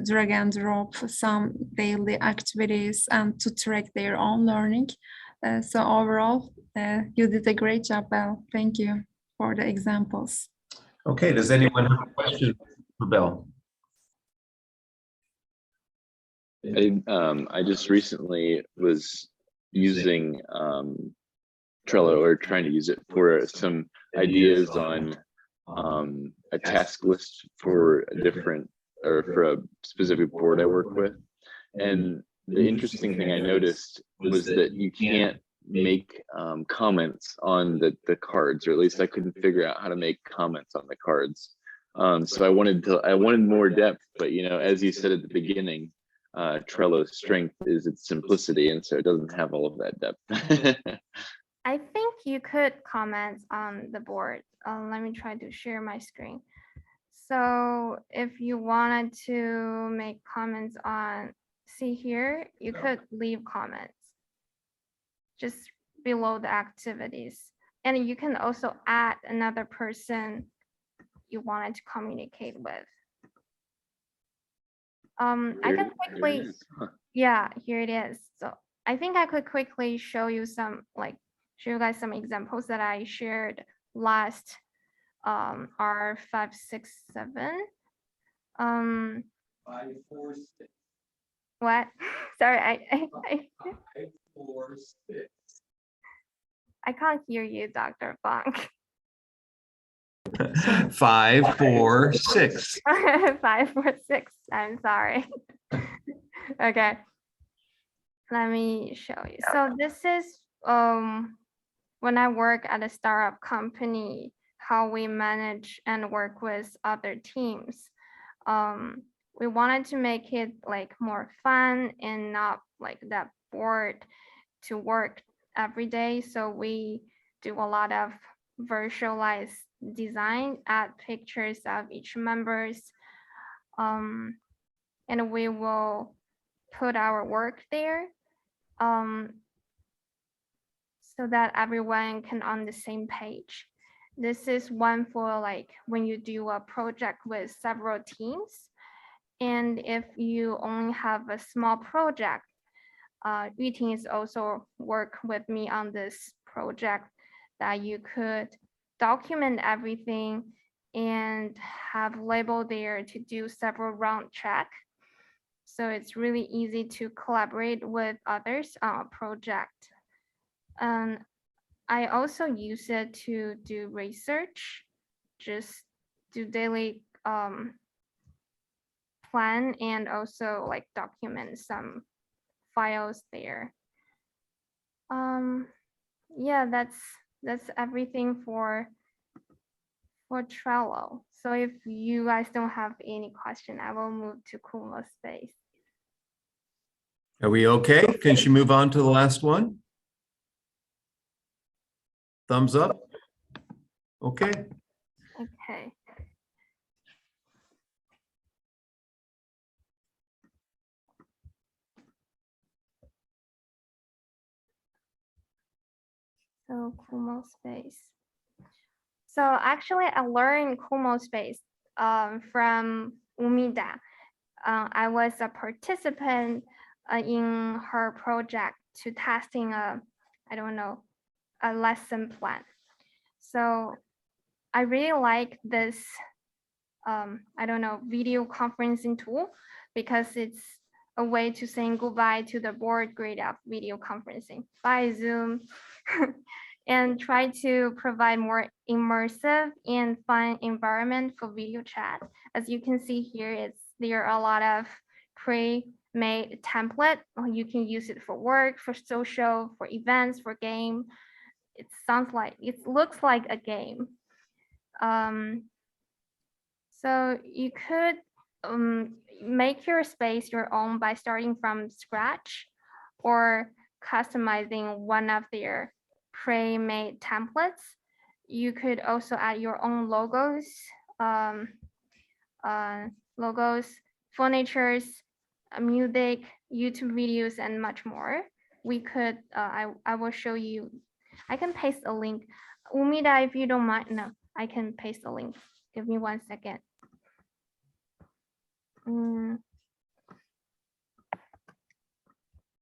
drag and drop some daily activities and to track their own learning. So overall, you did a great job, Belle. Thank you for the examples. Okay, does anyone have a question for Belle? I just recently was using Trello, or trying to use it for some ideas on a task list for a different, or for a specific board I work with. And the interesting thing I noticed was that you can't make comments on the cards, or at least I couldn't figure out how to make comments on the cards. So I wanted more depth, but you know, as you said at the beginning, Trello's strength is its simplicity, and so it doesn't have all of that depth. I think you could comment on the board. Let me try to share my screen. So if you wanted to make comments on, see here, you could leave comments just below the activities. And you can also add another person you wanted to communicate with. I can quickly, yeah, here it is. So I think I could quickly show you you guys some examples that I shared last R678. 546. What? Sorry, I 546. I can't hear you, Dr. Bonk. 546. 546. I'm sorry. Okay. Let me show you. So this is when I work at a startup company, how we manage and work with other teams. We wanted to make it like more fun and not like that bored to work every day. So we do a lot of virtualized design, add pictures of each members. and we will put our work there so that everyone can on the same page. This is one for like when you do a project with several teams. And if you only have a small project, Yuting is also work with me on this project that you could document everything and have label there to do several round check. So it's really easy to collaborate with others on a project. I also use it to do research, just do daily plan and also like document some files there. Yeah, that's everything for Trello. So if you guys don't have any question, I will move to Kumo Space. Are we okay? Can she move on to the last one? Thumbs up. Okay. Okay. So Kumo Space. So actually I learned Kumo Space from Umida. I was a participant in her project to testing a lesson plan. So I really like this video conferencing tool because it's a way to saying goodbye to the bored grade of video conferencing. Bye Zoom. And try to provide more immersive and fun environment for video chat. As you can see here, there are a lot of pre-made template. You can use it for work, for social, for events, for game. It looks like a game. So you could make your space your own by starting from scratch or customizing one of their pre-made templates. You could also add your own logos, furnitures, music, YouTube videos, and much more. We could, I will show you. I can paste a link. Umida, if you don't mind, no, I can paste a link. Give me 1 second.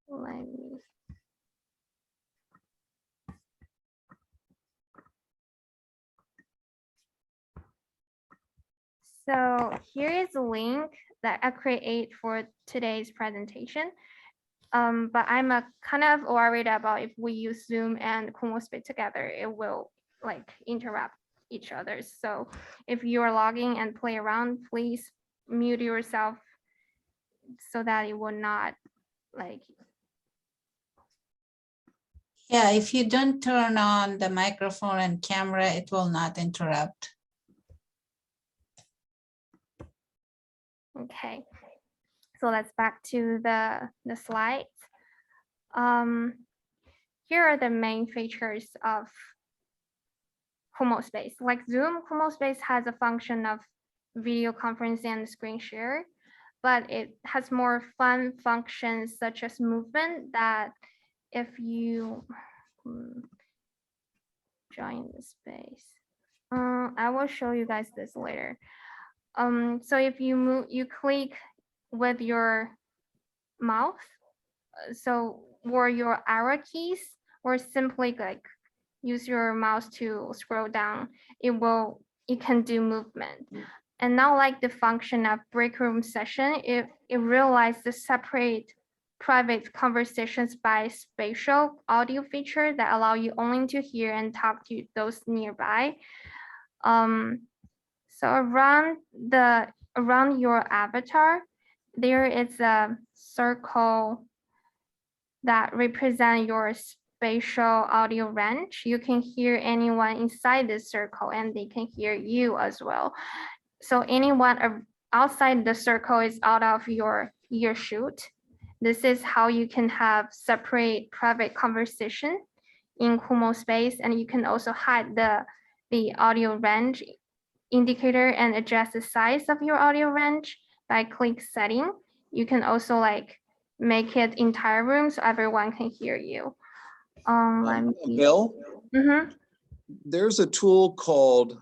Let me. So here is a link that I create for today's presentation. But I'm kind of worried about if we use Zoom and Kumo Space together, it will like interrupt each other. So if you are logging and play around, please mute yourself so that it will not like. Yeah, if you don't turn on the microphone and camera, it will not interrupt. Okay, so let's back to the slides. Here are the main features of Kumo Space. Like Zoom, Kumo Space has a function of video conferencing and screen share, but it has more fun functions such as movement that if you join the space, I will show you guys this later. So if you click with your mouse, or your arrow keys, or simply like use your mouse to scroll down, it can do movement. And now like the function of break room session, it realized the separate private conversations by spatial audio feature that allow you only to hear and talk to those nearby. So around your avatar, there is a circle that represent your spatial audio range. You can hear anyone inside this circle and they can hear you as well. So anyone outside the circle is out of your ear shoot. This is how you can have separate private conversation in Kumo Space, and you can also hide the audio range indicator and adjust the size of your audio range by click setting. you can also like make it entire room so everyone can hear you. Let me see. Bill, Mm-hmm. there's a tool called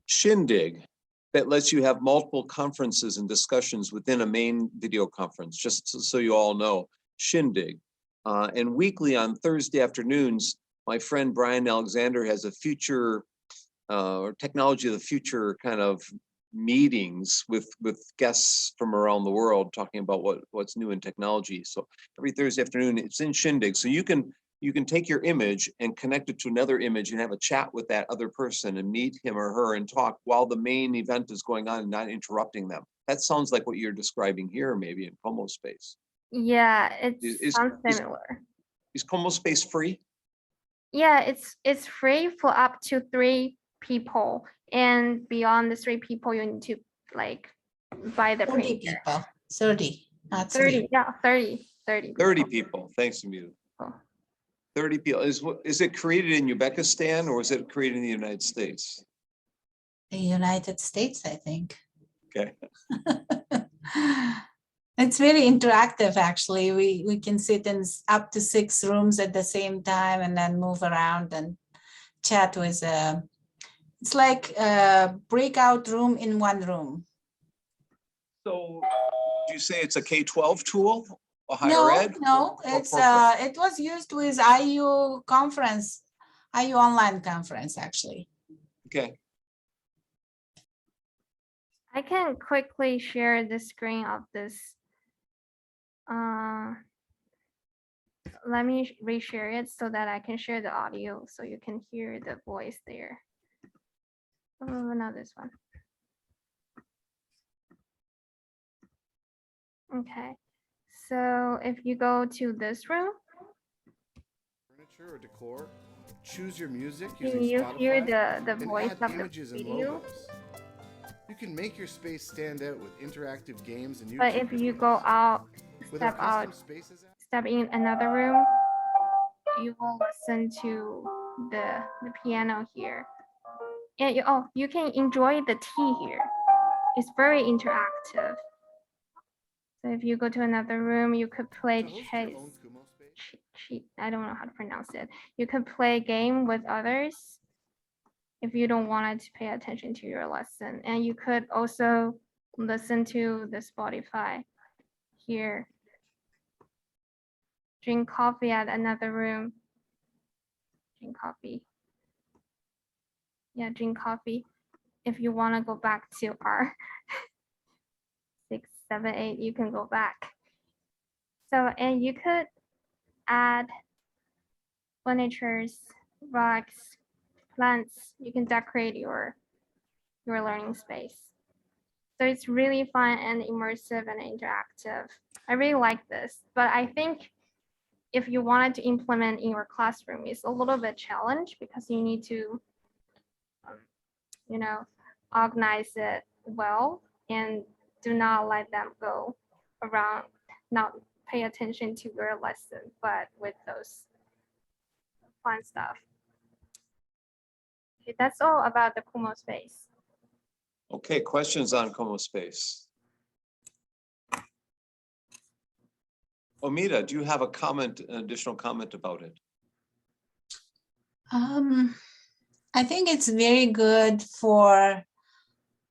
Shindig that lets you have multiple conferences and discussions within a main video conference, just so you all know, Shindig. And weekly on Thursday afternoons, my friend Brian Alexander has a future or technology of the future kind of meetings with guests from around the world talking about what's new in technology. So every Thursday afternoon, it's in Shindig. So you can take your image and connect it to another image and have a chat with that other person and meet him or her and talk while the main event is going on and not interrupting them. That sounds like what you're describing here, maybe in Como Space. Yeah, Is- sounds similar. Is Como Space free? Yeah, it's free for up to 3 people, and beyond the 3 people, you need to like buy the 30 printer. people, 30, not 30, 3. yeah, 30. 30 people, thanks to you. Oh. 30 people. Is it created in Uzbekistan or is it created in the United States? The United States, I think. Okay. It's very interactive, actually. We can sit in up to 6 rooms at the same time and then move around and chat with it's like a breakout room in one room. So do you say it's a K-12 tool, a higher No, ed? no, or it's corporate? it was used with IU conference, IU online conference, actually. Okay. I can quickly share the screen of this. Let me reshare it so that I can share the audio so you can hear the voice there. Oh, not this one. Okay, so if you go to this room, Furniture or decor, choose your music can using you hear Spotify, the and voice add of the images and video? logos. You can make your space stand out with interactive games and YouTube But if you videos. go out, With our step out, custom spaces app, step in another room, you will listen to the piano here. And you can enjoy the tea here. It's very interactive. So if you go to another room, you could play to host chess. your own Kumo space. I don't know how to pronounce it. You could play a game with others if you don't want to pay attention to your lesson. And you could also listen to the Spotify here. Drink coffee at another room. Drink coffee. Yeah, drink coffee. If you want to go back to R678, you can go back. So, and you could add furnitures, rugs, plants. You can decorate your learning space. So it's really fun and immersive and interactive. I really like this, but I think if you wanted to implement in your classroom, it's a little bit challenge because you need to, organize it well and do not let them go around, not pay attention to your lesson, but with those fun stuff. Okay, that's all about the Kumo space. Okay, questions on Como Space? Omida, do you have a comment, an additional comment about it? I think it's very good for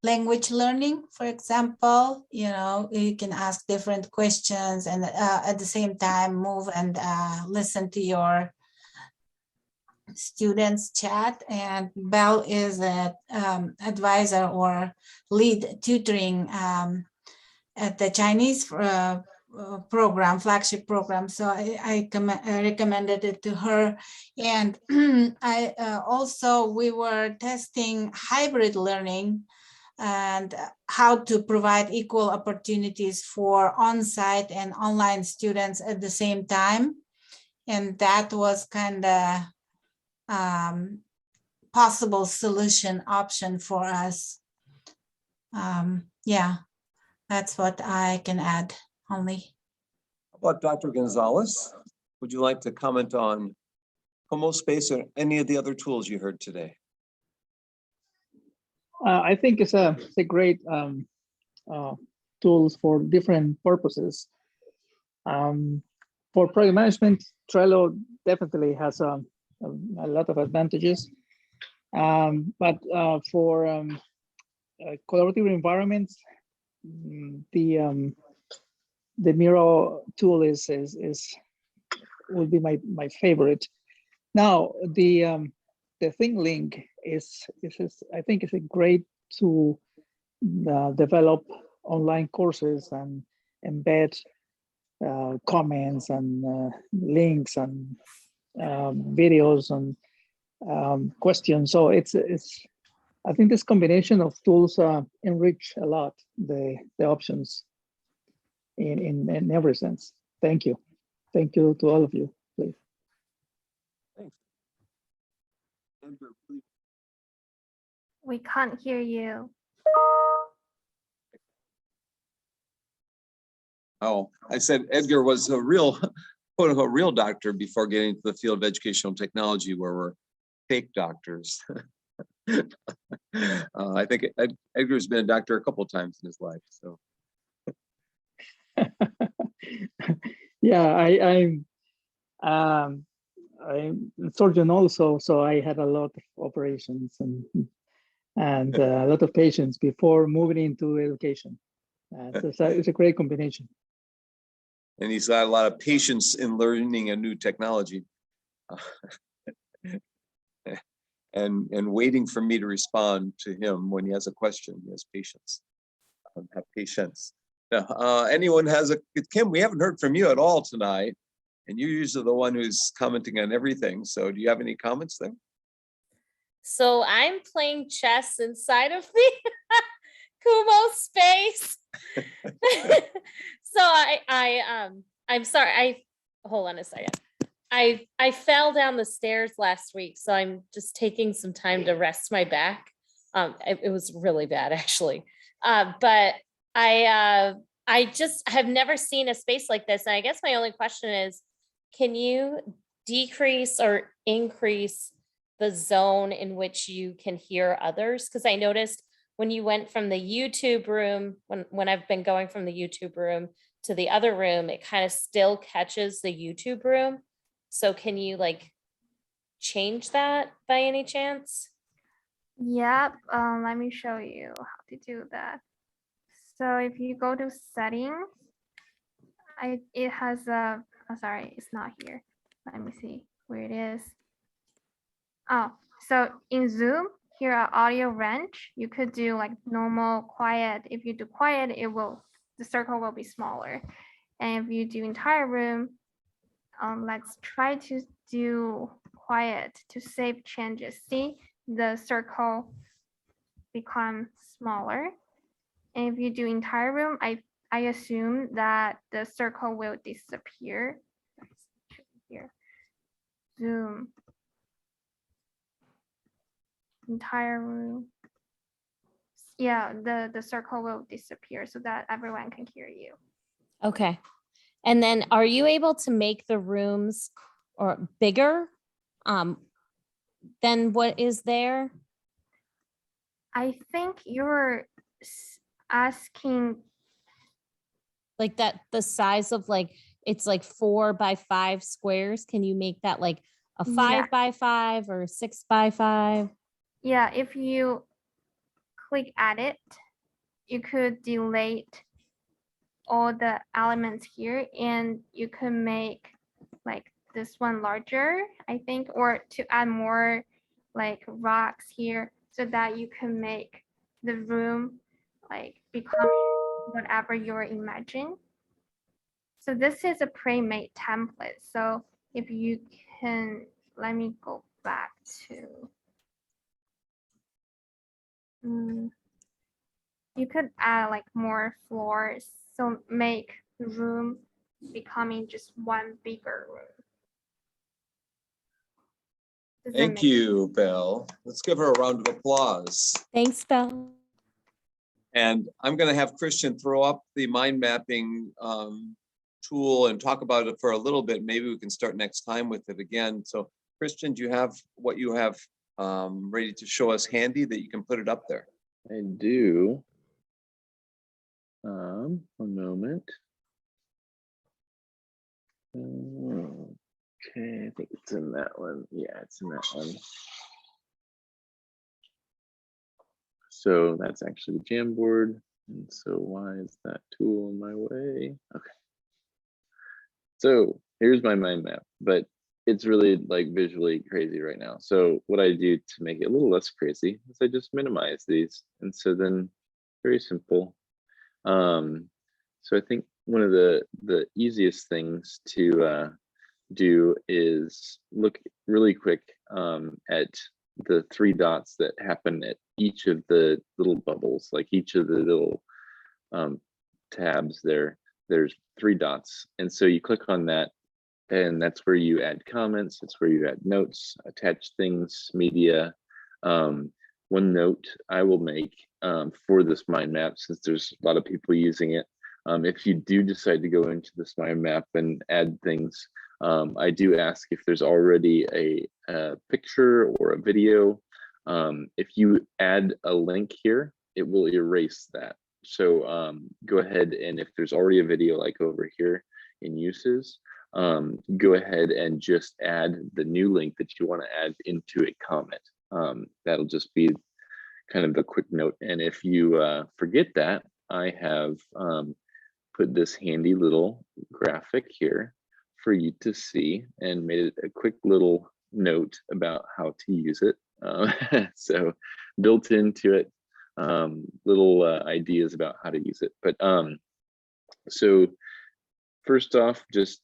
language learning, for example. You can ask different questions and at the same time move and listen to your students chat. And Bell is an advisor or lead tutoring at the Chinese program, flagship program. So I recommended it to her. And I also, we were testing hybrid learning and how to provide equal opportunities for on-site and online students at the same time. And that was kind of possible solution option for us. Yeah, that's what I can add only. How about Dr. Gonzalez? Would you like to comment on Como Space or any of the other tools you heard today? I think it's a great tools for different purposes. For project management, Trello definitely has a lot of advantages. But for collaborative environments, the Miro tool would be my favorite. Now the ThinkLink is I think is a great tool to develop online courses and embed comments and links and videos and questions. So it's I think this combination of tools enrich a lot the options in every sense. Thank you to all of you, please. Thanks. We can't hear you. Oh, I said Edgar was a real, quote unquote, real doctor before getting to the field of educational technology, where we're fake doctors. I think Edgar's been a doctor a couple of times in his life. So, yeah, I'm a surgeon also, so I had a lot of operations and a lot of patients before moving into education. So it's a great combination. And he's got a lot of patience in learning a new technology. And waiting for me to respond to him when he has a question. He has patience. Have patience. Anyone has Kim, we haven't heard from you at all tonight. And you're usually the one who's commenting on everything. So do you have any comments there? So I'm playing chess inside of the Kumo space. So I'm sorry. Hold on a second. I fell down the stairs last week, so I'm just taking some time to rest my back. It was really bad actually. But I just have never seen a space like this. And I guess my only question is, can you decrease or increase the zone in which you can hear others? Because I noticed when you went from the YouTube room, when I've been going from the YouTube room to the other room, it kind of still catches the YouTube room. So can you like change that by any chance? Yep, let me show you how to do that. So if you go to settings, it has a, oh, sorry, it's not here. Let me see where it is. Oh, so in Zoom, here at audio range, you could do like normal quiet. If you do quiet, the circle will be smaller. And if you do entire room, let's try to do quiet to save changes. See, the circle become smaller. And if you do entire room, I assume that the circle will disappear. Here, Zoom, entire room. Yeah, the circle will disappear so that everyone can hear you. Okay. And then are you able to make the rooms or bigger than what is there? I think you're asking like that, the size of like, it's like 4 by 5 squares. Can you make that like a 5 by 5 or 6 by 5? Yeah, if you click edit, you could delete all the elements here and you can make like this one larger, I think, or to add more like rocks here so that you can make the room like become whatever you're imagining. So this is a pre-made template. So if you can, let me go back to, you could add like more floors. So make the room becoming just one bigger room. Thank you, Belle. Let's give her a round of applause. Thanks, Belle. And I'm going to have Christian throw up the mind mapping tool and talk about it for a little bit. Maybe we can start next time with it again. So Christian, do you have what you have ready to show us handy that you can put it up there? I do. One moment. Okay, I think it's in that one. Yeah, it's in that one. So that's actually the Jamboard. And so why is that tool in my way? Okay. So here's my mind map, but it's really like visually crazy right now. So what I do to make it a little less crazy is I just minimize these. And so then very simple. So I think one of the easiest things to do is look really quick at the 3 dots that happen at each of the little bubbles, like each of the little tabs there. There's 3 dots. And so you click on that, and that's where you add comments. It's where you add notes, attach things, media. One note I will make for this mind map, since there's a lot of people using it, if you do decide to go into this mind map and add things, I do ask if there's already a picture or a video. If you add a link here, it will erase that. So go ahead, and if there's already a video like over here in uses, go ahead and just add the new link that you want to add into a comment. That'll just be kind of a quick note. And if you forget that, I have put this handy little graphic here for you to see and made it a quick little note about how to use it. So built into it, little ideas about how to use it. But so first off, just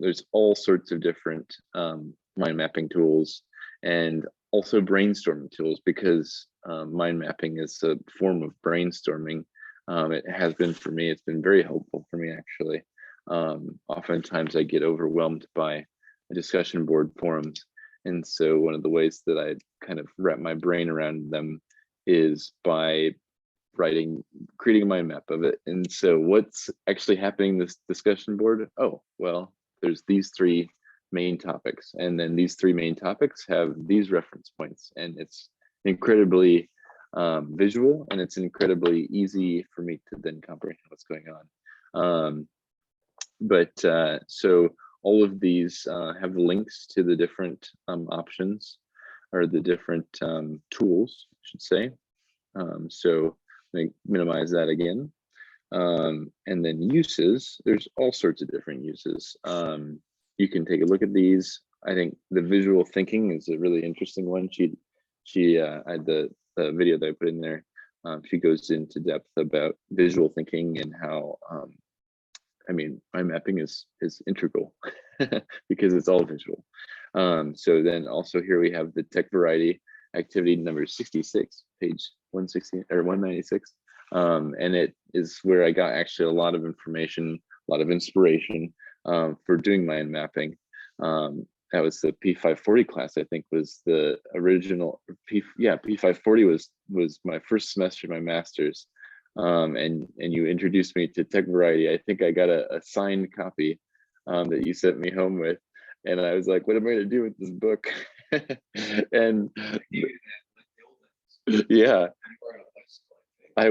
there's all sorts of different mind mapping tools and also brainstorming tools, because mind mapping is a form of brainstorming. It has been for me. It's been very helpful for me, actually. Oftentimes I get overwhelmed by discussion board forums. And so one of the ways that I kind of wrap my brain around them is by creating a mind map of it. And so what's actually happening in this discussion board? Oh, well, there's these 3 main topics. And then these 3 main topics have these reference points. And it's incredibly visual, and it's incredibly easy for me to then comprehend what's going on. So all of these have links to the different options, or the different tools, I should say. So let me minimize that again. And then uses, there's all sorts of different uses. You can take a look at these. I think the visual thinking is a really interesting one. She had the video that I put in there. She goes into depth about visual thinking and how, I mean, mind mapping is integral because it's all visual. So then also here we have the tech variety activity number 66, page 160 or 196. And it is where I got actually a lot of information, a lot of inspiration for doing mind mapping. That was the P540 class, I think, was the original P540 was my first semester of my master's. And you introduced me to tech variety. I think I got a signed copy that you sent me home with. And I was like, what am I gonna do with this book? And yeah, I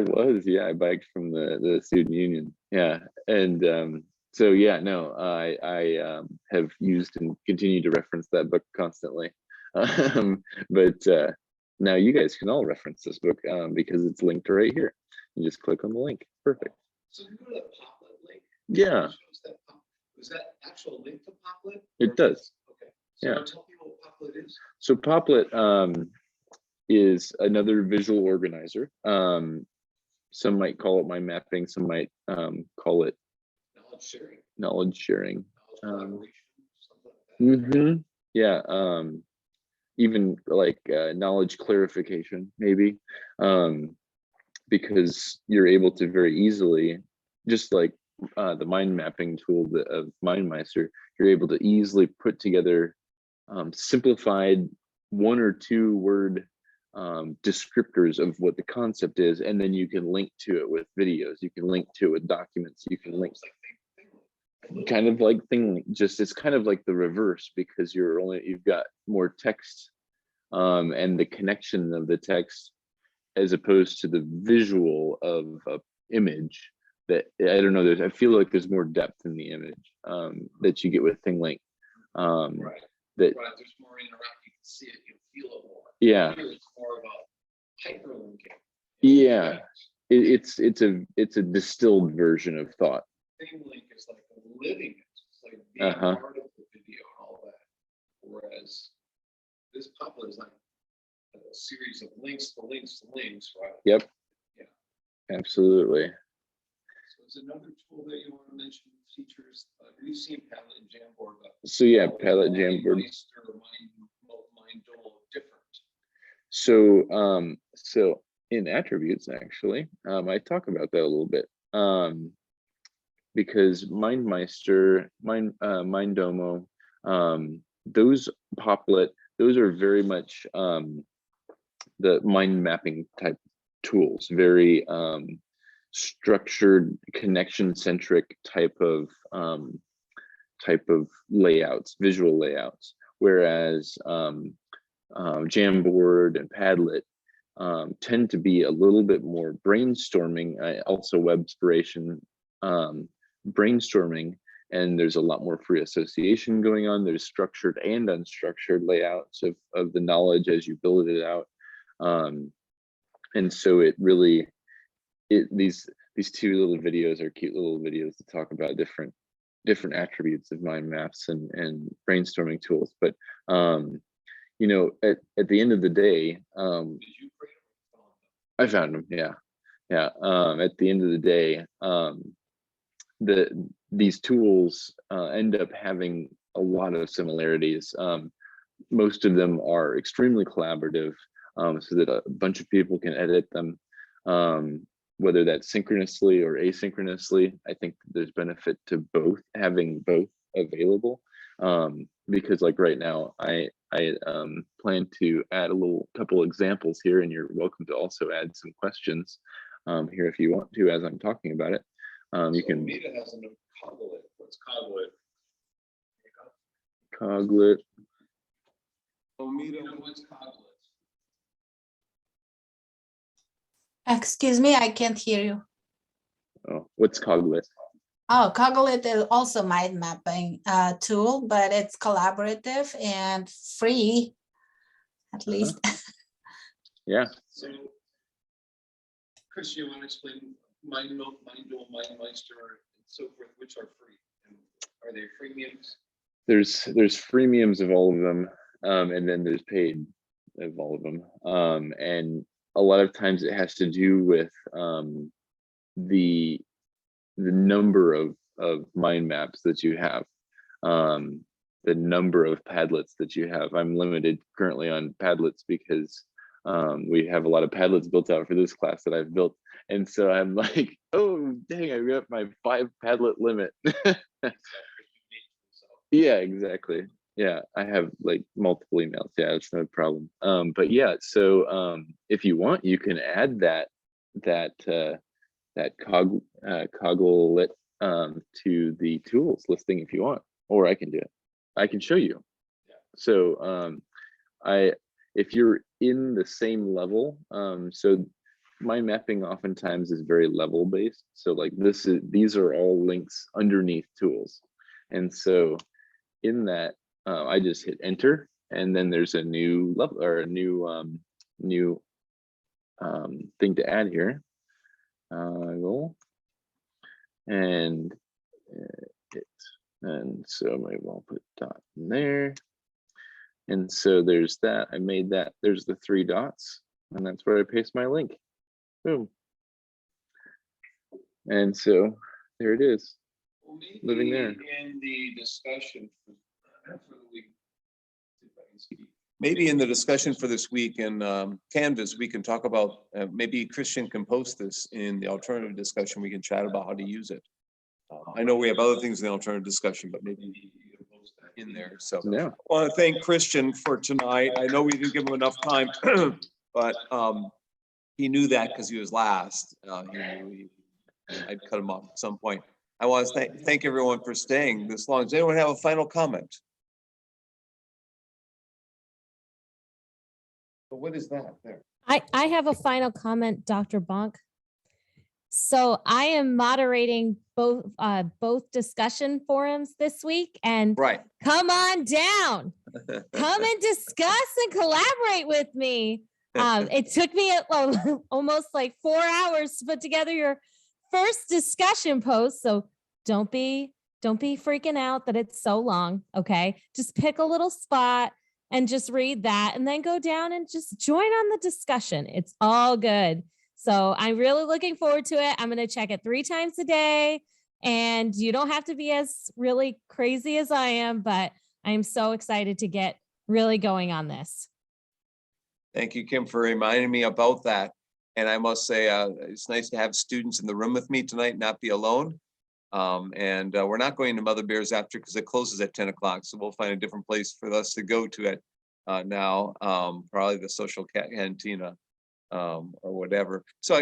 biked from the student union. Yeah. And so yeah, no, I have used and continue to reference that book constantly. But now you guys can all reference this book because it's linked right here. You just click on the link. Perfect. So you go to the Poplet link. Yeah. Is that actual link to Poplet? It does. Okay. So Yeah. tell people what Poplet is. So Poplet is another visual organizer. Some might call it mind mapping. Some might call it knowledge sharing. Yeah. Even like knowledge clarification, maybe, because you're able to very easily, just like the mind mapping tool of MindMeister, you're able to easily put together simplified 1 or 2 word descriptors of what the concept is, and then you can link to it with videos, you can link to it with documents, you can link kind of like thing, just it's kind of like the reverse, because you've got more text and the connection of the text as opposed to the visual of an image. that I don't know. I feel like there's more depth in the image that you get with ThingLink. Right. That Right. There's more interaction. You can see it. You feel it more. Yeah. Here it's more about hyperlinking. Yeah. It's a distilled version of thought. ThingLink is like living it. It's like being part of the video and all that. Whereas this Publet is like a series of links to links to links, right? Yep. Yeah. Absolutely. So is another tool that you want to mention, features? We've seen Padlet and Jamboard. So yeah, Padlet, Jamboard. MindDole different. So in attributes, actually, I talk about that a little bit. Because MindMeister, MindDomo, those Poplet, those are very much the mind mapping type tools, very structured, connection-centric type of layouts, visual layouts. Whereas Jamboard and Padlet tend to be a little bit more brainstorming, also Webspiration brainstorming, and there's a lot more free association going on. There's structured and unstructured layouts of the knowledge as you build it out. And so it really, these two little videos are cute little videos to talk about different attributes of mind maps and brainstorming tools. But you know, at the end of the day, I found them. Yeah. At the end of the day, these tools end up having a lot of similarities. Most of them are extremely collaborative, so that a bunch of people can edit them, whether that's synchronously or asynchronously. I think there's benefit to both, having both available, because like right now, I plan to add a couple examples here, and you're welcome to also add some questions here if you want to as I'm talking about it. You can. Meta has a new Coglet. What's Coglet? Coglet. Oh, Meta, what's Coglet? Excuse me, I can't hear you. Oh, what's Coglet? Oh, Coglet is also mind mapping tool, but it's collaborative and free, at least. Yeah. So, Chris, you want to explain MindDole, MindMeister, and so forth, which are free? And are they freemiums? There's freemiums of all of them, and then there's paid of all of them. And a lot of times it has to do with the number of mind maps that you have, the number of Padlets that you have. I'm limited currently on Padlets because we have a lot of Padlets built out for this class that I've built. And so I'm like, oh, dang, I got my 5 Padlet limit. Yeah, exactly. Yeah, I have like multiple emails. Yeah, it's no problem. But yeah, so if you want, you can add that Coglet to the tools listing if you want, or I can do it. I can show you. So if you're in the same level, so mind mapping oftentimes is very level based. So like these are all links underneath tools, and so in that I just hit enter, and then there's a new level or a new thing to add here. And so maybe I'll put dot in there. And so there's that. I made that. There's the 3 dots, and that's where I paste my link. Boom. And so there it is, Well, living there. In the discussion for the week, maybe in the discussion for this week in Canvas, we can talk about, maybe Christian can post this in the alternative discussion. We can chat about how to use it. I know we have other things in the alternative discussion, but maybe you can post that in there. So yeah. I want to thank Christian for tonight. I know we didn't give him enough time, but he knew that because he was last. He knew I'd cut him off at some point. I want to thank everyone for staying this long. Does anyone have a final comment? But what is that there? I have a final comment, Dr. Bonk. So I am moderating both discussion forums this week, and Right. come on down. Come and discuss and collaborate with me. It took me almost like 4 hours to put together your first discussion post. So don't be freaking out that it's so long. Okay. Just pick a little spot and just read that, and then go down and just join on the discussion. It's all good. So I'm really looking forward to it. I'm going to check it 3 times a day, and you don't have to be as really crazy as I am, but I'm so excited to get really going on this. Thank you, Kim, for reminding me about that. And I must say, it's nice to have students in the room with me tonight, not be alone. And we're not going to Mother Bear's after, because it closes at 10 o'clock. So we'll find a different place for us to go to it now, probably the social cantina or whatever. So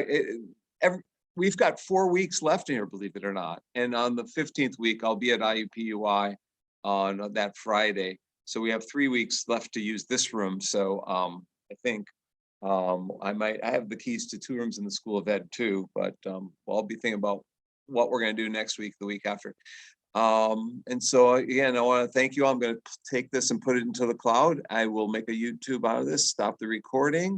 we've got 4 weeks left in here, believe it or not. And on the 15th week, I'll be at IUPUI on that Friday. So we have 3 weeks left to use this room. So I think I have the keys to 2 rooms in the School of Ed too, but I'll be thinking about what we're going to do next week, the week after. And so again, I want to thank you all. I'm going to take this and put it into the cloud. I will make a YouTube out of this, stop the recording.